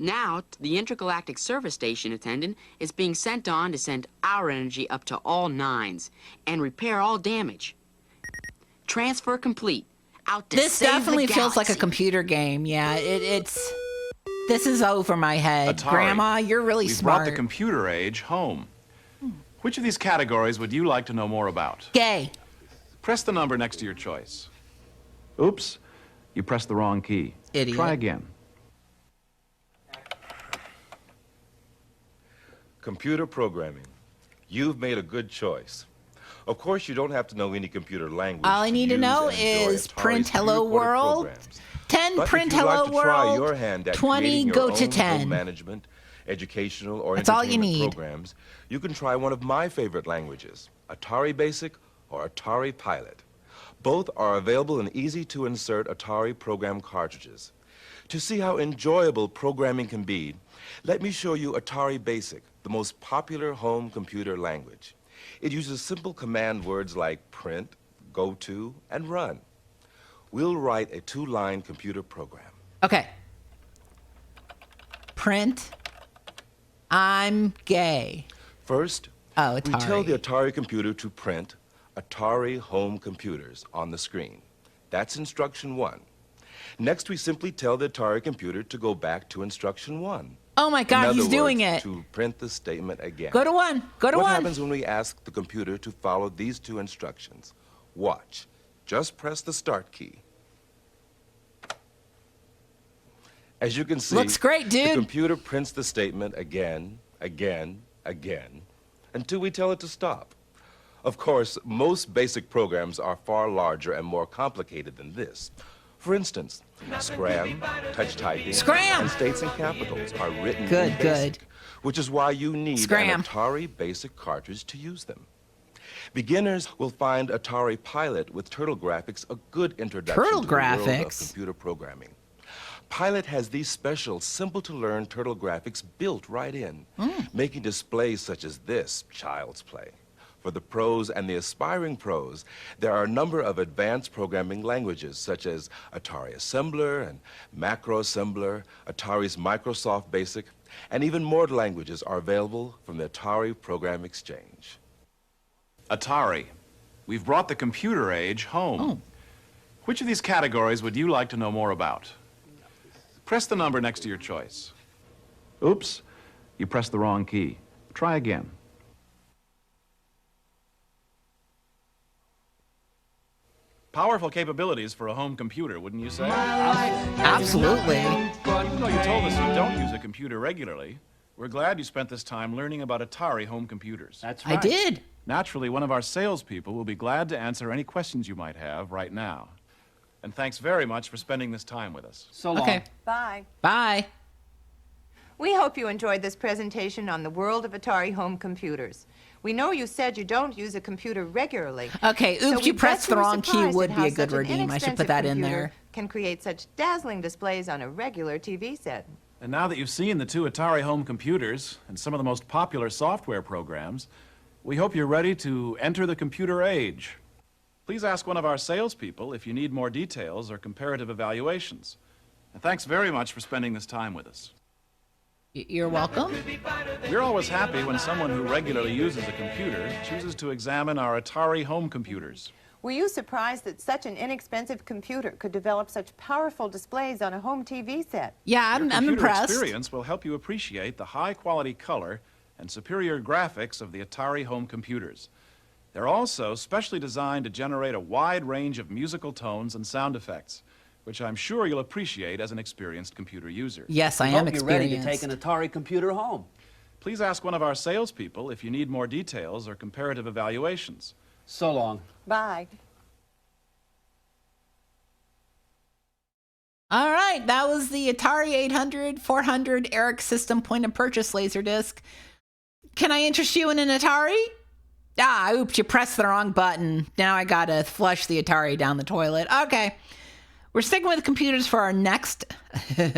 Now, the intergalactic service station attendant is being sent on to send our energy up to all nines and repair all damage. Transfer complete. Out to This save definitely the feels like a galaxy. computer game. Yeah, this is over my head. Atari, Grandma, you're really we've smart. brought the computer age home. Which of these categories would you like to know more about? Gay. Press the number next to your choice. Oops, you pressed the wrong key. Idiot. Try again. Computer programming. You've made a good choice. Of course, you don't have to know any computer language. All I need to use know and enjoy is Atari's print hello pre-recorded world. programs. 10 But print if you'd hello like to try world. your hand at 20 creating your go own to home 10. management, educational, or That's all you entertainment need. programs, you can try one of my favorite languages, Atari Basic or Atari Pilot. Both are available in easy-to-insert Atari program cartridges. To see how enjoyable programming can be, let me show you Atari Basic, the most popular home computer language. It uses simple command words like print, go to, and run. We'll write a 2-line computer program. Okay. Print. I'm gay. First, Oh, we Atari. tell the Atari computer to print Atari home computers on the screen. That's instruction 1. Next, we simply tell the Atari computer to go back to instruction 1. Oh my God, In other he's doing words, it. to print the statement again. Go to 1. Go to What 1. happens when we ask the computer to follow these 2 instructions? Watch. Just press the start key. As you can see, Looks great, dude. The computer prints the statement again, again, again, until we tell it to stop. Of course, most basic programs are far larger and more complicated than this. For instance, Scram, touch typing, Scram! and states and capitals are written Good, in good. BASIC, which is why you need Scram. an Atari Basic cartridge to use them. Beginners will find Atari Pilot with Turtle Graphics a good introduction Turtle to the world of Graphics? computer programming. Pilot has these special, simple-to-learn Turtle Graphics built right in, making displays such as this child's play. For the pros and the aspiring pros, there are a number of advanced programming languages such as Atari Assembler and Macro Assembler, Atari's Microsoft Basic, and even more languages are available from the Atari Program Exchange. Atari, we've brought the computer age home. Which of these categories would you like to know more about? Press the number next to your choice. Oops, you pressed the wrong key. Try again. Powerful capabilities for a home computer, wouldn't you say? Absolutely. Even though you told us you don't use a computer regularly, we're glad you spent this time learning about Atari home computers. That's I did. Naturally, one of our salespeople will be glad to answer any questions you might have right now. And thanks very much for spending this time with us. So long. Okay. Bye. Bye. We hope you enjoyed this presentation on the world of Atari home computers. We know you said you don't use a computer regularly. Okay, so oops, we you bet pressed the were wrong key surprised would at be how a good such an redeem. I should put inexpensive that in computer there. Can create such dazzling displays on a regular TV set. And now that you've seen the 2 Atari home computers and some of the most popular software programs, we hope you're ready to enter the computer age. Please ask one of our salespeople if you need more details or comparative evaluations. And thanks very much for spending this time with us. You're welcome. We're always happy when someone who regularly uses a computer chooses to examine our Atari home computers. Were you surprised that such an inexpensive computer could develop such powerful displays on a home TV set? Yeah, I'm Computer impressed. experience will help you appreciate the high-quality color and superior graphics of the Atari home computers. They're also specially designed to generate a wide range of musical tones and sound effects, which I'm sure you'll appreciate as an experienced computer user. Yes, I We am hope you're ready to experienced. take an Atari computer home. Please ask one of our salespeople if you need more details or comparative evaluations. So long. Bye. All right, that was the Atari 800, 400 Eric System point of purchase Laserdisc. Can I interest you in an Atari? Ah, oops, you pressed the wrong button. Now I gotta flush the Atari down the toilet. Okay. We're sticking with computers for our next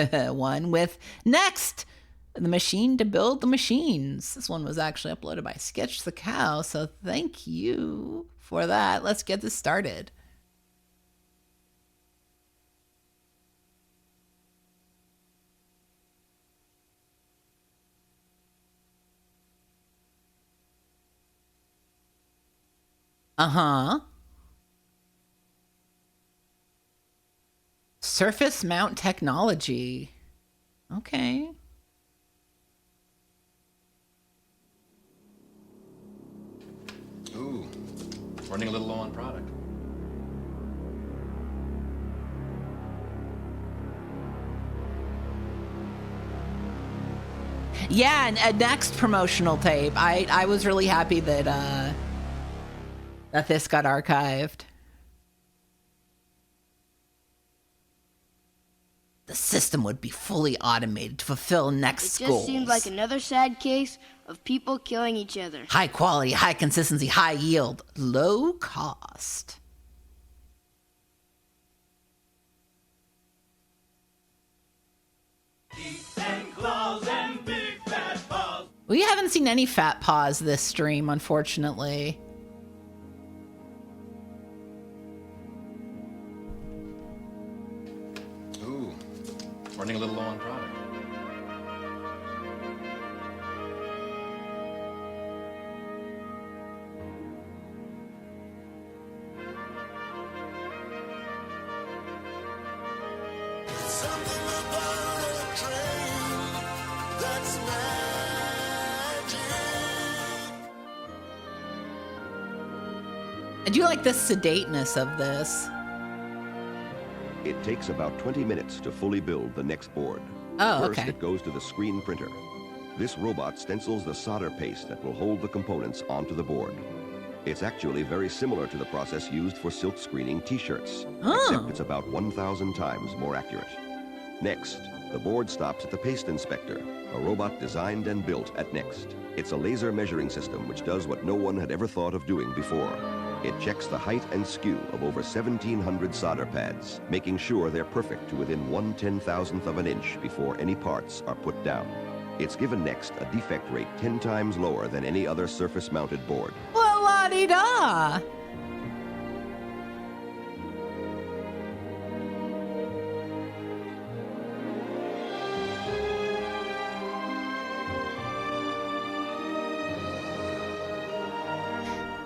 one with Next, the machine to build the machines. This one was actually uploaded by Sketch the Cow, so thank you for that. Let's get this started. Uh-huh. Surface mount technology. Okay. Ooh, running a little low on product. Yeah, and a next promotional tape. I was really happy that that this got archived. The system would be fully automated to fulfill next It goals. just seems like another sad case of people killing each other. High quality, high consistency, high yield, low cost. We haven't seen any fat paws this stream, unfortunately. Ooh, running a little low on product. I do like the sedateness of this. It takes about 20 minutes to fully build the next board. Oh, First, okay. it goes to the screen printer. This robot stencils the solder paste that will hold the components onto the board. It's actually very similar to the process used for silk screening t-shirts, except it's about 1,000 times more accurate. Next, the board stops at the paste inspector, a robot designed and built at Next. It's a laser measuring system which does what no one had ever thought of doing before. It checks the height and skew of over 1,700 solder pads, making sure they're perfect to within 1/10,000th of an inch before any parts are put down. It's given Next a defect rate 10 times lower than any other surface-mounted board. Well, la-di-da.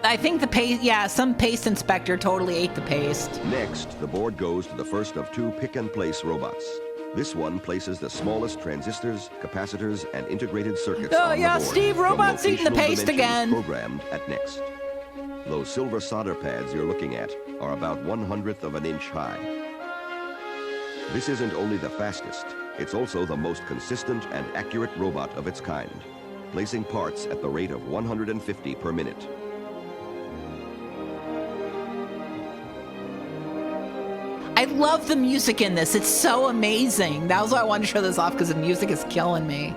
I think the paste, yeah, some paste inspector totally ate the paste. Next, the board goes to the first of 2 pick-and-place robots. This one places the smallest transistors, capacitors, and integrated circuits Oh, on yeah, the board. Steve, from robot's eating the locational paste dimensions again. Programmed at Next. Those silver solder pads you're looking at are about 1/100th of an inch high. This isn't only the fastest, it's also the most consistent and accurate robot of its kind, placing parts at the rate of 150 per minute. I love the music in this. It's so amazing. That was why I wanted to show this off, because the music is killing me.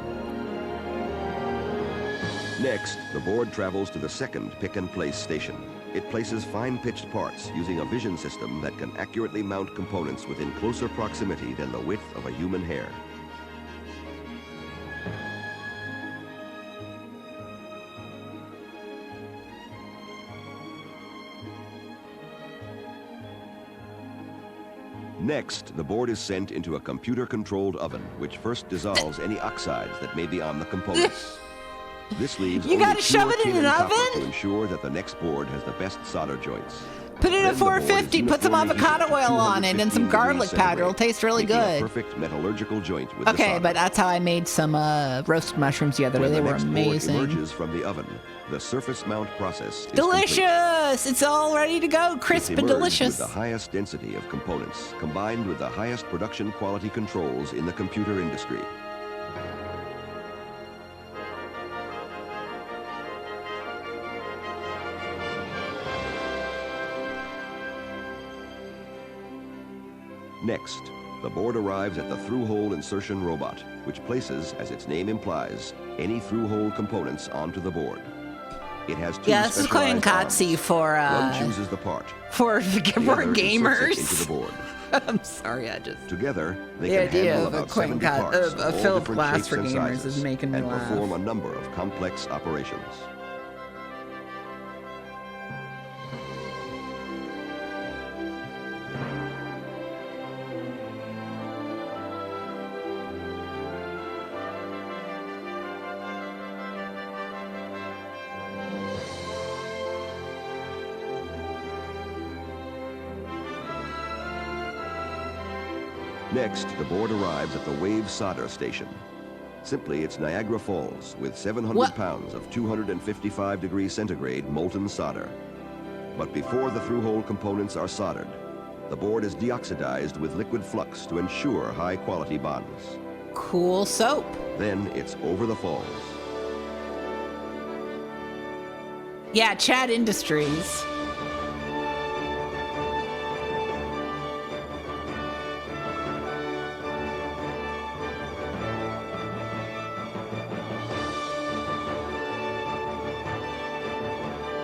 Next, the board travels to the second pick-and-place station. It places fine-pitched parts using a vision system that can accurately mount components within closer proximity than the width of a human hair. Next, the board is sent into a computer-controlled oven, which first dissolves any oxides that may be on the components. This leaves You only gotta shove pure it in tin an and copper oven? to ensure that the next board has the best solder joints. Put it Then at the board is 450, put some uniformly avocado heated to oil on it and some 215 garlic degrees powder. It'll taste really making a good. perfect metallurgical joint with the Okay, solder. but that's how I made some roasted mushrooms the other day. When They the were next amazing. board emerges from the oven, the surface mount process is Delicious! It's all ready to go, complete. crisp It's and emerged delicious. with the highest density of components, combined with the highest production quality controls in the computer industry. Next, the board arrives at the through-hole insertion robot, which places, as its name implies, any through-hole components onto the board. It has 2 Yeah, this is quite specialized arms. Katsi for One chooses the part. for The other inserts it gamers. into the board. I'm sorry, I just Together, they the can idea handle of a about Quentin 70 parts of of a all Philip different Glass shapes for and gamers sizes, is making me and laugh. perform a number of complex operations. Next, the board arrives at the Wave Solder Station. Simply, it's Niagara Falls with 700 pounds of 255 degrees centigrade molten solder. But before the through-hole components are soldered, the board is deoxidized with liquid flux to ensure high-quality bonds. Cool soap. Then it's over the falls. Yeah, Chad Industries.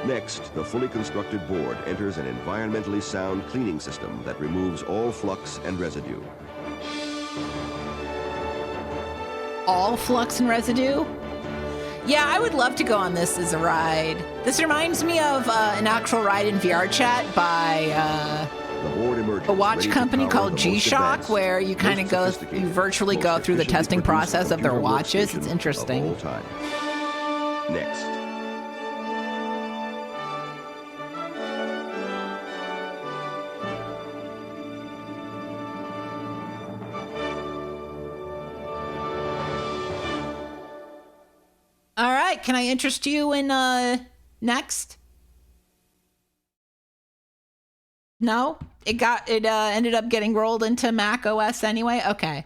Next, the fully constructed board enters an environmentally sound cleaning system that removes all flux and residue. All flux and residue? Yeah, I would love to go on this as a ride. This reminds me of an actual ride in VR chat by a watch company called G-Shock, where you kind of go, you virtually go through the testing process of their watches. It's interesting. Next. All right, can I interest you in next? No? It ended up getting rolled into Mac OS anyway? Okay.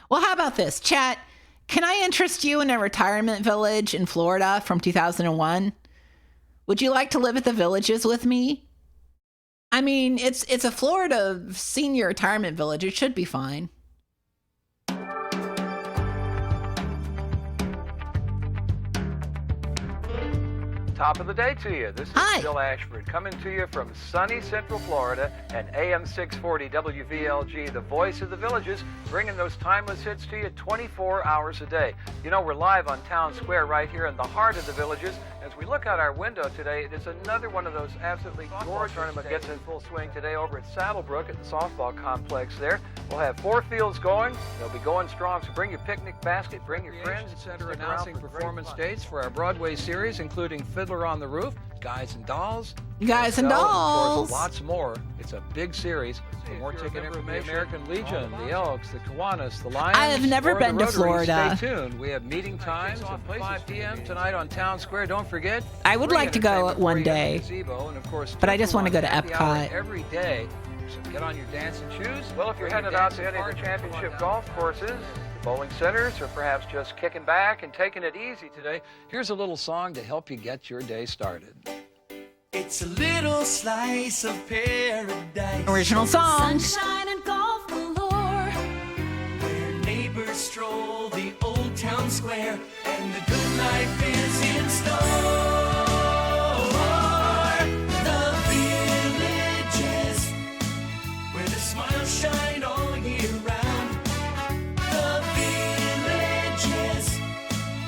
Well, how about this? Chat, can I interest you in a retirement village in Florida from 2001? Would you like to live at the Villages with me? I mean, it's a Florida senior retirement village. It should be fine. Top of the day to you. This is Bill Ashford coming to you from sunny Central Florida and AM 640 WVLG, the voice of the Villages, bringing those timeless hits to you 24 hours a day. You know, we're live on Town Square right here in the heart of the Villages. As we look out our window today, it is another one of those absolutely gorgeous tournament gets in full swing today over at Saddlebrook at the softball complex there. We'll have 4 fields going. They'll be going strong, so bring your picnic basket, bring your friends. Center announcing performance dates for our Broadway series, including Fiddler on the Roof, Guys and Dolls. Guys and Dolls. Of course, lots more. It's a big series. For more ticket information, the American Legion, the Elks, the Kiwanis, the Lions. I have never been to Florida. Stay tuned. We have meeting times at 5 p.m. tonight on Town Square. Don't forget. I would like to go one day, and of course, but I just want to go to Epcot. Every day. So get on your dancing shoes. Well, if you're headed out to any of the championship golf courses, bowling centers, or perhaps just kicking back and taking it easy today, here's a little song to help you get your day started. It's a little slice of paradise. Original song. Sunshine and golf galore. Where neighbors stroll the old town square and the good life is in store. The Villages, where the smiles shine all year round. The Villages,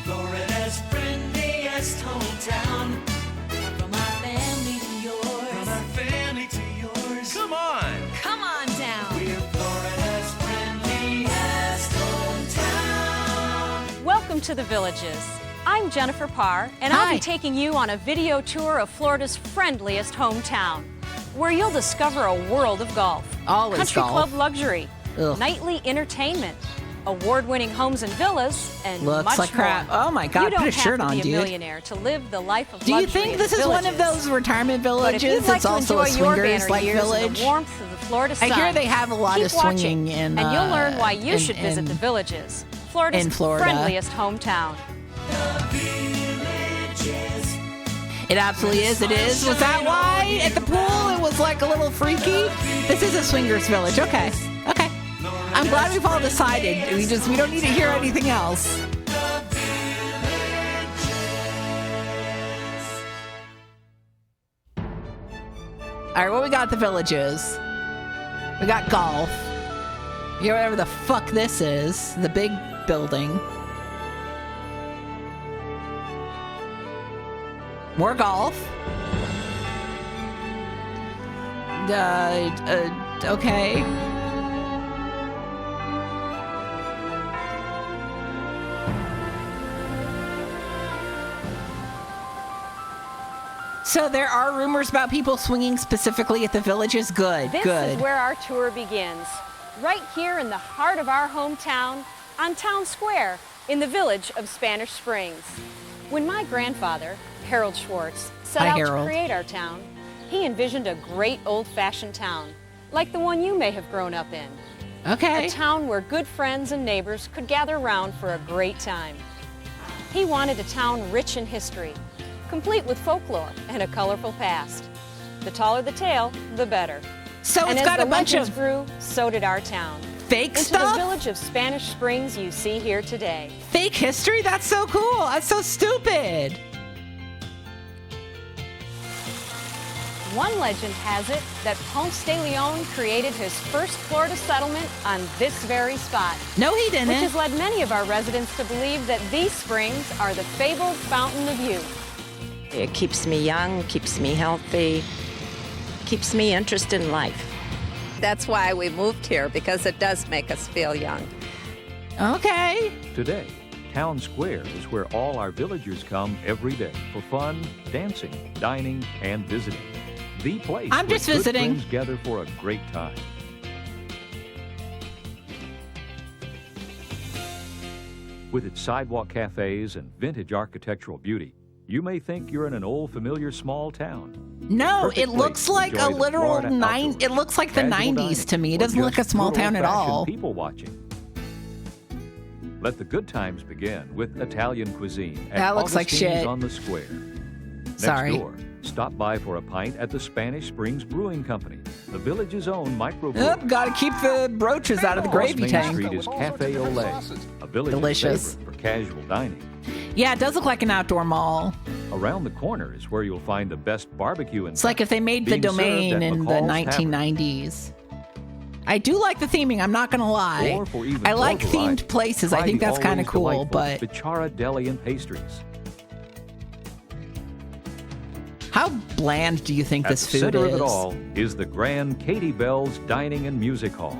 Florida's friendliest hometown. Come on down. We're Florida's friendliest hometown. Welcome to the Villages. I'm Jennifer Parr, and I'll be taking you on a video tour of Florida's friendliest hometown, where you'll discover a world of golf, country club luxury, nightly entertainment, award-winning homes and villas, and looks like crap. Oh my God, put a shirt on, dude. You don't have to be a millionaire to live the life of luxury. Do you think this is one of those retirement villages? It's also a swingers-like village. The warmth of the Florida sun. I hear they have a lot of swinging in. And you'll learn why you should visit the Villages, Florida's friendliest hometown. It absolutely is. It is. Was that why at the pool it was like a little freaky? This is a swingers village. Okay. Okay. I'm glad we've all decided. We don't need to hear anything else. All right, what we got at the Villages? We got golf. You know, whatever the fuck this is. The big building. More golf. Okay. So there are rumors about people swinging specifically at the Villages. Good, This good. is where our tour begins. right here in the heart of our hometown, on Town Square, in the village of Spanish Springs. When my grandfather, Harold Schwartz, set out to create our town, he envisioned a great old-fashioned town, like the one you may have grown up in. Okay. A town where good friends and neighbors could gather around for a great time. He wanted a town rich in history, complete with folklore and a colorful past. The taller the tale, the better. So and it's got a bunch of grew, so did our town. Fake into stuff? The village of Spanish Springs you see here today. Fake history? That's so cool. That's so stupid. One legend has it that Ponce de Leon created his first Florida settlement on this very spot. No, he didn't. Which has led many of our residents to believe that these springs are the fabled fountain of youth. It keeps me young, keeps me healthy, keeps me interested in life. That's why we moved here, because it does make us feel young. Okay. Today, Town Square is where all our villagers come every day for fun, dancing, dining, and visiting. The place I'm just where visiting. Good friends gather for a great time. With its sidewalk cafes and vintage architectural beauty, you may think you're in an old, familiar small town. No, Perfect it looks place to like a enjoy the literal Florida outdoors, it looks like the casual 90s dining, to me. It or doesn't look just a small good town at old-fashioned all. People watching. Let the good times begin with Italian cuisine at That looks like Augustine's shit. on the Square. Sorry. Next door, stop by for a pint at the Spanish Springs Brewing Company, the village's own microbrewery. Gotta keep the brooches out of the Across gravy Main tank. Street is Cafe Olé, a village's Delicious. favorite for casual dining. Yeah, it does look like an outdoor mall. Around the corner is where you'll find the best barbecue in It's like if they made the being served domain at in the McCall's Tavern. 1990s. I do like the theming, I'm not gonna lie. Or for even I like more variety, themed places. I try think the that's kind of always cool, delightful but Bichara Deli and Pastries. how bland do you think At this the food center is? of it all is the grand Katie Bell's Dining and Music Hall.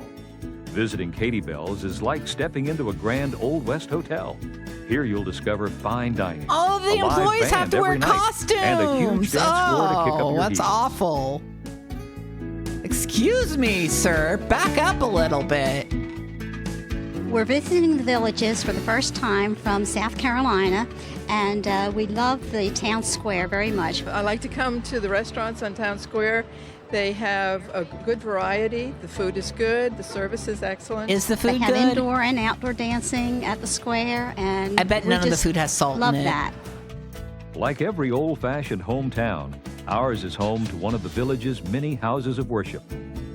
Visiting Katie Bell's is like stepping into a grand Old West hotel. Here you'll discover fine dining. Oh, the a live employees have band to wear every night, costumes. and a huge dance floor to kick up your that's heels. awful. Excuse me, sir. Back up a little bit. We're visiting the villages for the first time from South Carolina, and we love the town square very much. I like to come to the restaurants on Town Square. They have a good variety. The food is good. The service is excellent. Is the They food have good? indoor and outdoor dancing at the square, and I bet we none of the just food has salt in love it. that. Like every old-fashioned hometown, ours is home to one of the village's many houses of worship.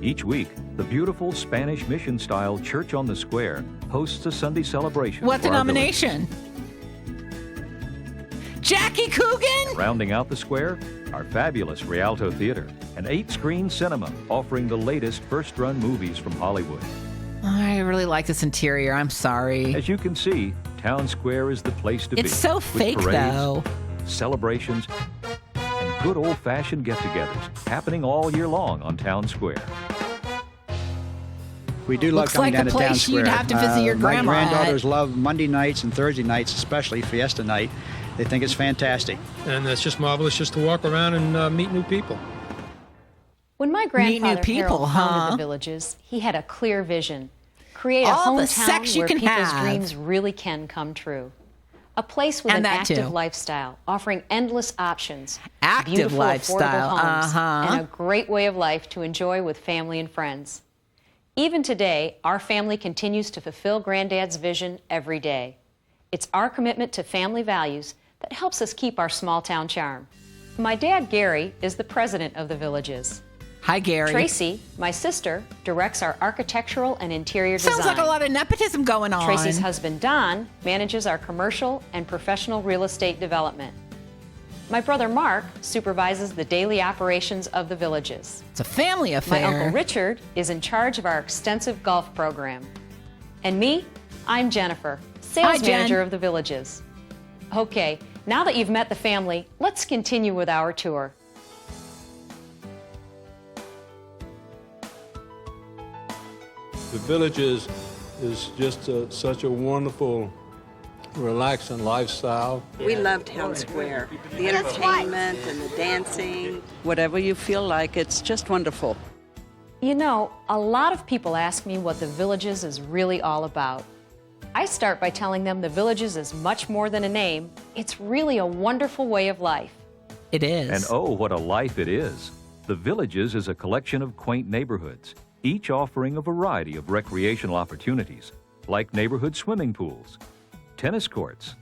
Each week, the beautiful Spanish mission-style Church on the Square hosts a Sunday celebration. What for our denomination? Jackie Coogan? village. Rounding out the square, our fabulous Rialto Theater, an 8-screen cinema offering the latest first-run movies from Hollywood. I really like this interior. I'm sorry. As you can see, Town Square is the place to be. It's so with fake, parades, though. celebrations, and good old-fashioned get-togethers happening all year long on Town Square. We do love Looks coming like down a to Town place you'd Square. have to visit your grandma My at. granddaughters love Monday nights and Thursday nights, especially Fiesta night. They think it's fantastic. And it's just marvelous just to walk around and meet new people. When my Meet grandfather new people, Harold founded huh? the villages, he had a clear vision. Create a All the hometown sex you where can people's have. dreams really can come true. A place with And an that active too. lifestyle, offering endless options, Active beautiful, lifestyle, affordable homes, uh-huh. and a great way of life to enjoy with family and friends. Even today, our family continues to fulfill Granddad's vision every day. It's our commitment to family values that helps us keep our small town charm. My dad, Gary, is the president of the villages. Hi, Gary. Tracy, my sister, directs our architectural and interior design. Sounds like a lot of nepotism going on. Tracy's husband, Don, manages our commercial and professional real estate development. My brother, Mark, supervises the daily operations of the villages. It's a family affair. My uncle, Richard, is in charge of our extensive golf program. And me, I'm Jennifer, sales Hi, Jen. manager of the villages. Okay, now that you've met the family, let's continue with our tour. The Villages is just such a wonderful, relaxing lifestyle. We love Town Square. The entertainment and the dancing. Whatever you feel like, it's just wonderful. You know, a lot of people ask me what the Villages is really all about. I start by telling them the Villages is much more than a name. It's really a wonderful way of life. It is. And oh, what a life it is. The Villages is a collection of quaint neighborhoods, each offering a variety of recreational opportunities, like neighborhood swimming pools, tennis courts,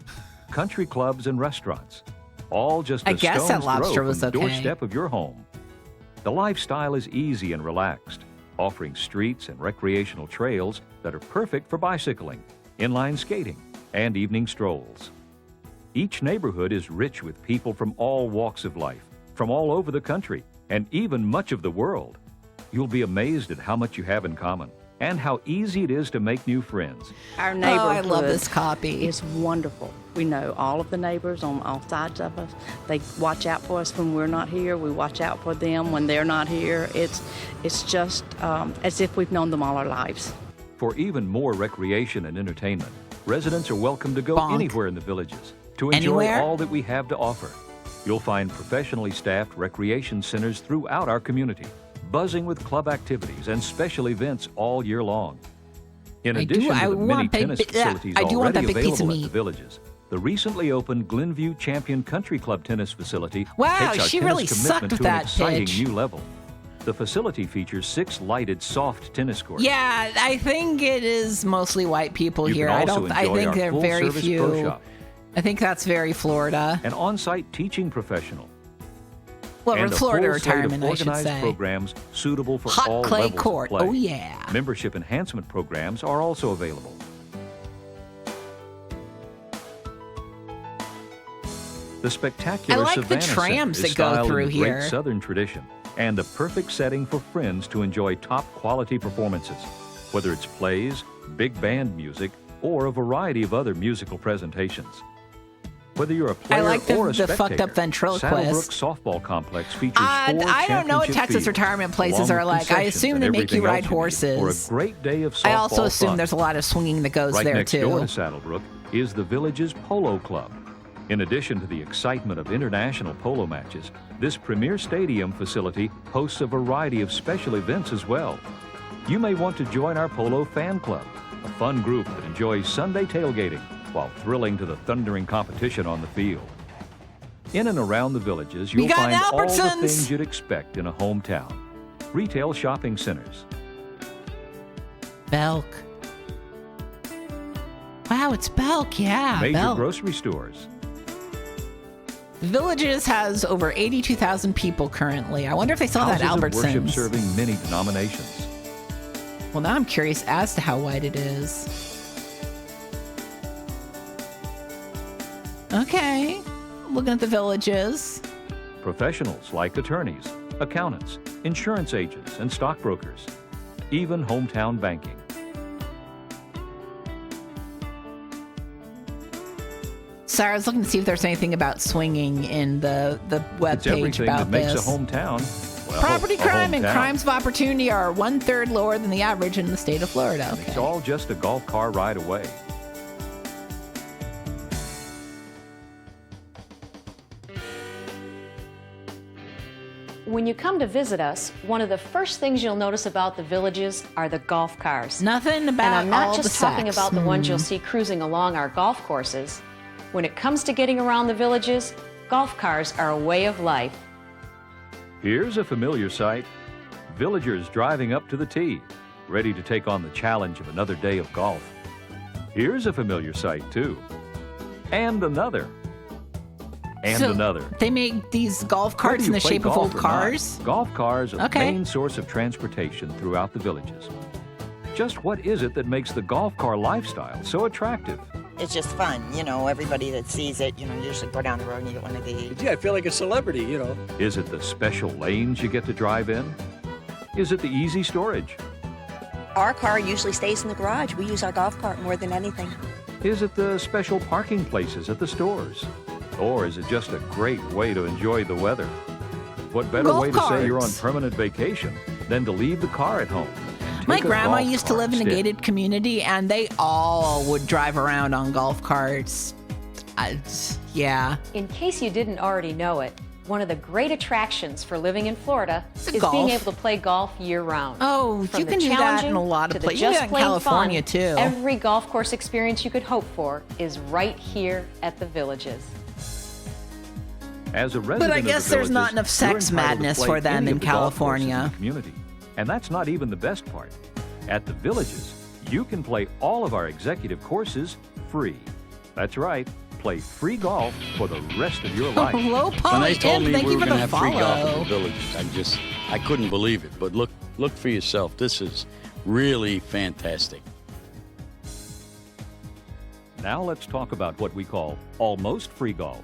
country clubs, and restaurants, all just a stone's throw from the doorstep of your home. The lifestyle is easy and relaxed, offering streets and recreational trails that are perfect for bicycling, inline skating, and evening strolls. Each neighborhood is rich with people from all walks of life, from all over the country, and even much of the world. You'll be amazed at how much you have in common and how easy it is to make new friends. Our neighborhood I love this copy. It's wonderful. We know all of the neighbors on all sides of us. They watch out for us when we're not here. We watch out for them when they're not here. It's just as if we've known them all our lives. For even more recreation and entertainment, residents are welcome to go anywhere in the Villages to enjoy all that we have to offer. You'll find professionally staffed recreation centers throughout our community, buzzing with club activities and special events all year long. In addition to the many tennis facilities already available at the Villages, the recently opened Glenview Champion Country Club tennis facility takes our tennis commitment to an exciting new level. The facility features 6 lighted soft tennis courts. Yeah, I think it is mostly white people here. I think there are very few. I think that's very Florida. An on-site teaching professional. Well, and Florida a full slate retirement, of I should organized say. programs suitable for Hot all clay levels court. of play. Oh, yeah. Membership enhancement programs are also available. The spectacular I like Savannah the trams Center is that go styled through in here. great Southern tradition and the perfect setting for friends to enjoy top-quality performances, whether it's plays, big band music, or a variety of other musical presentations. Whether you're a player or a spectator, fucked up ventriloquist. Saddlebrook Softball Complex features 4 I don't know what championship Texas fields, retirement places along are with like. I concessions assume and they make you everything ride else you need horses. For a great day of softball I also assume fun. there's a lot of swinging that goes Right there next too. door to Saddlebrook is the Village's Polo Club. In addition to the excitement of international polo matches, this premier stadium facility hosts a variety of special events as well. You may want to join our Polo Fan Club, a fun group that enjoys Sunday tailgating while thrilling to the thundering competition on the field. In and around the Villages, you'll find all the things you'd expect in a hometown. Retail shopping centers. Belk. Wow, it's Belk, yeah. Major Belk. grocery stores. Villages has over 82,000 people currently. I wonder if they still have that Houses of worship Albertsons. serving many denominations. Well, now I'm curious as to how wide it is. Okay. Looking at the Villages. Professionals like attorneys, accountants, insurance agents, and stockbrokers. Even hometown banking. Sorry, I was looking to see if there's anything about swinging in the web It's page everything about that makes this. a hometown. Well, Property a crime and hometown. crimes of opportunity are 1/3 lower than the average in the state of Florida. Okay. It's all just a golf car ride away. When you come to visit us, one of the first things you'll notice about the Villages are the golf cars. Nothing about And I'm not all just the talking sex. about the ones you'll see cruising along our golf courses. When it comes to getting around the Villages, golf cars are a way of life. Here's a familiar sight. Villagers driving up to the tee, ready to take on the challenge of another day of golf. Here's a familiar sight, too. And another. And So, another. They make these golf carts Whether in the you play shape of golf old or cars? not, golf cars are the Okay. main source of transportation throughout the Villages. Just what is it that makes the golf car lifestyle so attractive? It's just fun, you know, everybody that sees it, you know, usually go down the road and you get one of these. Yeah, I feel like a celebrity, you know. Is it the special lanes you get to drive in? Is it the easy storage? Our car usually stays in the garage. We use our golf cart more than anything. Is it the special parking places at the stores? Or is it just a great way to enjoy the weather? What better Golf way to say you're on carts. permanent vacation than to leave the car at home? and My take a grandma golf used to cart live in a instead? gated community, and they all would drive around on golf carts. Yeah. In case you didn't already know it, One of the great attractions for living in Florida is golf. being able to play golf year-round. Oh, From you the can do that in challenging a lot to of the places. You can do just that in plain California, fun, too. Every golf course experience you could hope for is right here at the Villages. As a resident But I guess of the there's not Villages, enough sex you're entitled to madness play for them any in of the golf courses California. in the community. And that's not even the best part. At the Villages, you can play all of our executive courses free. That's right, play free golf for the rest of your life. Hello, When Polly they told me Thank we you were for going to the have free golf at follow. the Village, I couldn't believe it. But look for yourself. This is really fantastic. Now let's talk about what we call almost free golf.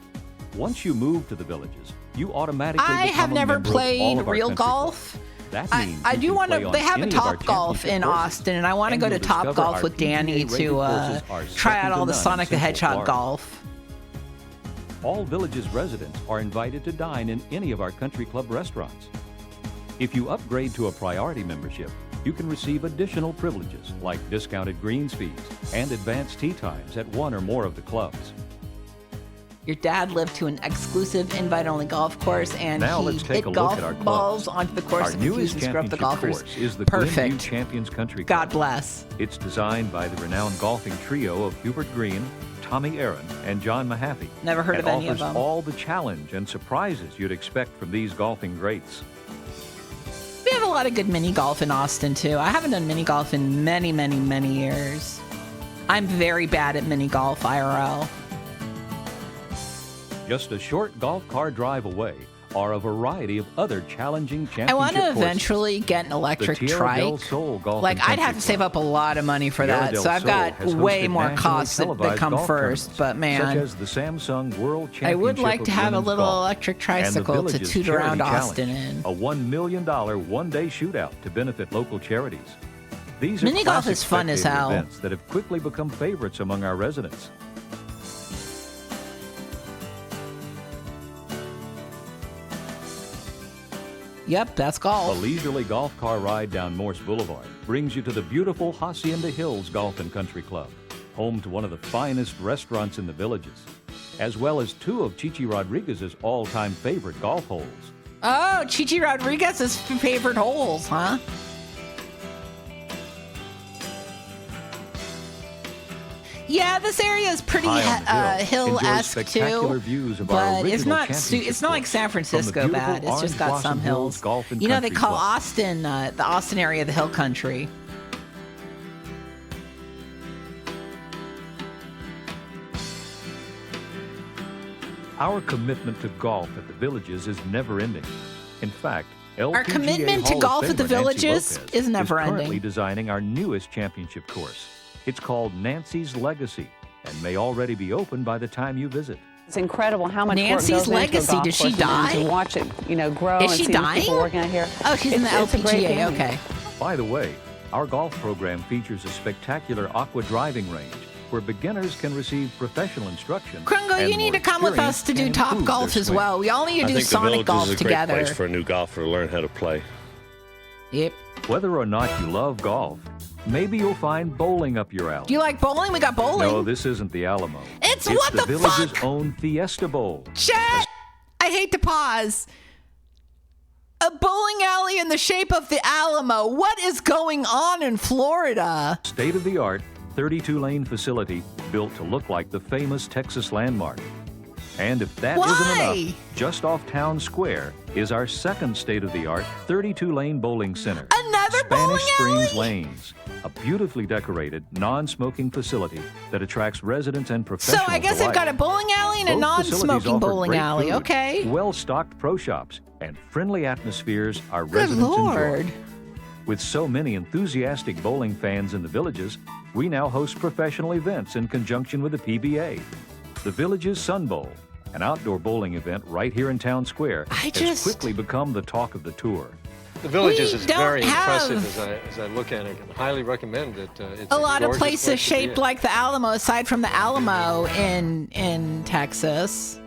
Once you move to the Villages, you automatically I become have a never member of all played of our real country golf. clubs. That I means I you do can want to. play on They have a any of our Top Golf championship in courses, Austin, and I want to and go to you'll Top discover Golf our with Danny PGA-rated to courses are try second out all to the none in Sonic the Central Hedgehog Florida. golf. All Villages residents are invited to dine in any of our country club restaurants. If you upgrade to a priority membership, you can receive additional privileges like discounted greens fees and advanced tee times at one or more of the clubs. Your dad lived to an exclusive invite-only golf course, and Now he let's take hit a look golf at our clubs. balls onto the course Our to confuse newest and screw up the championship golfers. course is the Glenview Perfect. Champions Country Club. God bless. It's designed by the renowned golfing trio of Hubert Green, Tommy Aaron, and John Mahaffey. Never heard and of any of offers them. all the challenge and surprises you'd expect from these golfing greats. We have a lot of good mini golf in Austin, too. I haven't done mini golf in many, many, many years. I'm very bad at mini golf IRL. Just a short golf car drive away are a variety of other challenging championship I want to courses. eventually get an electric The Tierra del trike. Sol Golf Like, and I'd Country have to save Club. up a lot of money for Tierra that, del so I've Sol got has way hosted more nationally costs that televised come golf first. tournaments, But man, such as the Samsung World Championship I would like to of have a Women's little Golf electric and the tricycle to Villages toot Charity around Challenge, Austin in. a $1 million one-day shootout to benefit local charities. These are Mini golf classic is fun as spectator hell. events that have quickly become favorites among our residents. Yep, that's A golf. leisurely golf car ride down Morse Boulevard brings you to the beautiful Hacienda Hills Golf and Country Club, home to one of the finest restaurants in the Villages, as well as two of Chichi Rodriguez's all-time favorite golf holes. Oh, Chichi Rodriguez's favorite holes, huh? Yeah, this area is pretty High on the hill, enjoy hill-esque spectacular too, views of our but it's original not championship it's not like course San from the Francisco beautiful bad. It's just Orange got Blossom some Hills hills. Golf and You know, they Country call Club. Austin the Austin area the Hill Country. Our commitment to golf at the Villages is never-ending. In fact, Our LPGA commitment to Hall of golf at the Famer Nancy Villages Lopez is never-ending. currently designing our newest championship course. It's called Nancy's Legacy and may already be open by the time you visit. It's incredible how much Nancy's work goes into a Legacy. golf Did she course and die? to watch it, grow Is and she see dying? people working out here. Oh, she's in the It's a great LPGA. game. Okay. By the way, our golf program features a spectacular aqua driving range where beginners can receive professional instruction. Krungo, and you need more to come with us to do experience Top can Golf improve as their well. We all need to I do think the Sonic Village Golf is a great together. place for a new golfer to learn how to play. Yep. swing. Whether or not you love golf, maybe you'll find bowling up your alley. Do you like bowling? We got bowling. No, this isn't the Alamo. It's what the the Village's fuck? own Fiesta Bowl. Chat! I hate to pause. A bowling alley in the shape of the Alamo. What is going on in Florida? State-of-the-art 32-lane facility built to look like the famous Texas landmark. And if that Why? isn't enough, just off Town Square is our second state-of-the-art 32-lane bowling center. Another Spanish bowling Springs alley? Lanes, a beautifully decorated, non-smoking facility that attracts residents and So professionals I guess they've alike. got a bowling alley and a Both facilities non-smoking offer bowling great alley. food, Okay. well-stocked pro shops, and friendly atmospheres our Good residents Lord. enjoy. With so many enthusiastic bowling fans in the Villages, we now host professional events in conjunction with the PBA. The Villages Sun Bowl, an outdoor bowling event right here in Town Square, has quickly become the talk of the tour. The Villages We is don't very have- impressive as I look at it, and highly recommend it. It's A lot of gorgeous places place to be shaped in. like the Alamo, aside from the Alamo in Texas.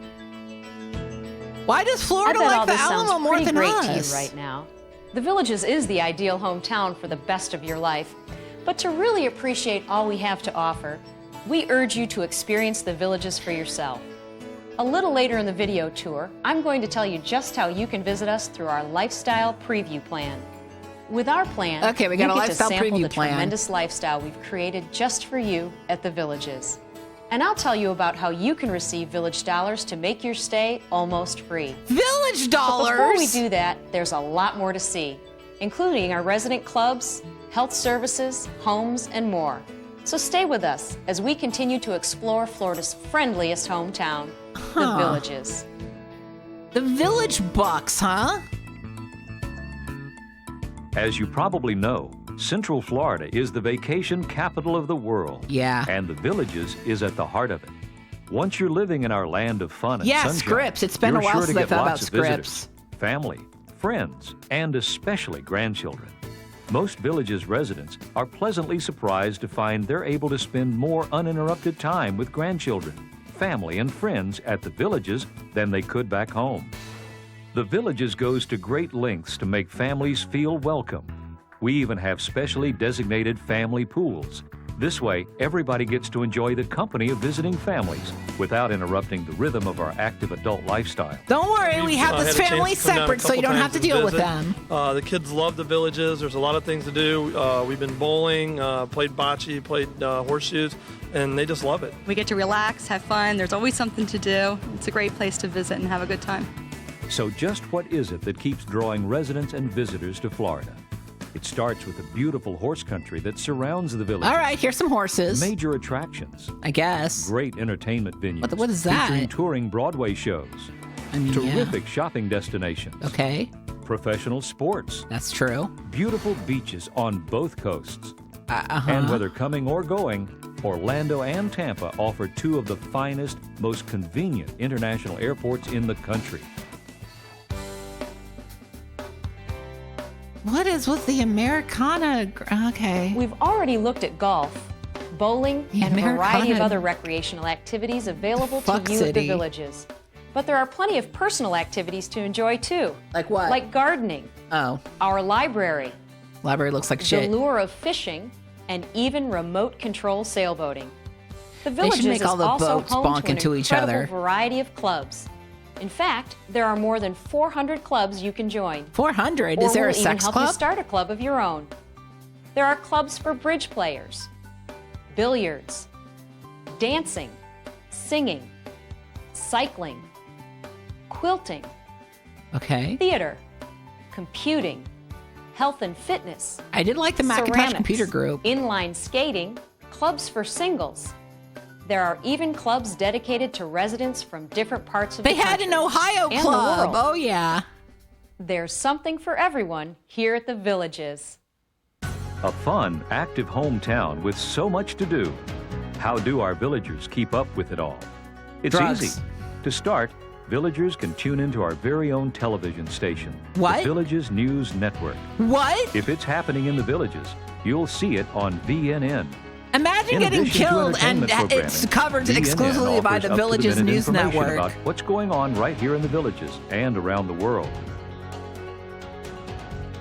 Why does I Florida bet all like the this Alamo sounds more pretty than great us? to you right now. The Villages is the ideal hometown for the best of your life. But to really appreciate all we have to offer, we urge you to experience the Villages for yourself. A little later in the video tour, I'm going to tell you just how you can visit us through our lifestyle preview plan. With our plan, okay, we got you a get lifestyle to sample preview the plan. tremendous lifestyle we've created just for you at the Villages. And I'll tell you about how you can receive Village Dollars to make your stay almost free. Village Dollars? But before we do that, there's a lot more to see, including our resident clubs, health services, homes, and more. So stay with us as we continue to explore Florida's friendliest hometown, the Villages. The Village Bucks, huh? As you probably know, Central Florida is the vacation capital of the world. Yeah. And the Villages is at the heart of it. Once you're living in our land of fun and Yeah, sunshine, Scripps. It's been you're a while sure since to I get thought lots about of visitors, Scripps. family, friends, and especially grandchildren. Most Villages residents are pleasantly surprised to find they're able to spend more uninterrupted time with grandchildren, family, and friends at the Villages than they could back home. The Villages goes to great lengths to make families feel welcome. We even have specially designated family pools. This way, everybody gets to enjoy the company of visiting families without interrupting the rhythm of our active adult lifestyle. Don't worry, we have this family separate, so you don't have to deal with them. The kids love the Villages. There's a lot of things to do. We've been bowling, played bocce, played horseshoes, and they just love it. We get to relax, have fun. There's always something to do. It's a great place to visit and have a good time. So just what is it that keeps drawing residents and visitors to Florida? It starts with the beautiful horse country that surrounds the Villages. All right, here's some horses. Major attractions. I guess. Great entertainment venues. What is that? Featuring touring Broadway shows. I mean, Terrific shopping destinations. Okay. Professional sports. That's true. Beautiful beaches on both coasts. And whether coming or going, Orlando and Tampa offer two of the finest, most convenient international airports in the country. What is with the Americana? Okay. We've already looked at golf, bowling, and a variety of other recreational activities available to you at the Villages. But there are plenty of personal activities to enjoy too. Like what? Like gardening. Oh. Our library. Library looks like shit. The lure of fishing, and even remote control sailboating. The They Villages should make is all the also boats home bonk to an into each incredible other. variety of clubs. In fact, there are more than 400 clubs you can join. 400? Is there a sex Or we'll even help club? you start a club of your own. There are clubs for bridge players, billiards, dancing, singing, cycling, quilting, Okay. theater, computing, health and fitness. I did like the Macintosh ceramics, computer group. Inline skating, clubs for singles. There are even clubs dedicated to residents from different parts of They the had country an Ohio and the club. world. Oh, yeah. There's something for everyone here at the Villages. A fun, active hometown with so much to do. How do our villagers keep up with it all? It's Drugs. easy. To start, villagers can tune into our very own television station, What? the Villages News Network. What? If it's happening in the Villages, you'll see it on VNN. Imagine In getting addition to killed and entertainment it's covered programming, exclusively VNN by offers the Villages up-to-the-minute News information Network. about what's going on right here in the Villages and around the world.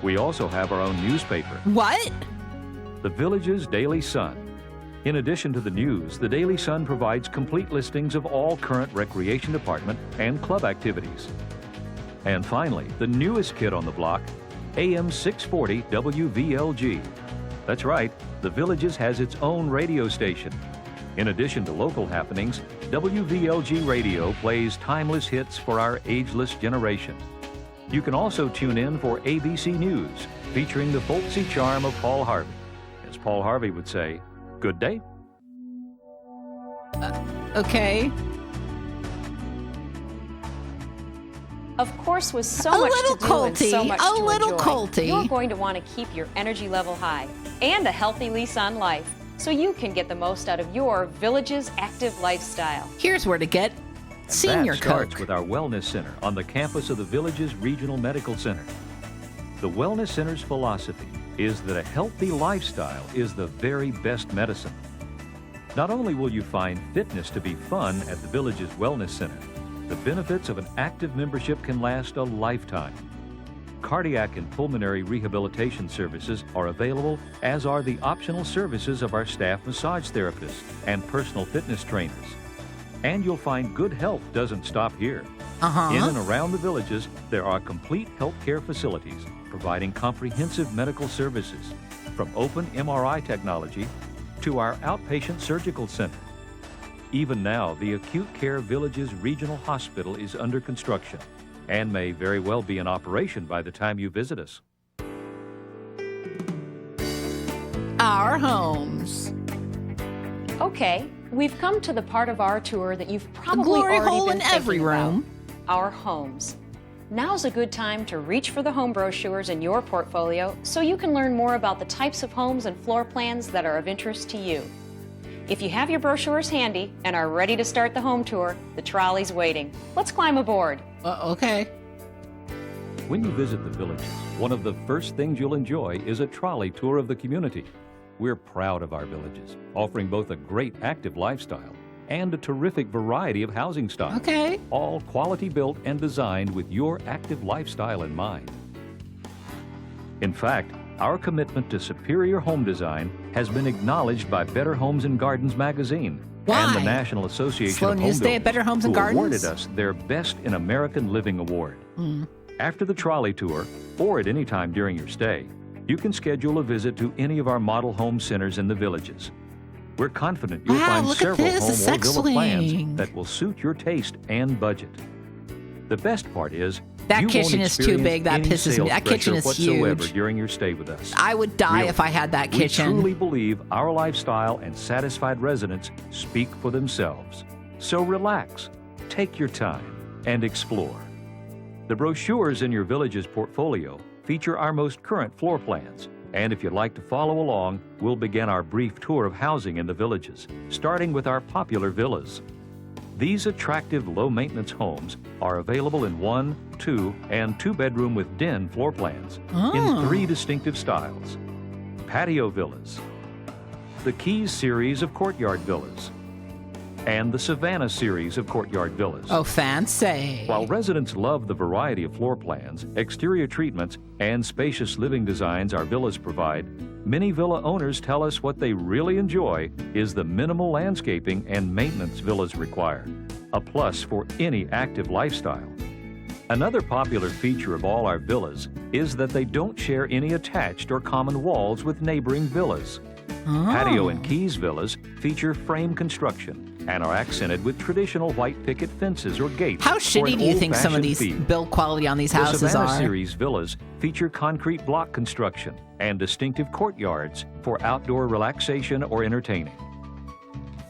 We also have our own newspaper, What? the Villages Daily Sun. In addition to the news, the Daily Sun provides complete listings of all current recreation department and club activities. And finally, the newest kid on the block, AM 640 WVLG. That's right, the Villages has its own radio station. In addition to local happenings, WVLG Radio plays timeless hits for our ageless generation. You can also tune in for ABC News, featuring the folksy charm of Paul Harvey. As Paul Harvey would say, good day. Okay. Of course, with so A much little to do and so culty, much a to little enjoy, culty. you're going to want to keep your energy level high and a healthy lease on life so you can get the most out of your Villages active lifestyle. Here's where to get And Senior that starts Coke. with our Wellness Center on the campus of the Villages Regional Medical Center. The Wellness Center's philosophy is that a healthy lifestyle is the very best medicine. Not only will you find fitness to be fun at the Villages Wellness Center, the benefits of an active membership can last a lifetime. Cardiac and pulmonary rehabilitation services are available, as are the optional services of our staff massage therapists and personal fitness trainers. And you'll find good health doesn't stop here. In and around the villages, there are complete healthcare facilities providing comprehensive medical services, from open MRI technology to our outpatient surgical center. Even now, the Acute Care Villages Regional Hospital is under construction and may very well be in operation by the time you visit us. Our homes. Okay, we've come to the part of our tour that you've probably glory already hole been in every thinking about. room. Our homes. Now's a good time to reach for the home brochures in your portfolio so you can learn more about the types of homes and floor plans that are of interest to you. If you have your brochures handy and are ready to start the home tour, the trolley's waiting. Let's climb aboard. Okay. When you visit the villages, one of the first things you'll enjoy is a trolley tour of the community. We're proud of our villages, offering both a great active lifestyle and a terrific variety of housing styles. Okay. All quality built and designed with your active lifestyle in mind. In fact, our commitment to superior home design has been acknowledged by Better Homes and Gardens magazine and the National Association Slow of Home news day at Builders, Better Homes and who Gardens? awarded us their Best in American Living Award. After the trolley tour, or at any time during your stay, you can schedule a visit to any of our model home centers in the villages. We're confident you'll find look at several this. home It's or villa plans excellent. that will suit your taste and budget. The best part is That you won't kitchen is too experience big. That any pisses me. sales That kitchen pressure is whatsoever huge. during your stay with us. I would die Really, if I had that kitchen. We truly believe our lifestyle and satisfied residents speak for themselves. So relax, take your time, and explore. The brochures in your village's portfolio feature our most current floor plans. And if you'd like to follow along, we'll begin our brief tour of housing in the villages, starting with our popular villas. These attractive low-maintenance homes are available in 1, 2, and 2-bedroom with den floor plans in 3 distinctive styles. Patio villas, the Keys series of courtyard villas, and the Savannah series of courtyard villas. Oh, fancy. While residents love the variety of floor plans, exterior treatments, and spacious living designs our villas provide, many villa owners tell us what they really enjoy is the minimal landscaping and maintenance villas require, a plus for any active lifestyle. Another popular feature of all our villas is that they don't share any attached or common walls with neighboring villas. Patio and Keys villas feature frame construction and are accented with traditional white picket fences or gates. How for shitty an do you think some of old-fashioned these feel. build quality on these The houses Savannah are? Series villas feature concrete block construction and distinctive courtyards for outdoor relaxation or entertaining.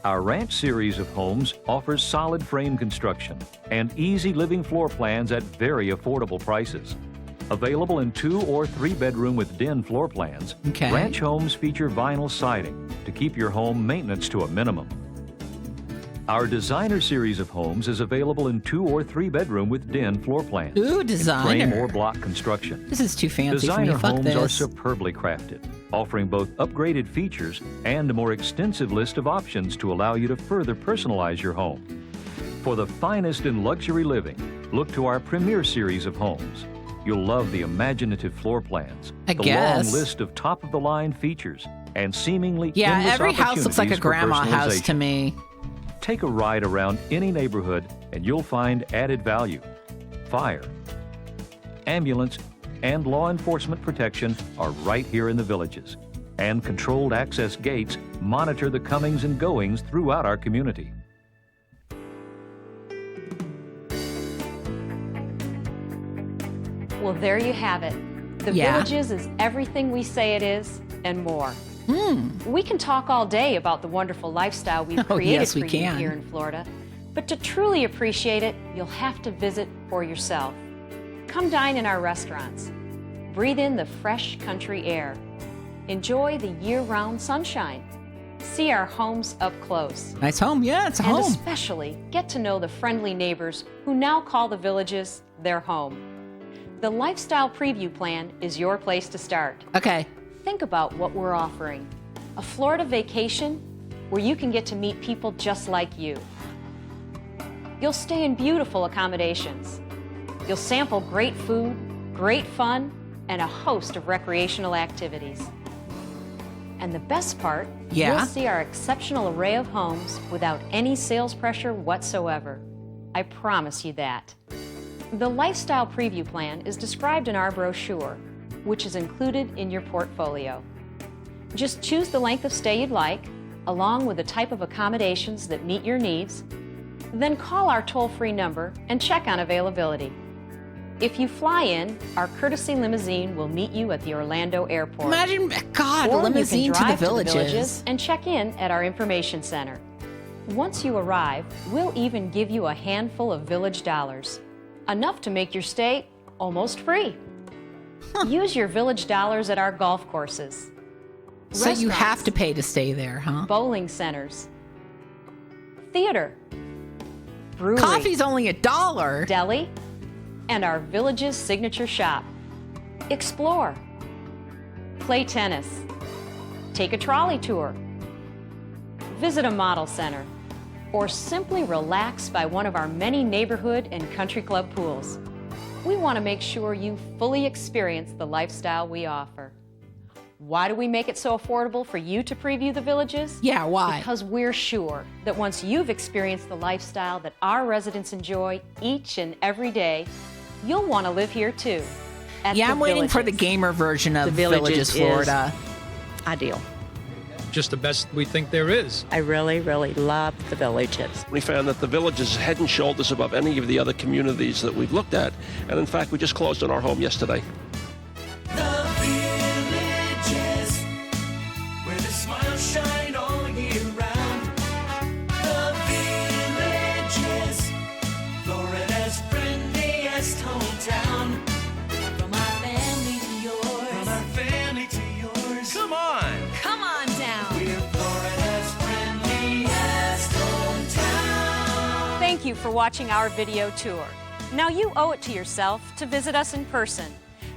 Our Ranch series of homes offers solid frame construction and easy living floor plans at very affordable prices. Available in 2 or 3 bedroom with den floor plans, Ranch homes feature vinyl siding to keep your home maintenance to a minimum. Our Designer series of homes is available in 2 or 3 bedroom with den floor plans. Ooh, in Designer. frame or block construction. This is too fancy for Designer me. Fuck homes are this. superbly crafted, offering both upgraded features and a more extensive list of options to allow you to further personalize your home. For the finest in luxury living, look to our Premier series of homes. You'll love the imaginative floor plans, the guess. long list of top-of-the-line features, and seemingly Yeah, endless every house looks like a opportunities for grandma house personalization. to me. Take a ride around any neighborhood and you'll find added value. Fire, ambulance, and law enforcement protection are right here in the villages. And controlled access gates monitor the comings and goings throughout our community. Well, there you have it. The Villages is everything we say it is and more. We can talk all day about the wonderful lifestyle we've created yes, we for you can. here in Florida, but to truly appreciate it, you'll have to visit for yourself. Come dine in our restaurants. Breathe in the fresh country air. Enjoy the year-round sunshine. See our homes up close. Nice home. Yeah, it's a And home. especially get to know the friendly neighbors who now call the Villages their home. The Lifestyle Preview Plan is your place to start. Okay. Think about what we're offering. A Florida vacation where you can get to meet people just like you. You'll stay in beautiful accommodations. You'll sample great food, great fun, and a host of recreational activities. And the best part, Yeah? you'll see our exceptional array of homes without any sales pressure whatsoever. I promise you that. The lifestyle preview plan is described in our brochure, which is included in your portfolio. Just choose the length of stay you'd like, along with the type of accommodations that meet your needs. Then call our toll-free number and check on availability. If you fly in, our courtesy limousine will meet you at the Orlando airport. Imagine, God, a Or limousine you to can the drive villages. and check in at our information center. Once you arrive, we'll even give you a handful of village dollars, enough to make your stay almost free. Use your village dollars at our golf courses. So you have to pay to stay there, huh? Bowling centers, theater, brewery, Coffee's only $1. deli, and our village's signature shop. Explore, play tennis, take a trolley tour, visit a model center, or simply relax by one of our many neighborhood and country club pools. We want to make sure you fully experience the lifestyle we offer. Why do we make it so affordable for you to preview the villages? Yeah, why? Because we're sure that once you've experienced the lifestyle that our residents enjoy each and every day, you'll want to live here too. Yeah, I'm waiting for the gamer version of Villages, Florida. Ideal. Just the best we think there is. I really, really love the villages. We found that the village is head and shoulders above any of the other communities that we've looked at. And in fact, we just closed on our home yesterday. The villages, where the smiles shine all year round. The villages, Florida's friendliest hometown. From our family to yours. From our family to yours. Come on. Come on down. We're Florida's friendliest hometown. Thank you for watching our video tour. Now you owe it to yourself to visit us in person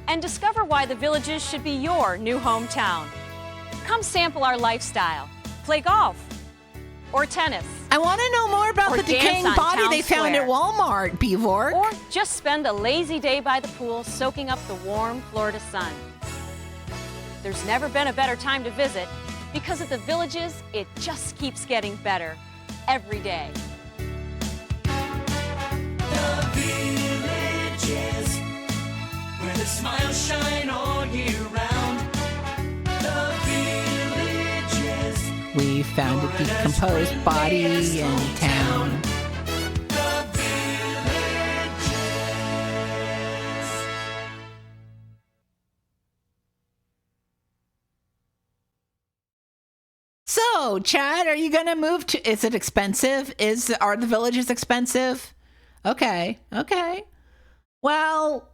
and discover why the villages should be your new hometown. Come sample our lifestyle, play golf, or tennis. I want to know more about Or the decaying dance on body Town they found Square. at Walmart, Beavork. Or just spend a lazy day by the pool soaking up the warm Florida sun. There's never been a better time to visit because at the villages, it just keeps getting better every day. The villages, where the smiles shine all year round. The villages, We found a decomposed body in town. the villages. So, Chad, are you going to move to... Is it expensive? Are the villages expensive? Okay. Well,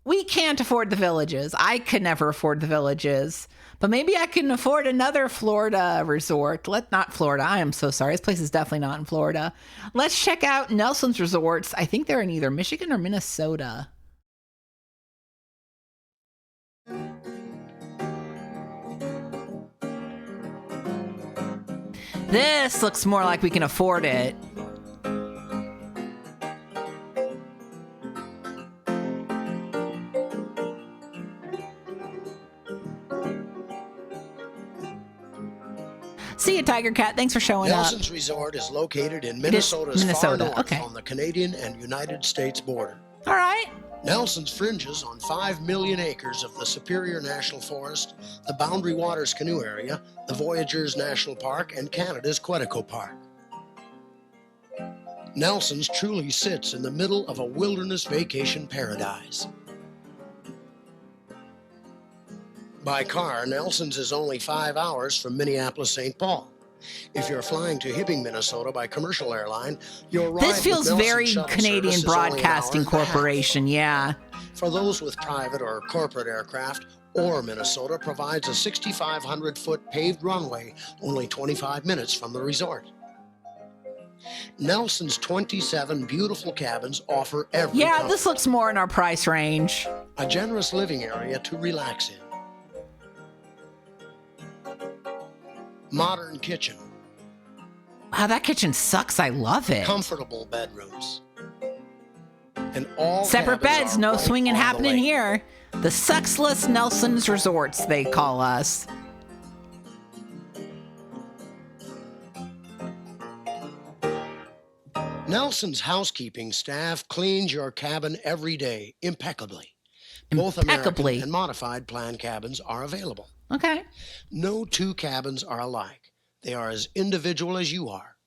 we can't afford the villages. I could never afford the villages. But maybe I can afford another Florida resort. Not Florida. I am so sorry. This place is definitely not in Florida. Let's check out Nelson's Resorts. I think they're in either Michigan or Minnesota. This looks more like we can afford it. See you, Tiger Cat. Thanks for showing up. Nelson's Resort is located in Minnesota's far north on the Canadian and United States border. All right. Nelson's fringes on 5 million acres of the Superior National Forest, the Boundary Waters Canoe Area, the Voyageurs National Park, and Canada's Quetico Park. Nelson's truly sits in the middle of a wilderness vacation paradise. By car, Nelson's is only 5 hours from Minneapolis-St. Paul. If you're flying to Hibbing, Minnesota by commercial airline, your ride This feels with Nelson very shuttle Canadian service is only an Broadcasting hour and a half. Corporation, yeah. For those with private or corporate aircraft, Orr, Minnesota provides a 6,500-foot paved runway only 25 minutes from the resort. Nelson's 27 beautiful cabins offer every Yeah, comfort. this looks more in our price range. A generous living area to relax in. Modern kitchen. Wow, that kitchen sucks. I love it. Comfortable bedrooms. And all Separate cabins beds, are no right swinging on the happening lake. here. The sexless Nelson's Resorts, they call us. Nelson's housekeeping staff cleans your cabin every day, impeccably. Both American and modified plan cabins are available. Okay. No two cabins are alike. They are as individual as you are.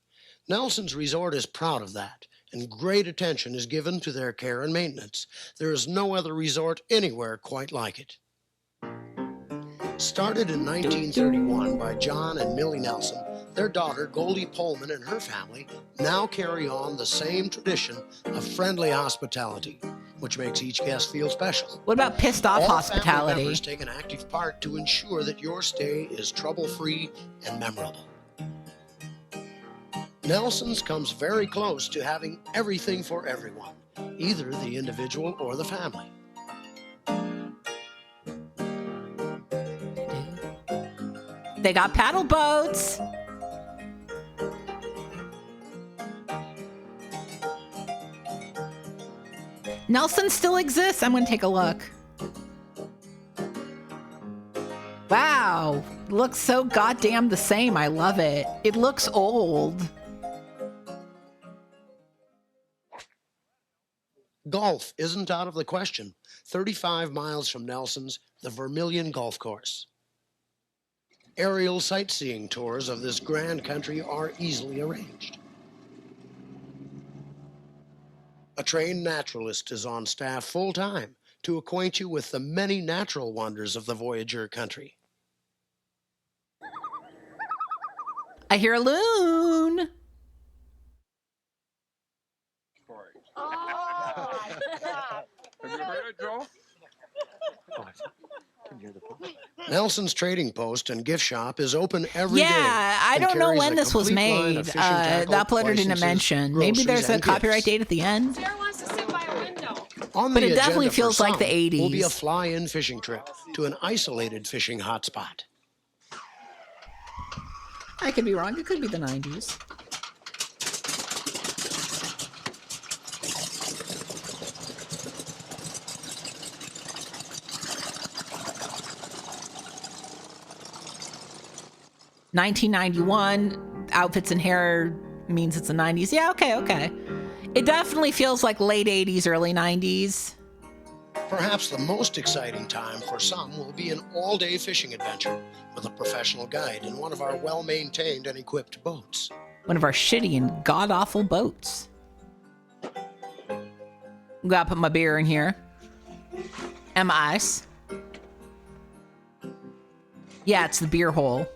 Nelson's Resort is proud of that, and great attention is given to their care and maintenance. There is no other resort anywhere quite like it. Started in 1931 by John and Millie Nelson, their daughter Goldie Pullman and her family now carry on the same tradition of friendly hospitality, which makes each guest feel special. What about pissed off hospitality? Family members take an active part to ensure that your stay is trouble-free and memorable. Nelson's comes very close to having everything for everyone, either the individual or the family. They got paddle boats. Nelson still exists. I'm going to take a look. Wow. Looks so goddamn the same. I love it. It looks old. Golf isn't out of the question. 35 miles from Nelson's, the Vermilion Golf Course. Aerial sightseeing tours of this grand country are easily arranged. A trained naturalist is on staff full-time to acquaint you with the many natural wonders of the Voyager country. I hear a loon. Have you heard it, Joe? Nelson's Trading Post and Gift Shop is open every day. Yeah, I don't know when this was made. The uploader didn't mention. Maybe there's a copyright date at the end. Sarah wants to sit by a window. On But the it definitely agenda for feels like some the 80s. will be a fly-in fishing trip to an isolated fishing hotspot. I could be wrong. It could be the 90s. $1991, outfits and hair means it's the 90s. Yeah, okay. It definitely feels like late 80s, early 90s. Perhaps the most exciting time for some will be an all-day fishing adventure with a professional guide in one of our well-maintained and equipped boats. One of our shitty and god-awful boats. Gotta put my beer in here. And my ice. Yeah, it's the beer hole.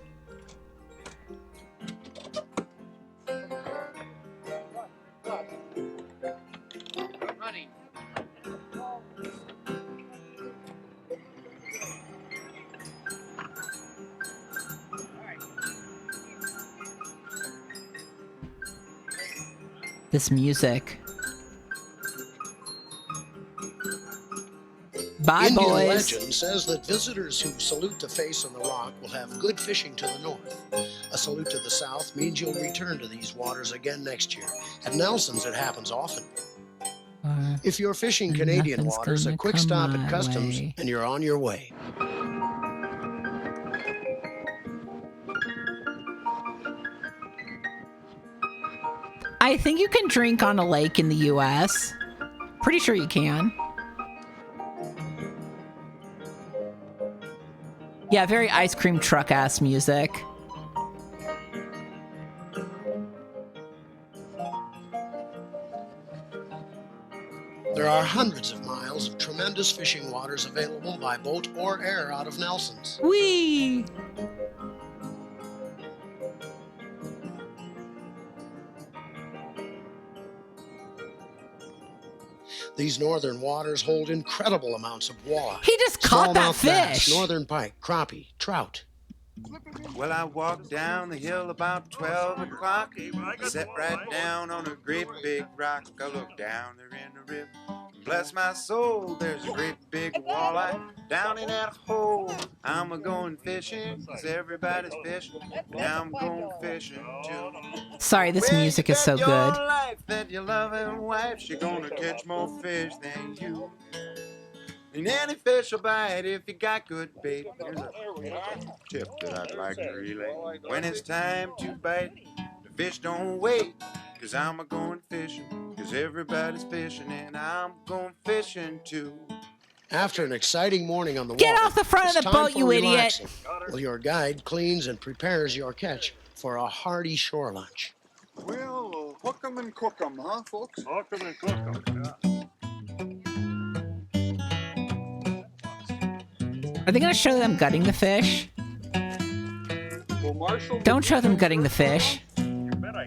This music. Bye, Indian boys. legend says that visitors who salute the face on the rock will have good fishing to the north. A salute to the south means you'll return to these waters again next year. At Nelson's, it happens often. If you're fishing Canadian waters, a quick stop at customs and you're on your way. I think you can drink on a lake in the U.S. Pretty sure you can. Yeah, very ice cream truck-ass music. There are hundreds of miles of tremendous fishing waters available by boat or air out of Nelson's. Whee! These northern waters hold incredible amounts of walleye. He just caught that smallmouth bass, fish. northern pike, crappie, trout. Well, I walked down the hill about 12 o'clock, sat right down on a great big rock. I looked down there in the river. Bless my soul, there's a great big walleye down in that hole. I'm a-going fishing, 'cause everybody's fishing. Now I'm going fishing too. Sorry, this music is so Your good. life that you love and wife, she gonna catch more fish than you. And any fish will bite if you got good bait. Here's a tip that I'd like to relay. When it's time to bite, the fish don't wait. 'cause I'm a-going fishing, 'cause everybody's fishing, and I'm going fishing too. After an exciting morning on the Get water, off the front of it's the time boat, for you idiot. relaxing, while your guide cleans and prepares your catch for a hearty shore lunch. Well, hook 'em and cook 'em, huh, folks? Hook 'em and cook 'em, yeah. Are they going to show them gutting the fish? Well, Marshall... Don't show them gutting the fish.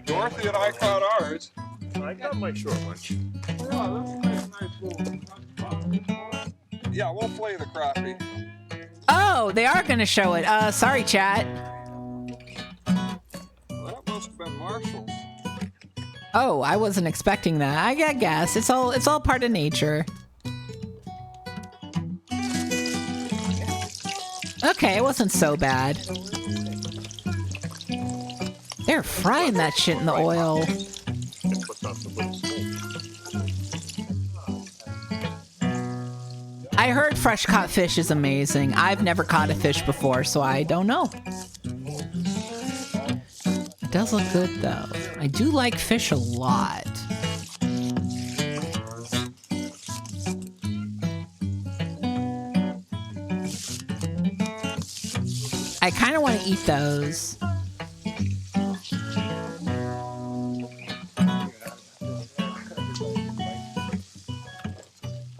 Dorothy and I caught ours. I got my short lunch. Yeah, that's a nice little... Yeah, we'll flay the crappie. Oh, they are going to show it. Sorry, chat. That must have been Marshall's. Oh, I wasn't expecting that. I guess it's all part of nature. Okay, it wasn't so bad. They're frying that shit in the oil. I heard fresh caught fish is amazing. I've never caught a fish before, so I don't know. It does look good, though. I do like fish a lot. I kind of want to eat those.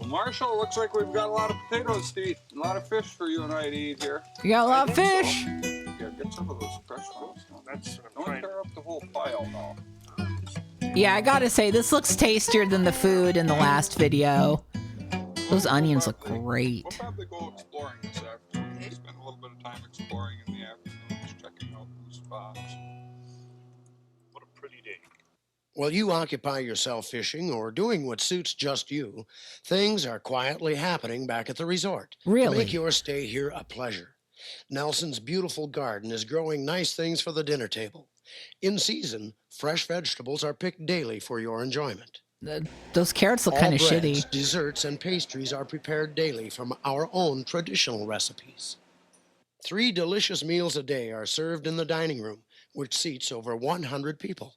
Well, Marshall, looks like we've got a lot of potatoes to eat. A lot of fish for you and I to eat here. You got a lot of fish? So. Yeah, get some of those fresh ones. Don't tear up the whole pile now. Yeah, I gotta say, this looks tastier than the food in the last video. Those onions look great. We'll probably go exploring this afternoon. Spend a little bit of time exploring in the afternoons, checking out new spots. What a pretty day. While you occupy yourself fishing or doing what suits just you, things are quietly happening back at the resort. Really? To make your stay here a pleasure. Nelson's beautiful garden is growing nice things for the dinner table. In season, fresh vegetables are picked daily for your enjoyment. Those carrots look kind of shitty. Desserts, and pastries are prepared daily from our own traditional recipes. 3 delicious meals a day are served in the dining room, which seats over 100 people.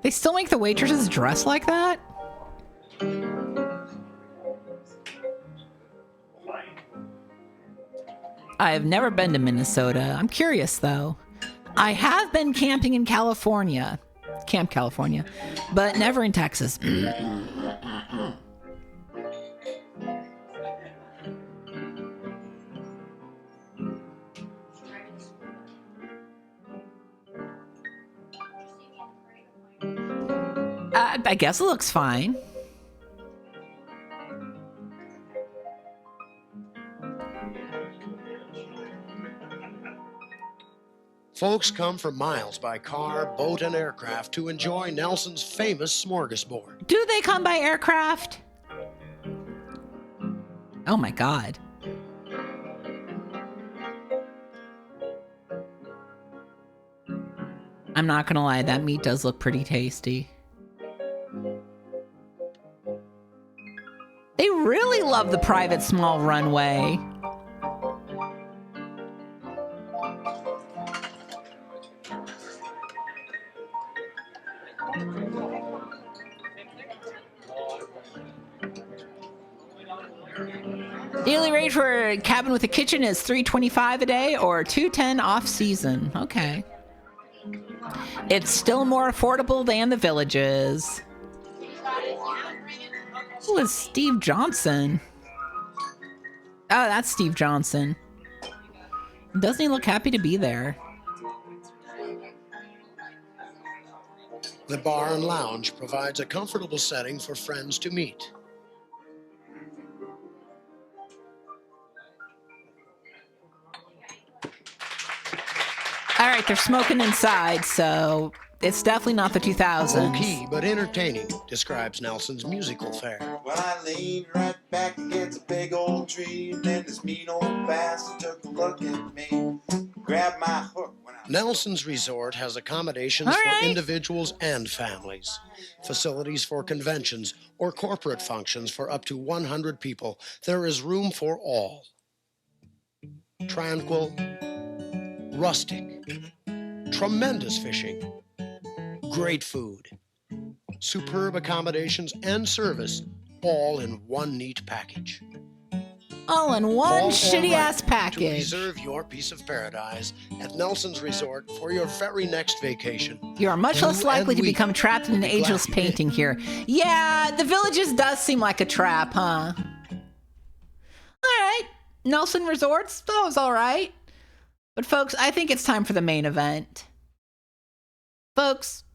They still make the waitresses dress like that? I've never been to Minnesota. I'm curious, though. I have been camping in California. Camp California. But never in Texas. I guess it looks fine. Folks come from miles by car, boat, and aircraft to enjoy Nelson's famous smorgasbord. Do they come by aircraft? Oh my God. I'm not gonna lie, that meat does look pretty tasty. They really love the private small runway. Daily rate for a cabin with a kitchen is $325 a day or $210 off season. Okay. It's still more affordable than the Villages. Who is Steve Johnson? Oh, that's Steve Johnson. Doesn't he look happy to be there? The bar and lounge provides a comfortable setting for friends to meet. All right, they're smoking inside, so it's definitely not the 2000s. Low-key, but entertaining, describes Nelson's musical fare. Well, I leaned right back against a big old tree, and then this mean old bastard took a look at me, grabbed my hook. Nelson's resort has accommodations for individuals and families, facilities for conventions or corporate functions for up to 100 people. There is room for all. tranquil, rustic, tremendous fishing, great food, superb accommodations and service, all in one neat package. All in one shitty-ass To package. reserve your piece of paradise at Nelson's Resort for your very next vacation. You are much less likely to become trapped in an ageless painting here. Yeah, the Villages does seem like a trap, huh? All right, Nelson Resorts, that was all right. But folks, I think it's time for the main event. Folks,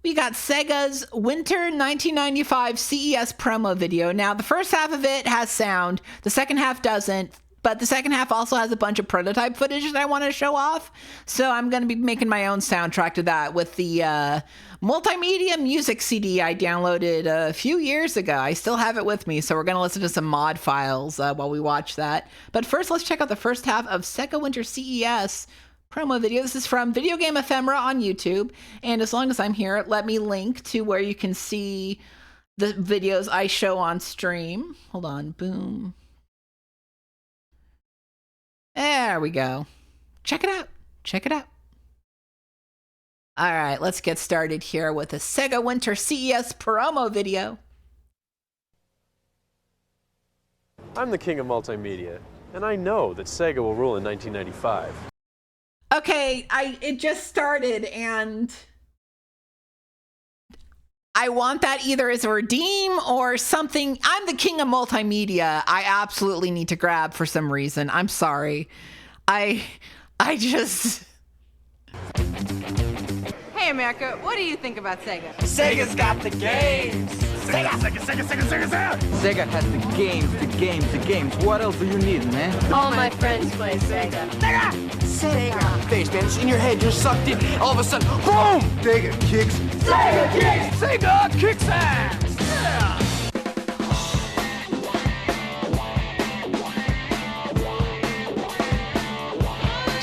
we got Sega's Winter 1995 CES promo video. Now, the first half of it has sound, the second half doesn't, but the second half also has a bunch of prototype footage that I want to show off. So I'm going to be making my own soundtrack to that with the multimedia music CD I downloaded a few years ago. I still have it with me, so we're going to listen to some mod files while we watch that. But first, let's check out the first half of Sega Winter CES promo video. This is from Video Game Ephemera on YouTube. And as long as I'm here, let me link to where you can see the videos I show on stream. Hold on. Boom. There we go. Check it out. Check it out. All right, let's get started here with the Sega Winter CES promo video. I'm the king of multimedia, and I know that Sega will rule in 1995. Okay, it just started, and I want that either as a redeem or something. I'm the king of multimedia. I absolutely need to grab for some reason. I'm sorry. I just... Hey, America, what do you think about Sega? Sega's got the games. Sega, Sega, Sega, Sega, Sega, Sega. Sega has the games, the games, the games. What else do you need, man? All my friends play Sega. Sega! Sega! Face, man, it's in your head. You're sucked in. All of a sudden, boom! Sega kicks. Sega kicks! Sega kicks ass! Yeah!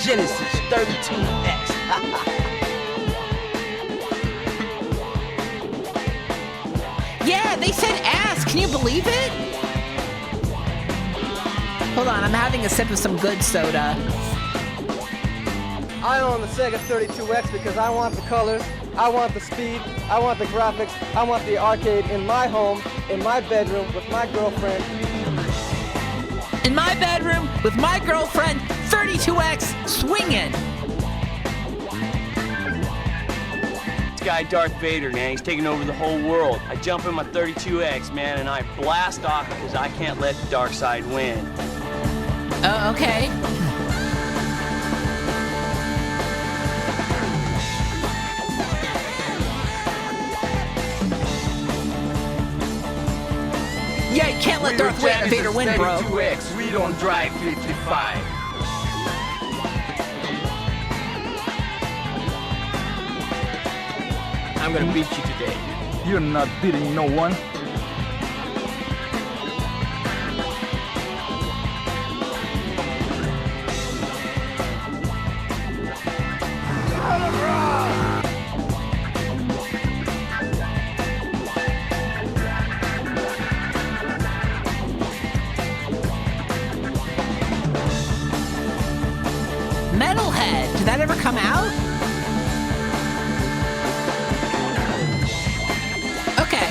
Genesis 32X. Yeah, they said ass. Can you believe it? Hold on, I'm having a sip of some good soda. I own the Sega 32X because I want the colors, I want the speed, I want the graphics, I want the arcade in my home, in my bedroom, with my girlfriend. In my bedroom, with my girlfriend, 32X, swinging. Guy Darth Vader, man, he's taking over the whole world. I jump in my 32X, man, and I blast off because I can't let the dark side win. Oh, okay. Yeah, you can't let Darth Vader win, bro. 32X, we don't drive 55. I'm gonna beat you today. You're not beating no one. Metalhead, did that ever come out? Okay.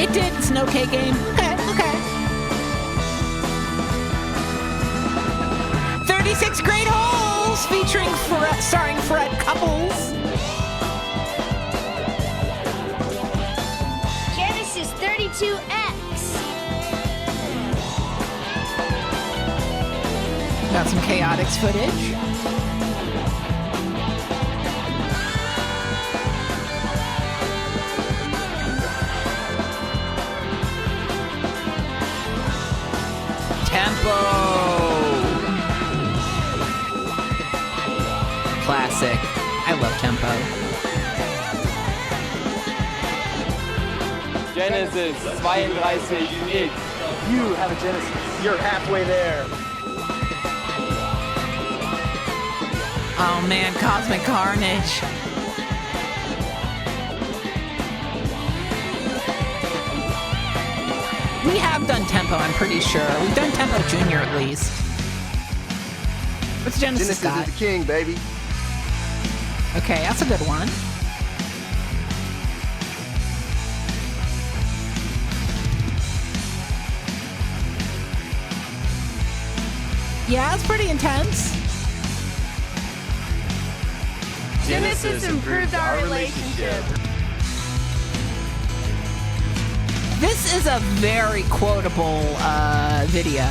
It did. It's an okay game. Okay, okay. 36 Great Holes featuring starring Fred Couples. Genesis 32X. Got some Chaotix footage. Tempo! Classic. I love Tempo. Genesis 32X. You have a Genesis. You're halfway there. Oh man, Cosmic Carnage. We have done Tempo, I'm pretty sure. We've done Tempo Junior at least. What's Genesis got? Genesis is the king, baby. Okay, that's a good one. Yeah, it's pretty intense. Genesis improved our relationship. This is a very quotable video.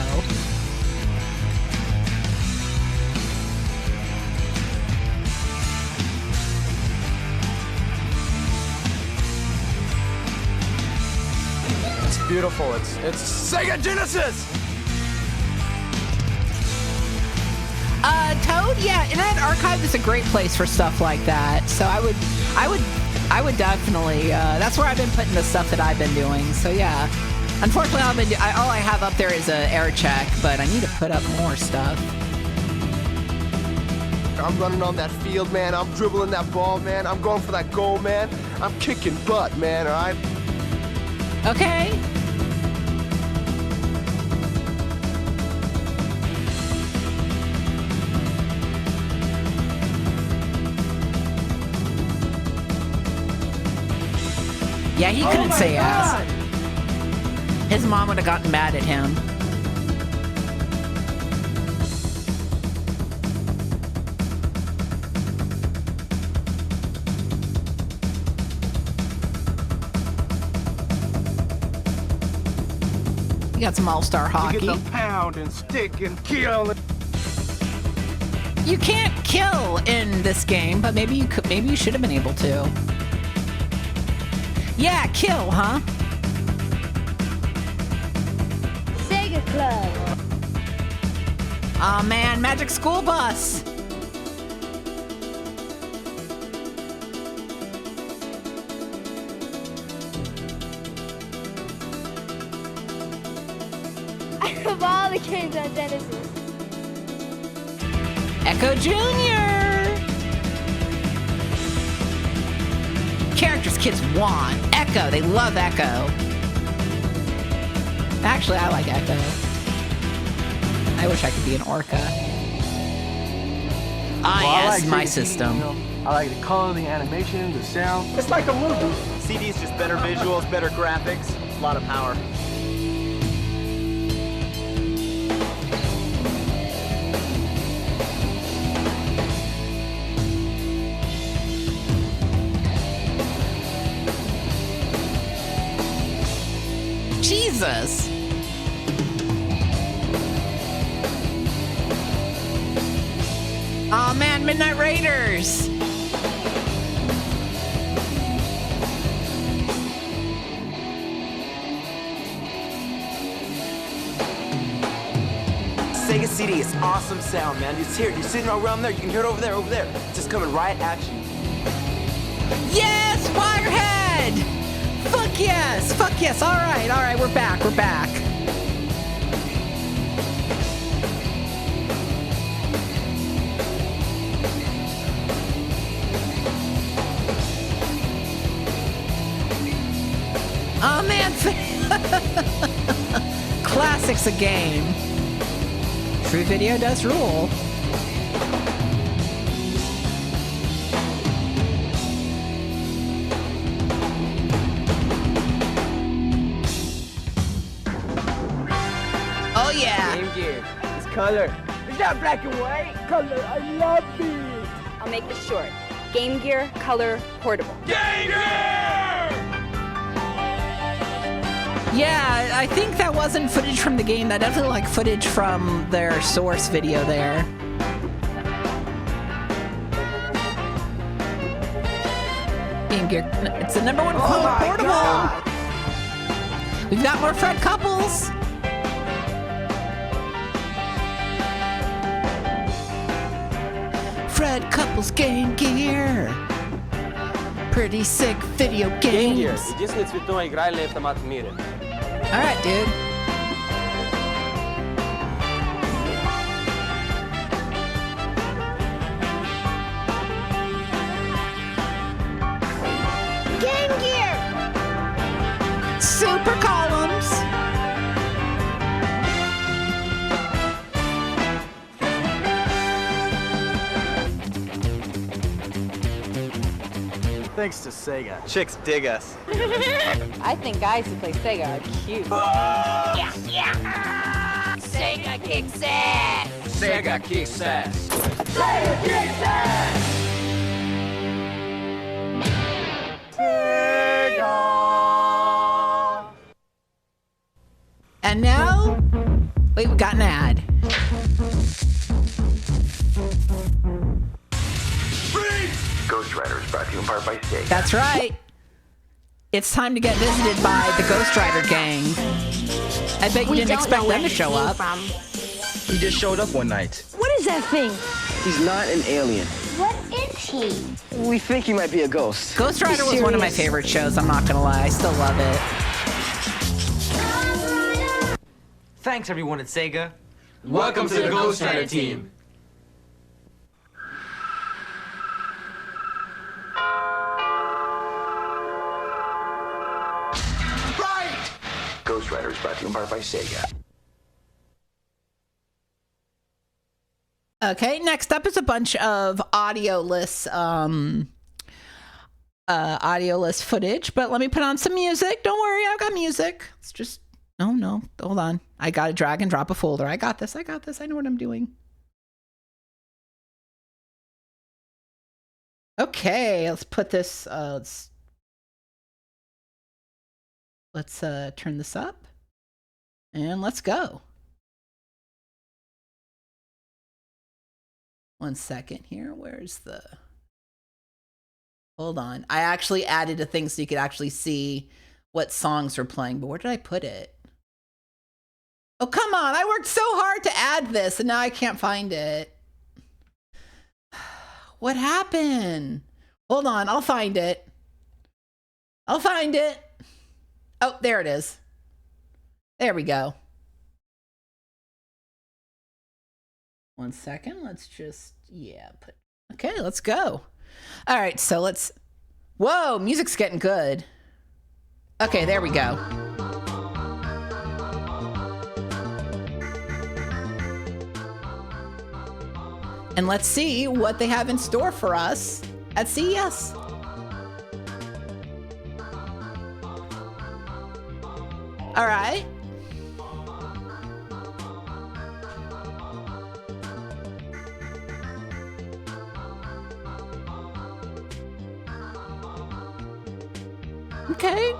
It's beautiful. It's Sega Genesis! Toad, yeah, Internet Archive is a great place for stuff like that. So I would definitely. That's where I've been putting the stuff that I've been doing. So yeah, unfortunately, all I have up there is a air check, but I need to put up more stuff. I'm running on that field, man. I'm dribbling that ball, man. I'm going for that goal, man. I'm kicking butt, man. All right. Okay. Yeah, he couldn't say ass. His mom would have gotten mad at him. You got some all-star hockey. You get the pound and stick and kill. You can't kill in this game, but maybe you could. Maybe you should have been able to. Yeah, kill, huh? Sega Club. Aw, man, Magic School Bus. I have all the games on Genesis. Echo Jr. Characters kids want. Echo. They love Echo. Actually, I like Echo. I wish I could be an orca. Yes, my system. I like the color, the animation, the sound. It's like a movie. CD's just better visuals, better graphics, a lot of power. Jesus. Aw, man, Midnight Raiders. Sega CD is awesome sound, man. It's here. You're sitting around there. You can hear it over there, over there. It's just coming right at you. Yes, Wirehead! Fuck yes! Fuck yes! All right, we're back. We're back. Oh man, classics a game. True Video does rule. Oh yeah. Game Gear. It's color. It's not black and white. Color. I love it. I'll make this short. Game Gear, color, portable. Game Gear! Yeah, I think that wasn't footage from the game. That definitely like footage from their source video there. Game Gear. It's the #1 color portable. God. We've got more Fred Couples. Fred Couples Game Gear. Pretty sick video games. Game Gear. Единственный цветной игральный автомат в мире. All right, dude. Game Gear. Super columns. Thanks to Sega. Chicks dig us. I think guys who play Sega are cute. Sega kicks ass! Sega kicks ass. Sega kicks ass! Sega! And now, wait, we got an ad. Ghost Rider is brought to you in part by Sega. That's right. It's time to get visited by the Ghost Rider gang. I bet you didn't expect them to show up. He just showed up one night. What is that thing? He's not an alien. What is he? We think he might be a ghost. Ghost Rider was one of my favorite shows, I'm not gonna lie. I still love it. Thanks, everyone at Sega. Welcome to the Ghost Rider team. Ghost Rider is brought to you in part by Sega. Okay, next up is a bunch of audio-less footage, but let me put on some music. Don't worry, I've got music. It's just, no, hold on. I got to drag and drop a folder. I got this. I know what I'm doing. Okay, let's put this, let's turn this up and let's go. 1 second here. Where's the... Hold on. I actually added a thing so you could actually see what songs are playing, but where did I put it? Oh, come on. I worked so hard to add this and now I can't find it. What happened? Hold on. I'll find it. Oh, there it is. There we go. 1 second. Let's just, okay, let's go. All right, so let's, whoa, music's getting good. Okay, there we go. And let's see what they have in store for us at CES. All right. Okay.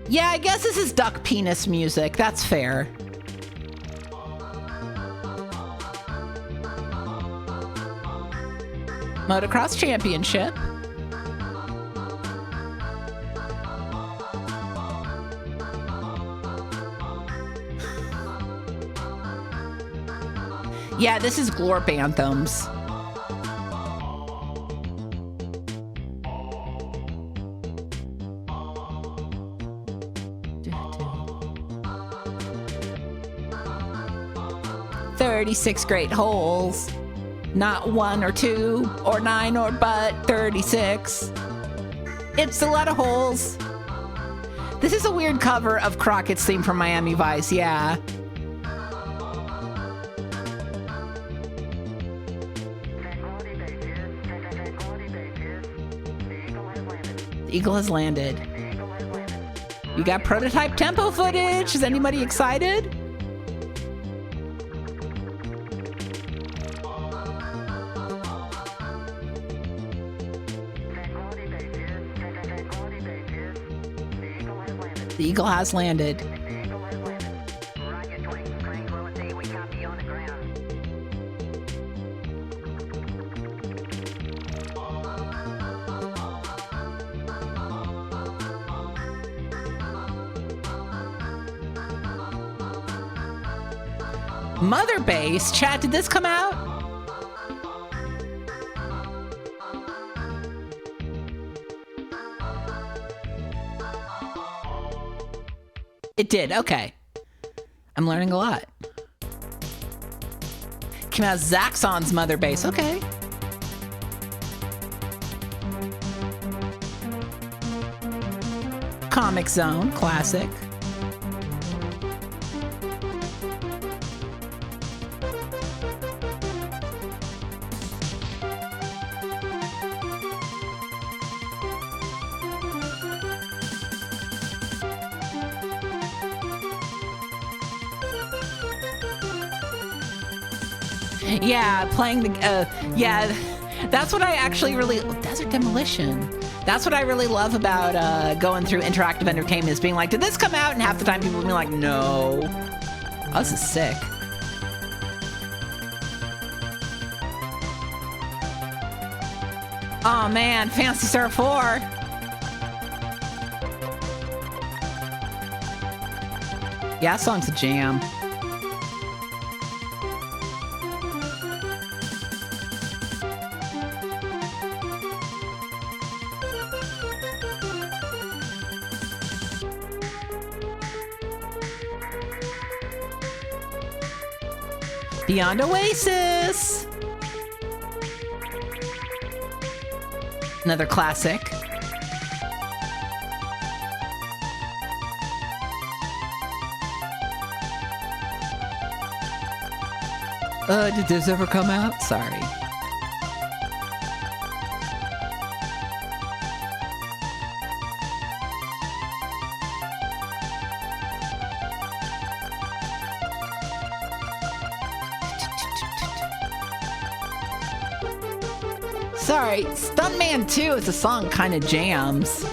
Yeah, I guess this is duck penis music. That's fair. Motocross Championship. Yeah, this is Glorp Anthems. "36 great holes. Not 1 or 2 or 9 or but 36. It's a lot of holes." This is a weird cover of Crockett's theme from Miami Vice, yeah. The Eagle has landed. We got prototype tempo footage. Is anybody excited? The Eagle has landed. Mother Base? Chat, did this come out? It did, okay. I'm learning a lot. Came out Zaxxon's Mother Base, okay. Comic Zone, classic. Yeah, playing the, yeah, that's what I actually really, Desert Demolition. That's what I really love about going through interactive entertainment is being like, did this come out? And half the time people will be like, no. Oh, this is sick. Oh man, Phantasy Star 4. Yeah, that song's a jam. Beyond Oasis. Another classic. Did this ever come out? Sorry. Sorry, Stuntman 2 is a song kind of jams.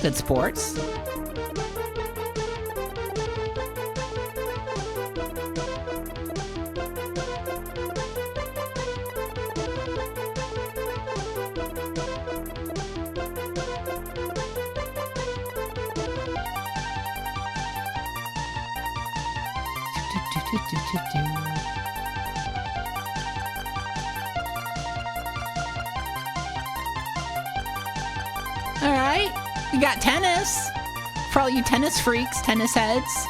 Good sports. All right, we got tennis for all you tennis freaks, tennis heads.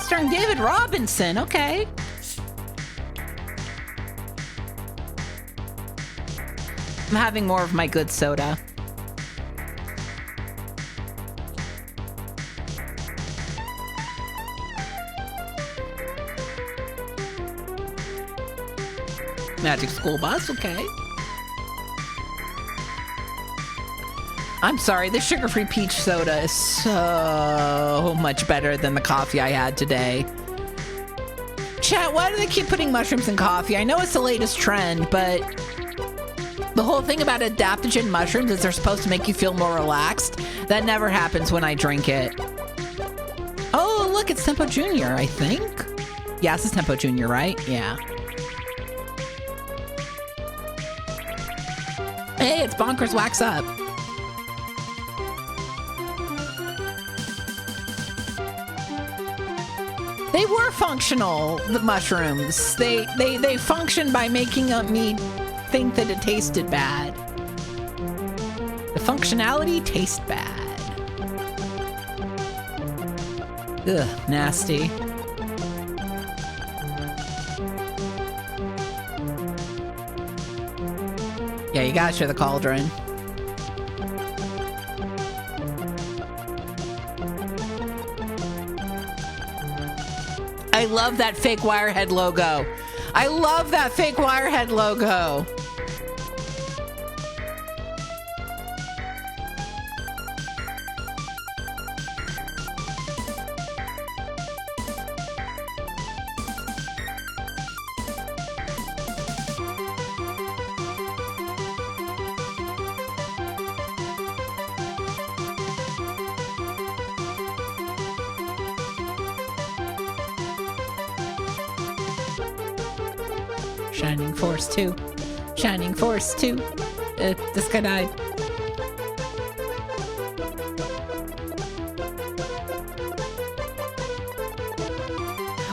Starring David Robinson, okay. I'm having more of my good soda. Magic School Bus, okay. I'm sorry, the sugar-free peach soda is so much better than the coffee I had today. Chat, why do they keep putting mushrooms in coffee? I know it's the latest trend, but the whole thing about adaptogen mushrooms is they're supposed to make you feel more relaxed. That never happens when I drink it. Oh, look, it's Tempo Jr., I think. Yes, it's Tempo Jr., right? Yeah. Hey, it's Bonkers Wax Up. They were functional, the mushrooms. They functioned by making me think that it tasted bad. The functionality tastes bad. Ugh, nasty. Yeah, you gotta share the cauldron. I love that fake Wirehead logo. I love that fake Wirehead logo. Shining Force 2. Shining Force 2. This guy died.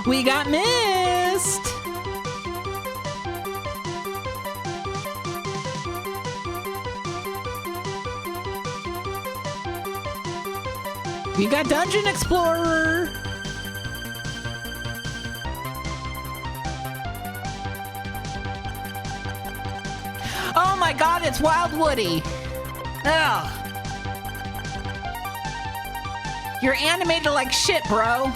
We got missed. We got Dungeon Explorer. my God, it's Wild Woody. Ugh. You're animated like shit, bro.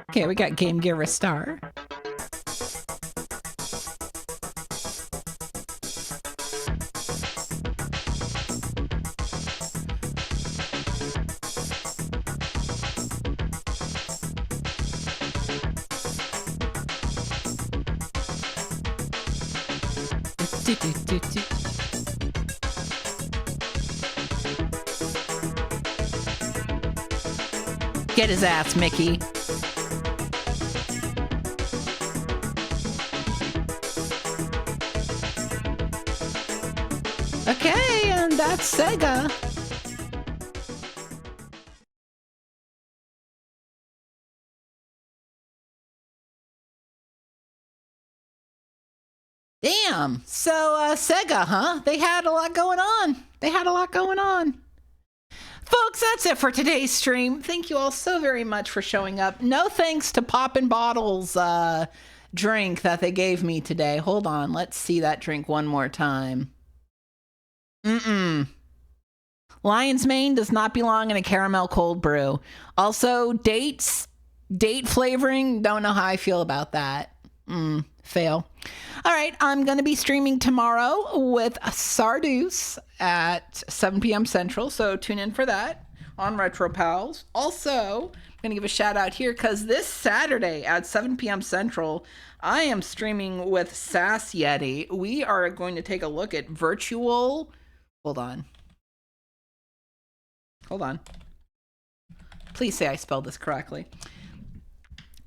Okay, we got Game Gear Star. Get his ass, Mickey. Okay, and that's Sega. Damn. So, Sega, huh? They had a lot going on. Folks, that's it for today's stream. Thank you all so very much for showing up. No thanks to Poppin' Bottles drink that they gave me today. Hold on. Let's see that drink one more time. Lion's Mane does not belong in a caramel cold brew. Also, date flavoring, don't know how I feel about that. Fail. All right, I'm going to be streaming tomorrow with Sarduce at 7 p.m. Central, so tune in for that on Retro Pals. Also, I'm going to give a shout out here because this Saturday at 7 p.m. Central, I am streaming with Sass Yeti. We are going to take a look at virtual... Hold on. Please say I spelled this correctly.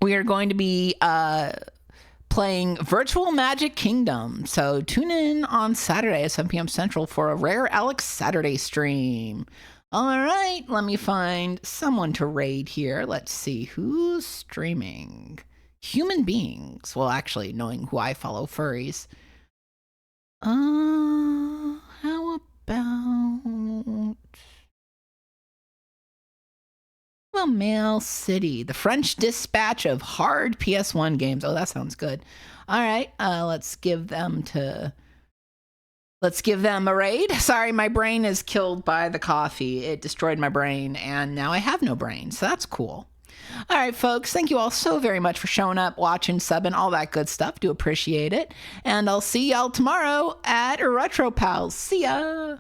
We are going to be playing Virtual Magic Kingdom. So tune in on Saturday at 7 p.m. Central for a Rare Alex Saturday stream. All right, let me find someone to raid here. Let's see who's streaming. Human beings. Well, actually, knowing who I follow, furries. How about... Well, Mail City, the French dispatch of hard PS1 games. Oh, that sounds good. All right, let's give them a raid. Sorry, my brain is killed by the coffee. It destroyed my brain, and now I have no brain, so that's cool. All right, folks, thank you all so very much for showing up, watching, subbing, all that good stuff. Do appreciate it. And I'll see y'all tomorrow at Retro Pals. See ya!